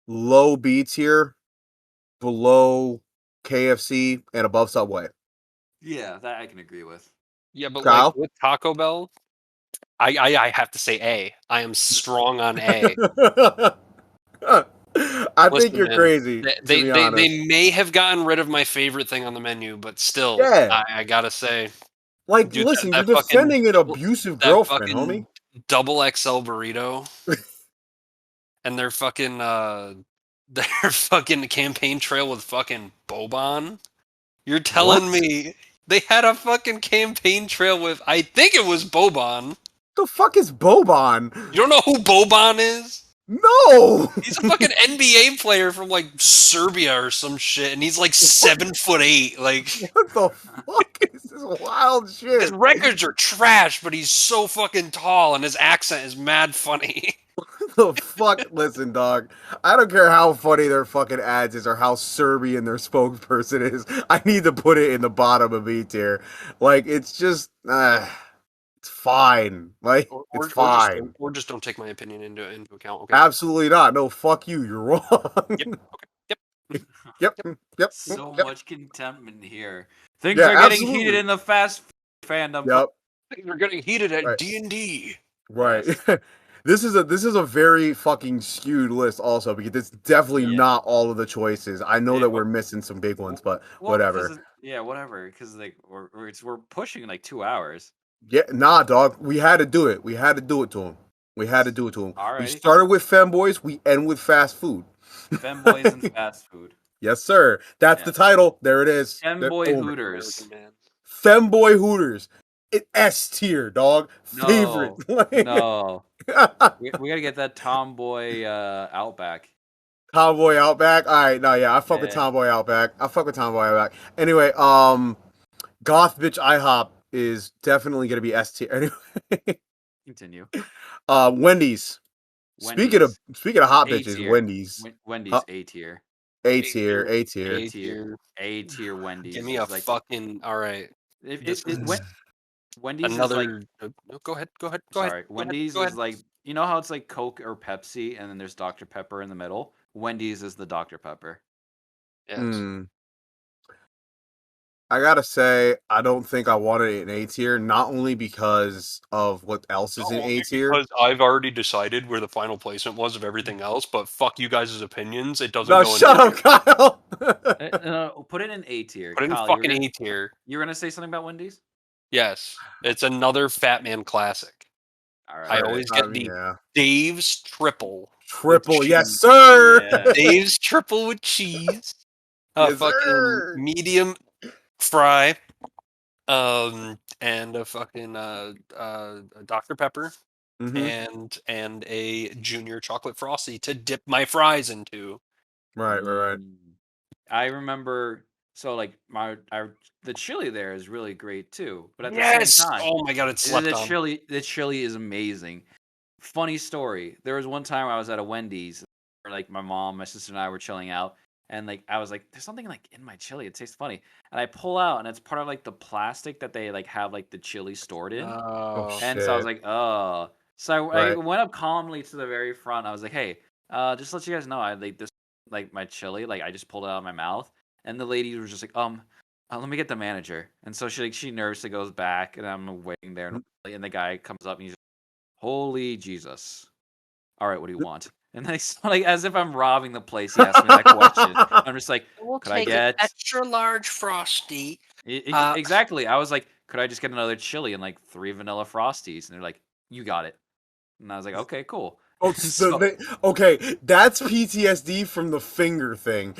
low B tier below KFC, and above Subway.
Yeah, that I can agree with.
Yeah, but like
Kyle?
with Taco Bell, I have to say A. I am strong on A.
I think
Listen,
you're
man,
crazy, to be honest.
they may have gotten rid of my favorite thing on the menu, but still,
Yeah.
I gotta say,
Like,
dude,
listen, you're
that fucking
defending an abusive
that
girlfriend,
fucking
homie.
double XL burrito and their fucking their fucking campaign trail with fucking Boban. You're telling
What?
me they had a fucking campaign trail with, I think it was Boban.
The fuck is Boban?
You don't know who Boban is?
No!
He's a fucking NBA player from like Serbia or some shit, and he's like 7'8". Like
What the fuck is this wild
his
shit?
records are trash, but he's so fucking tall, and his accent is mad funny.
The fuck? Listen, dog. I don't care how funny their fucking ads is or how Serbian their spokesperson is. I need to put it in the bottom of E tier. Like, it's just, it's fine. Like, it's fine.
Or just don't take my opinion into account. Okay.
Absolutely not. No, fuck you. You're wrong.
Yep. Okay. Yep.
Yep.
So
Yep.
much contentment here. Things
Yeah,
are getting
absolutely.
heated in the fast fandom.
Yep.
They're getting heated at
Right.
D&D.
Right.
Yes.
This is a very fucking skewed list also because it's definitely
Yeah.
not all of the choices. I know
Yeah,
that
well-
we're missing some big ones, but
Well,
whatever.
'cause yeah, whatever. Because like we're pushing like 2 hours.
Yeah, nah, dog. We had to do it. We had to do it to him. We had to do it to him. We
Alrighty.
started with Femboys. We end with fast food.
Femboys and fast food.
Yes, sir. That's the
Yes.
title. There it is.
Femboy
Boom.
Hooters.
Man.
Femboy Hooters. S tier, dog.
No.
Favorite.
No. We gotta get that tomboy Outback.
Tomboy Outback. All right, no, yeah, I fuck with
Yeah.
Tomboy Outback. Anyway, Goth bitch IHOP is definitely gonna be S tier. Anyway,
Continue.
Wendy's. Speaking of hot
A
bitches,
tier.
Wendy's
Wendy's
Huh?
A tier.
A tier, A tier.
A tier.
A tier Wendy's.
Give me a
is like,
fucking. All right. This is
Wendy's
another.
is like,
Go ahead.
sorry, Wendy's
go ahead.
is like, you know how it's like Coke or Pepsi and then there's Dr. Pepper in the middle? Wendy's is the Dr. Pepper.
Yes.
I gotta say, I don't think I wanted it in A tier, not only because of what else is in A tier.
Because I've already decided where the final placement was of everything else, but fuck you guys' opinions. It doesn't
No,
go
shut
in.
up, Kyle.
Put it in A tier.
Put it in
Kyle,
fucking A tier.
you were gonna say something about Wendy's?
Yes. It's another Fat Man classic.
All right.
I always get the
yeah.
Dave's triple.
Triple,
with
yes,
cheese.
sir.
Yeah.
Dave's triple with cheese. A
Yes,
fucking
sir.
medium fry. And a fucking Dr. Pepper.
Mhm.
And a junior chocolate frosty to dip my fries into.
Right.
I remember. So like the chili there is really great too, but at the
Yes.
same time,
Oh my god, it's slept on.
the chili is amazing. Funny story. There was one time I was at a Wendy's, where like my mom, my sister, and I were chilling out, and like I was like, "There's something like in my chili. It tastes funny." And I pull out, and it's part of like the plastic that they like have like the chili stored in.
Oh.
And so I was
shit.
like, "Oh." So I
Right.
went up calmly to the very front. I was like, "Hey, just to let you guys know, I like this like my chili. Like I just pulled it out of my mouth." And the lady was just like, let me get the manager." And so she nervously goes back, and I'm waiting there, and the guy comes up, and he's just, "Holy Jesus! All right, what do you want?" And then he's like, as if I'm robbing the place, he asked me that question. I'm just like,
We'll
"Could I
take
get
an extra large frosty?
exactly?" I was like, "Could I just get another chili and like 3 vanilla frosties?" And they're like, "You got it." And I was like, "Okay, cool."
Oh,
So-
okay, that's PTSD from the finger thing.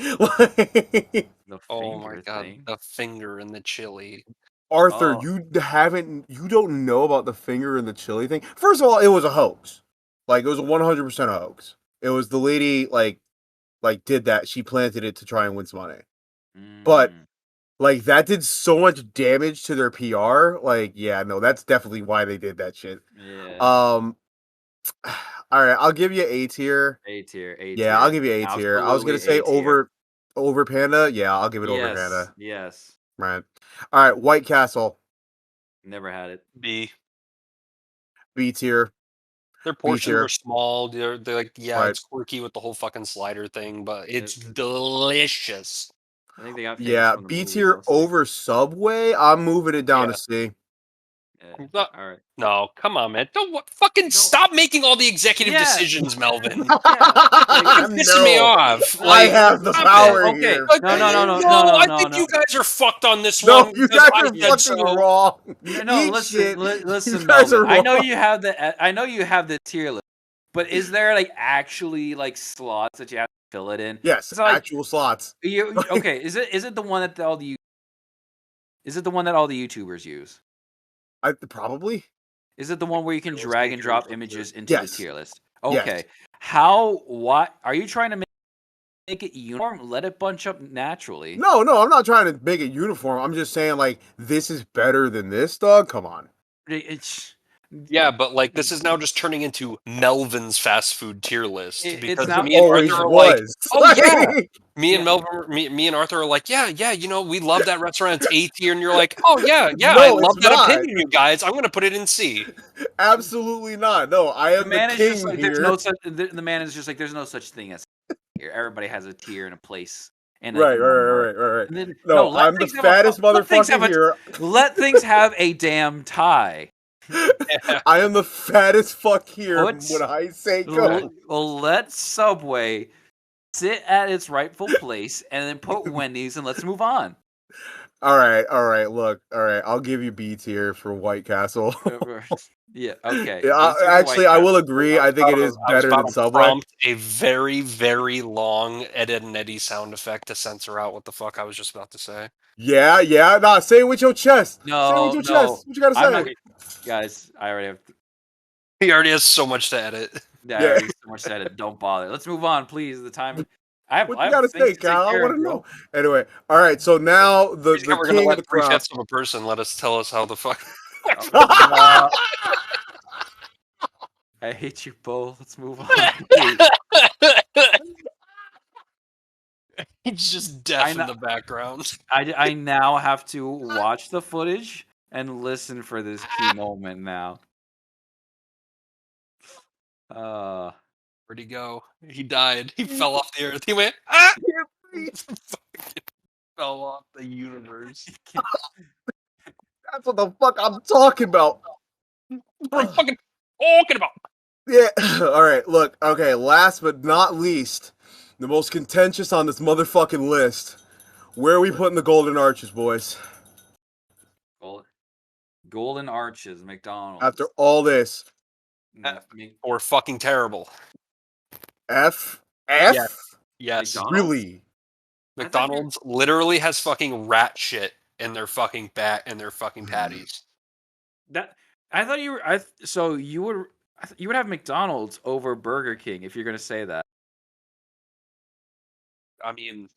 The
Oh my
finger
god,
thing.
the finger in the chili.
Arthur,
Oh.
you don't know about the finger and the chili thing. First of all, it was a hoax. Like it was a 100% hoax. It was the lady like did that. She planted it to try and win some money. But
Mm.
like that did so much damage to their PR. Like, yeah, no, that's definitely why they did that shit.
Yeah.
All right, I'll give you A tier.
A tier. A tier.
Yeah, I'll give you A tier. I was gonna say over Panda. Yeah, I'll give it over Panda.
Yes.
Right. All right, White Castle,
Never had it.
B.
B tier.
Their
B
portions
tier.
are small. They're like, yeah,
Right.
it's quirky with the whole fucking slider thing, but it's
It's-
delicious.
I think they got famous
Yeah,
from the
B
movies
tier
also.
over Subway. I'm moving it down
Yeah.
to C.
Yeah.
No,
All right.
no, come on, man. Don't fucking
No.
stop making all the executive
Yeah.
decisions, Melvin.
Yeah.
Fucking pissing me
No,
off.
I
Like,
have the
stop it.
power
Okay.
here.
Like,
No, no, no, no,
no,
no, no,
I
no,
think
no.
you guys are fucked on this
No,
one
you
because
guys
I
are
said
fucking
so.
wrong.
No,
Eat
listen,
shit.
listen,
You guys
Melvin.
are
I know
wrong.
you have the tier list, but is there like actually like slots that you have to fill it in?
Yes,
It's not like
actual slots.
okay. Is it the one that is it the one that all the YouTubers use?
I probably.
Is it the one where you can
Let's
drag
make
and
it
drop
into
images into the
Yes.
tier list?
Yes.
Okay. How? What are you trying to make it uniform? Let it bunch up naturally.
No, I'm not trying to make it uniform. I'm just saying like this is better than this, dog. Come on.
It's
Yeah, but like this is now just turning into Melvin's fast food tier list
it's
because
now.
me and
Always
Arthur are like,
was.
oh yeah. Me and
Yeah.
Melvin, me and Arthur are like, yeah, you know, we love that restaurant. It's A tier, and you're like, oh yeah, I
No, it's
love that
not.
opinion, you guys. I'm gonna put it in C.
Absolutely not. No, I
The
am the
man is just
king
like there's
here.
no such. The man is just like there's no such thing as here. Everybody has a tier and a place and like
Right,
a number.
right.
And then,
No,
let
I'm the
things have a
fattest
let things have
motherfucker here.
let things have a damn tie.
I am the fattest fuck here
Put
when I say go.
let Subway sit at its rightful place and then put Wendy's and let's move on.
All right. Look, all right. I'll give you B tier for White Castle.
Yeah, okay.
Yeah,
B tier for White
actually, I will
Castle.
agree. I think it is
I was
better
about
than
to
Subway.
prompt a very, very long Ed, Ed and Eddie sound effect to censor out what the fuck I was just about to say.
Yeah. Nah, say it with your chest. Say it with
No,
your
no.
chest. What you gotta
I'm
say?
not guys, I already have
He already has so much to edit.
I
Yeah.
already so much said it. Don't bother. Let's move on, please. The time
What
I
you
have
gotta
things
say,
to take
Kyle? I
care
want
of,
to
bro.
know. Anyway, all right. So now the
We're gonna
king of
let
the
three
crop.
fifths of a person let us tell us how the fuck.
No, I hate you both. Let's move on, please.
He's just deaf in
know-
the background.
I now have to watch the footage and listen for this key moment now.
Where'd he go? He died. He fell off the earth. He went, ah! Fucking fell off the universe.
That's what the fuck I'm talking about.
What I'm fucking talking about.
Yeah. All right. Look. Okay. Last but not least, the most contentious on this motherfucking list. Where are we putting the golden arches, boys?
Golden Arches, McDonald's.
After all this,
Or fucking terrible.
F.
Yes.
McDonald's?
Really?
McDonald's literally has fucking rat shit in their fucking patties.
That I thought you were. So you would have McDonald's over Burger King if you're gonna say that.
I mean,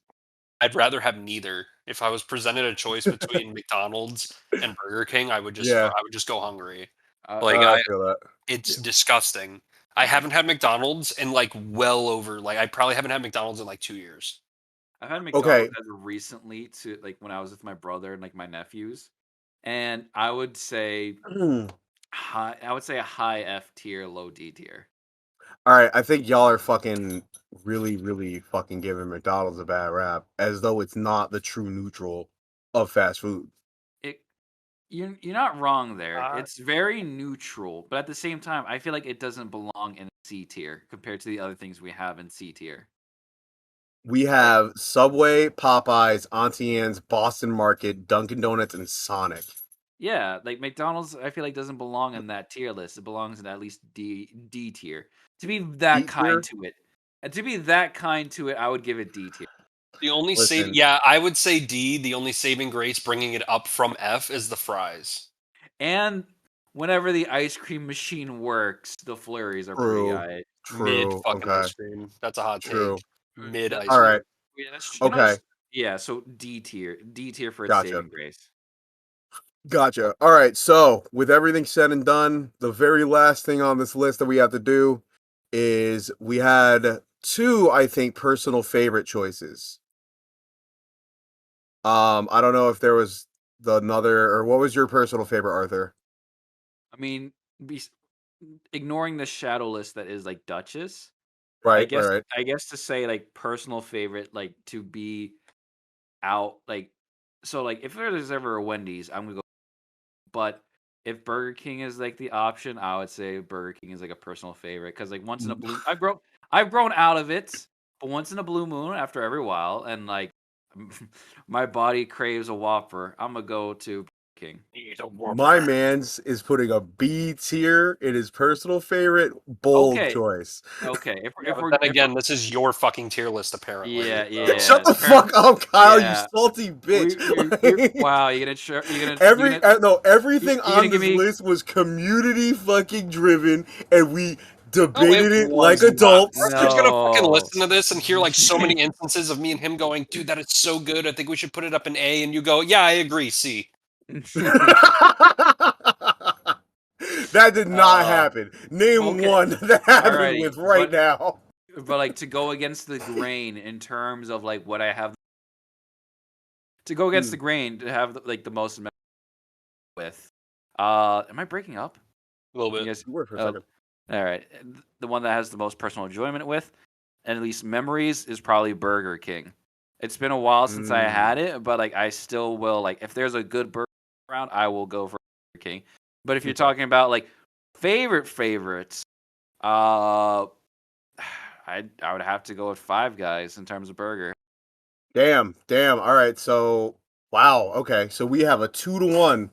I'd rather have neither. If I was presented a choice between McDonald's and Burger King, I would just go hungry.
I feel that.
It's disgusting. I haven't had McDonald's in like well over I probably haven't had McDonald's in like 2 years.
I've had McDonald's as of recently to like when I was with my brother and like my nephews, and I would say high. I would say a high F tier, low D tier.
All right, I think y'all are fucking really fucking giving McDonald's a bad rap, as though it's not the true neutral of fast food.
You're not wrong there. It's very neutral, but at the same time, I feel like it doesn't belong in C tier compared to the other things we have in C tier.
We have Subway, Popeyes, Auntie Anne's, Boston Market, Dunkin' Donuts, and Sonic.
Yeah, like McDonald's, I feel like doesn't belong in that tier list. It belongs in at least D tier. To be that kind to it, and to be that kind to it, I would give it D tier.
The only I would say D. The only saving grace bringing it up from F is the fries.
And whenever the ice cream machine works, the flurries are pretty high.
Mid fucking ice cream. That's a hot take. Mid ice cream.
All right. Okay.
Yeah, so D tier for its
Gotcha.
saving grace.
Gotcha. All right. So, with everything said and done, the very last thing on this list that we have to do is we had two, I think, personal favorite choices. I don't know if there was another, or what was your personal favorite, Arthur?
I mean, ignoring the shadow list that is like Duchess.
Right. Right.
I guess to say like personal favorite, like to be out, like so like if there's ever a Wendy's, I'm gonna go. But if Burger King is like the option, I would say Burger King is like a personal favorite because like once in a blue, I've grown out of it, but once in a blue moon after every while, and like my body craves a Whopper, I'm gonna go to Burger King.
My man's is putting a B tier in his personal favorite. Bold
Okay,
choice.
okay.
Yeah, but then again, this is your fucking tier list, apparently.
Yeah,
So.
Shut
yeah.
the fuck up, Kyle. You
Yeah.
salty bitch.
Wow, you're gonna
Everything
you're gonna
on
give
this
me
list was community fucking driven, and we
No,
debated it like
was not.
adults.
Arthur's gonna fucking
No.
listen to this and hear like so many instances of me and him going, dude, that is so good. I think we should put it up in A. And you go, yeah, I agree, C.
That did not happen. Name
okay.
one that happened
Alrighty,
with right now.
but like to go against the grain in terms of like what I have to go against the grain to have like the most with. Am I breaking up?
A little bit.
You guys,
You were for a second.
all right. The one that has the most personal enjoyment with, and at least memories, is probably Burger King. It's been a while since I had it, but like I still will. Like if there's a good burger around, I will go for Burger King. But if you're talking about like favorites, I would have to go with Five Guys in terms of burger.
Damn. All right. So, wow. Okay. So we have a 2-1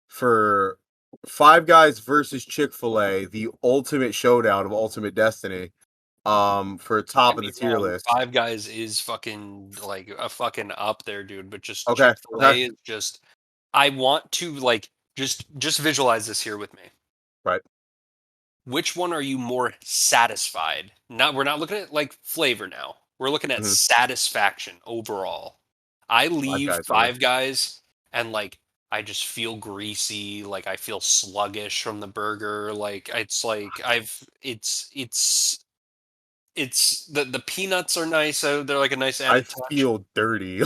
for Five Guys versus Chick-fil-A, the ultimate showdown of Ultimate Destiny. For top of the tier list.
Five Guys is fucking like a fucking up there, dude. But just
Okay.
Chick-fil-A is just. I want to like just visualize this here with me.
Right.
Which one are you more satisfied? We're not looking at like flavor now. We're looking at satisfaction overall. I leave Five Guys and like I just feel greasy, like I feel sluggish from the burger. Like it's the peanuts are nice. So they're like a nice added touch.
feel dirty.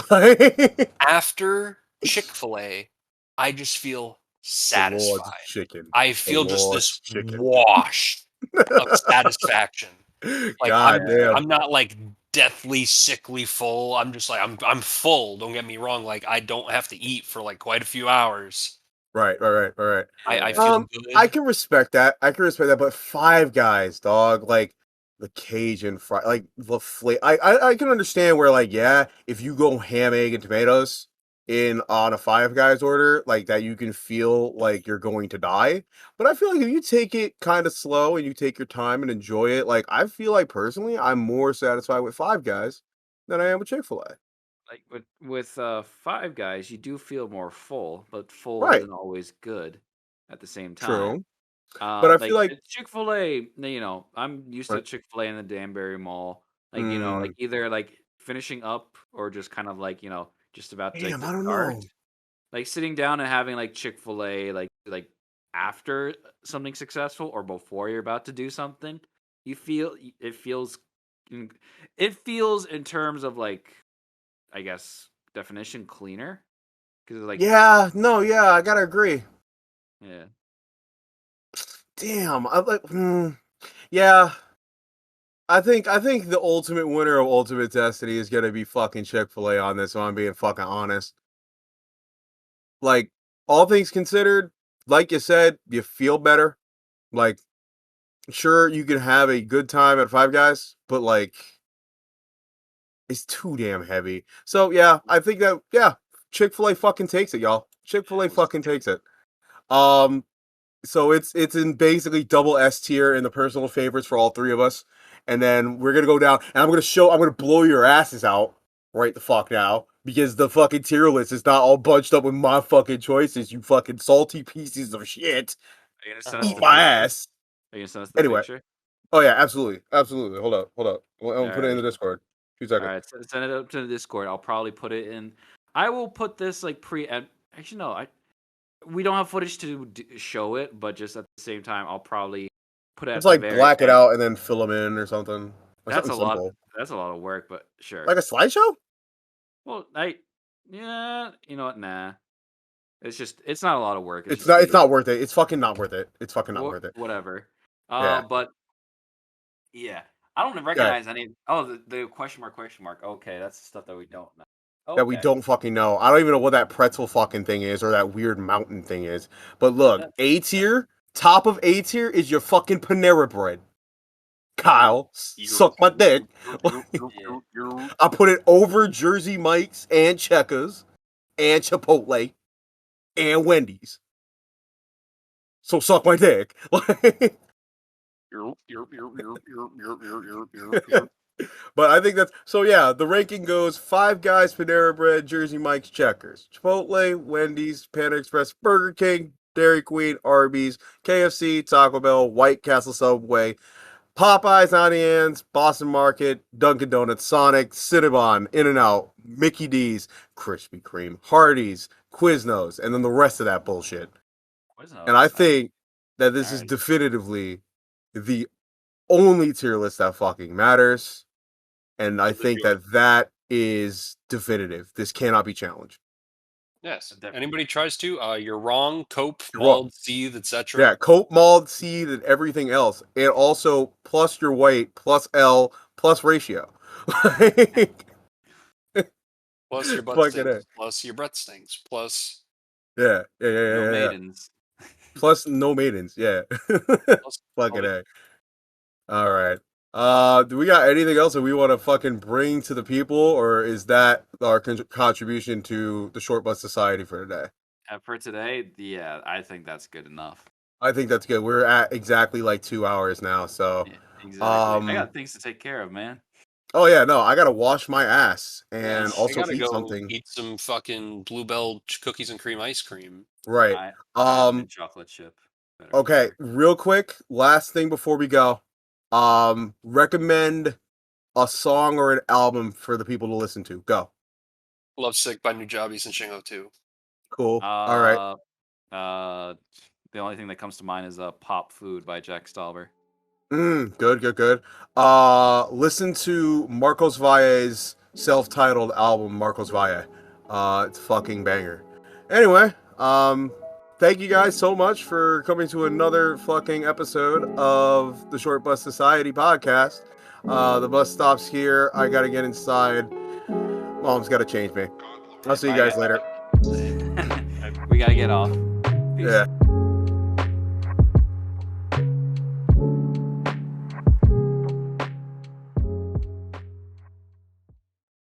After Chick-fil-A, I just feel satisfied.
Chicken.
I feel just this
chicken.
wash of satisfaction. Like
damn.
I'm not like deathly sickly full. I'm just like I'm full. Don't get me wrong. Like I don't have to eat for like quite a few hours.
Right.
I feel good.
I can respect that. But Five Guys, dog, like the Cajun fry, like the I can understand where, like, yeah, if you go ham, egg, and tomatoes on a Five Guys order, like that, you can feel like you're going to die. But I feel like if you take it kind of slow and you take your time and enjoy it, like I feel like personally, I'm more satisfied with Five Guys than I am with Chick-fil-A.
Like with Five Guys, you do feel more full, but full
Right.
isn't always good at the same time.
True. But I feel like
Chick-fil-A, I'm used to Chick-fil-A in the Danbury Mall. Like, like either like finishing up or just kind of like, just about to like,
I don't
start.
know.
Like sitting down and having like Chick-fil-A like after something successful or before you're about to do something, it feels in terms of like, I guess, definition cleaner. Because like
I gotta agree.
Yeah.
Damn, yeah. I think the ultimate winner of Ultimate Destiny is gonna be fucking Chick-fil-A on this. So I'm being fucking honest. Like, all things considered, like you said, you feel better. Like, sure, you can have a good time at Five Guys, but like, it's too damn heavy. So yeah, I think that Chick-fil-A fucking takes it, y'all. Chick-fil-A fucking takes it. So it's in basically double S tier in the personal favorites for all three of us. And then we're gonna go down and I'm gonna blow your asses out right the fuck now. Because the fucking tier list is not all bunched up with my fucking choices, you fucking salty pieces of shit.
Are you gonna send us
Eat
the
my
picture?
ass.
Are you gonna send us the
Anyway.
picture?
Oh yeah, absolutely. Hold up. I'll put it in the Discord. 2 seconds.
All right, send it up to the Discord. I'll probably put it in. I will put this like actually no, we don't have footage to show it, but just at the same time, I'll probably put it.
It's like black it out and then fill them in or something. Or
that's
something simple.
That's a lot of work, but sure.
Like a slideshow?
Well, you know what? Nah.
It's not a lot of work.
It's not worth it. It's fucking not worth it. It's fucking not worth it.
Whatever.
Yeah.
But yeah, I don't recognize any. Oh, the question mark. Okay, that's the stuff that we don't know.
That we
Okay.
don't fucking know. I don't even know what that pretzel fucking thing is or that weird mountain thing is. But look, A tier, top of A tier is your fucking Panera bread. Kyle, suck my dick. I put it over Jersey Mike's and Checkers and Chipotle and Wendy's. So suck my dick. But I think that's so. Yeah, the ranking goes: Five Guys, Panera Bread, Jersey Mike's, Checkers, Chipotle, Wendy's, Panda Express, Burger King, Dairy Queen, Arby's, KFC, Taco Bell, White Castle, Subway, Popeyes, Auntie Anne's, Boston Market, Dunkin' Donuts, Sonic, Cinnabon, In-N-Out, Mickey D's, Krispy Kreme, Hardee's, Quiznos, and then the rest of that bullshit. And I think that this is definitively the only tier list that fucking matters. And I think that is definitive. This cannot be challenged.
Yes. Anybody tries to, you're wrong. Cope,
You're
mold,
wrong.
seethe, etc.
Yeah, coat, mold, seed, and everything else. And also plus your weight, plus L, plus ratio.
Plus your butt
Fucking
stinks. Plus your breath stinks. Plus
Yeah.
No maidens.
Plus no maidens, yeah. Fucking A. All right. Do we got anything else that we want to fucking bring to the people, or is that our contribution to the Shortbus Society for today?
For today, yeah, I think that's good enough.
I think that's good. We're at exactly like 2 hours now, so
Yeah, exactly. I got things to take care of, man.
Oh yeah, no, I gotta wash my ass and also
gotta
eat
go
something.
eat some fucking Bluebell cookies and cream ice cream.
Right.
I chocolate chip.
Okay, real quick, last thing before we go. Recommend a song or an album for the people to listen to. Go.
Lovesick by Nujabes and Shingo 2.
Cool. All right.
The only thing that comes to mind is Pop Food by Jack Stauber.
Good. Listen to Marcos Valle's self-titled album, Marcos Valle. It's a fucking banger. Anyway, thank you guys so much for coming to another fucking episode of the Short Bus Society podcast. The bus stops here. I gotta get inside. Mom's gotta change me. I'll see you guys later.
We gotta get off. Peace.
Yeah.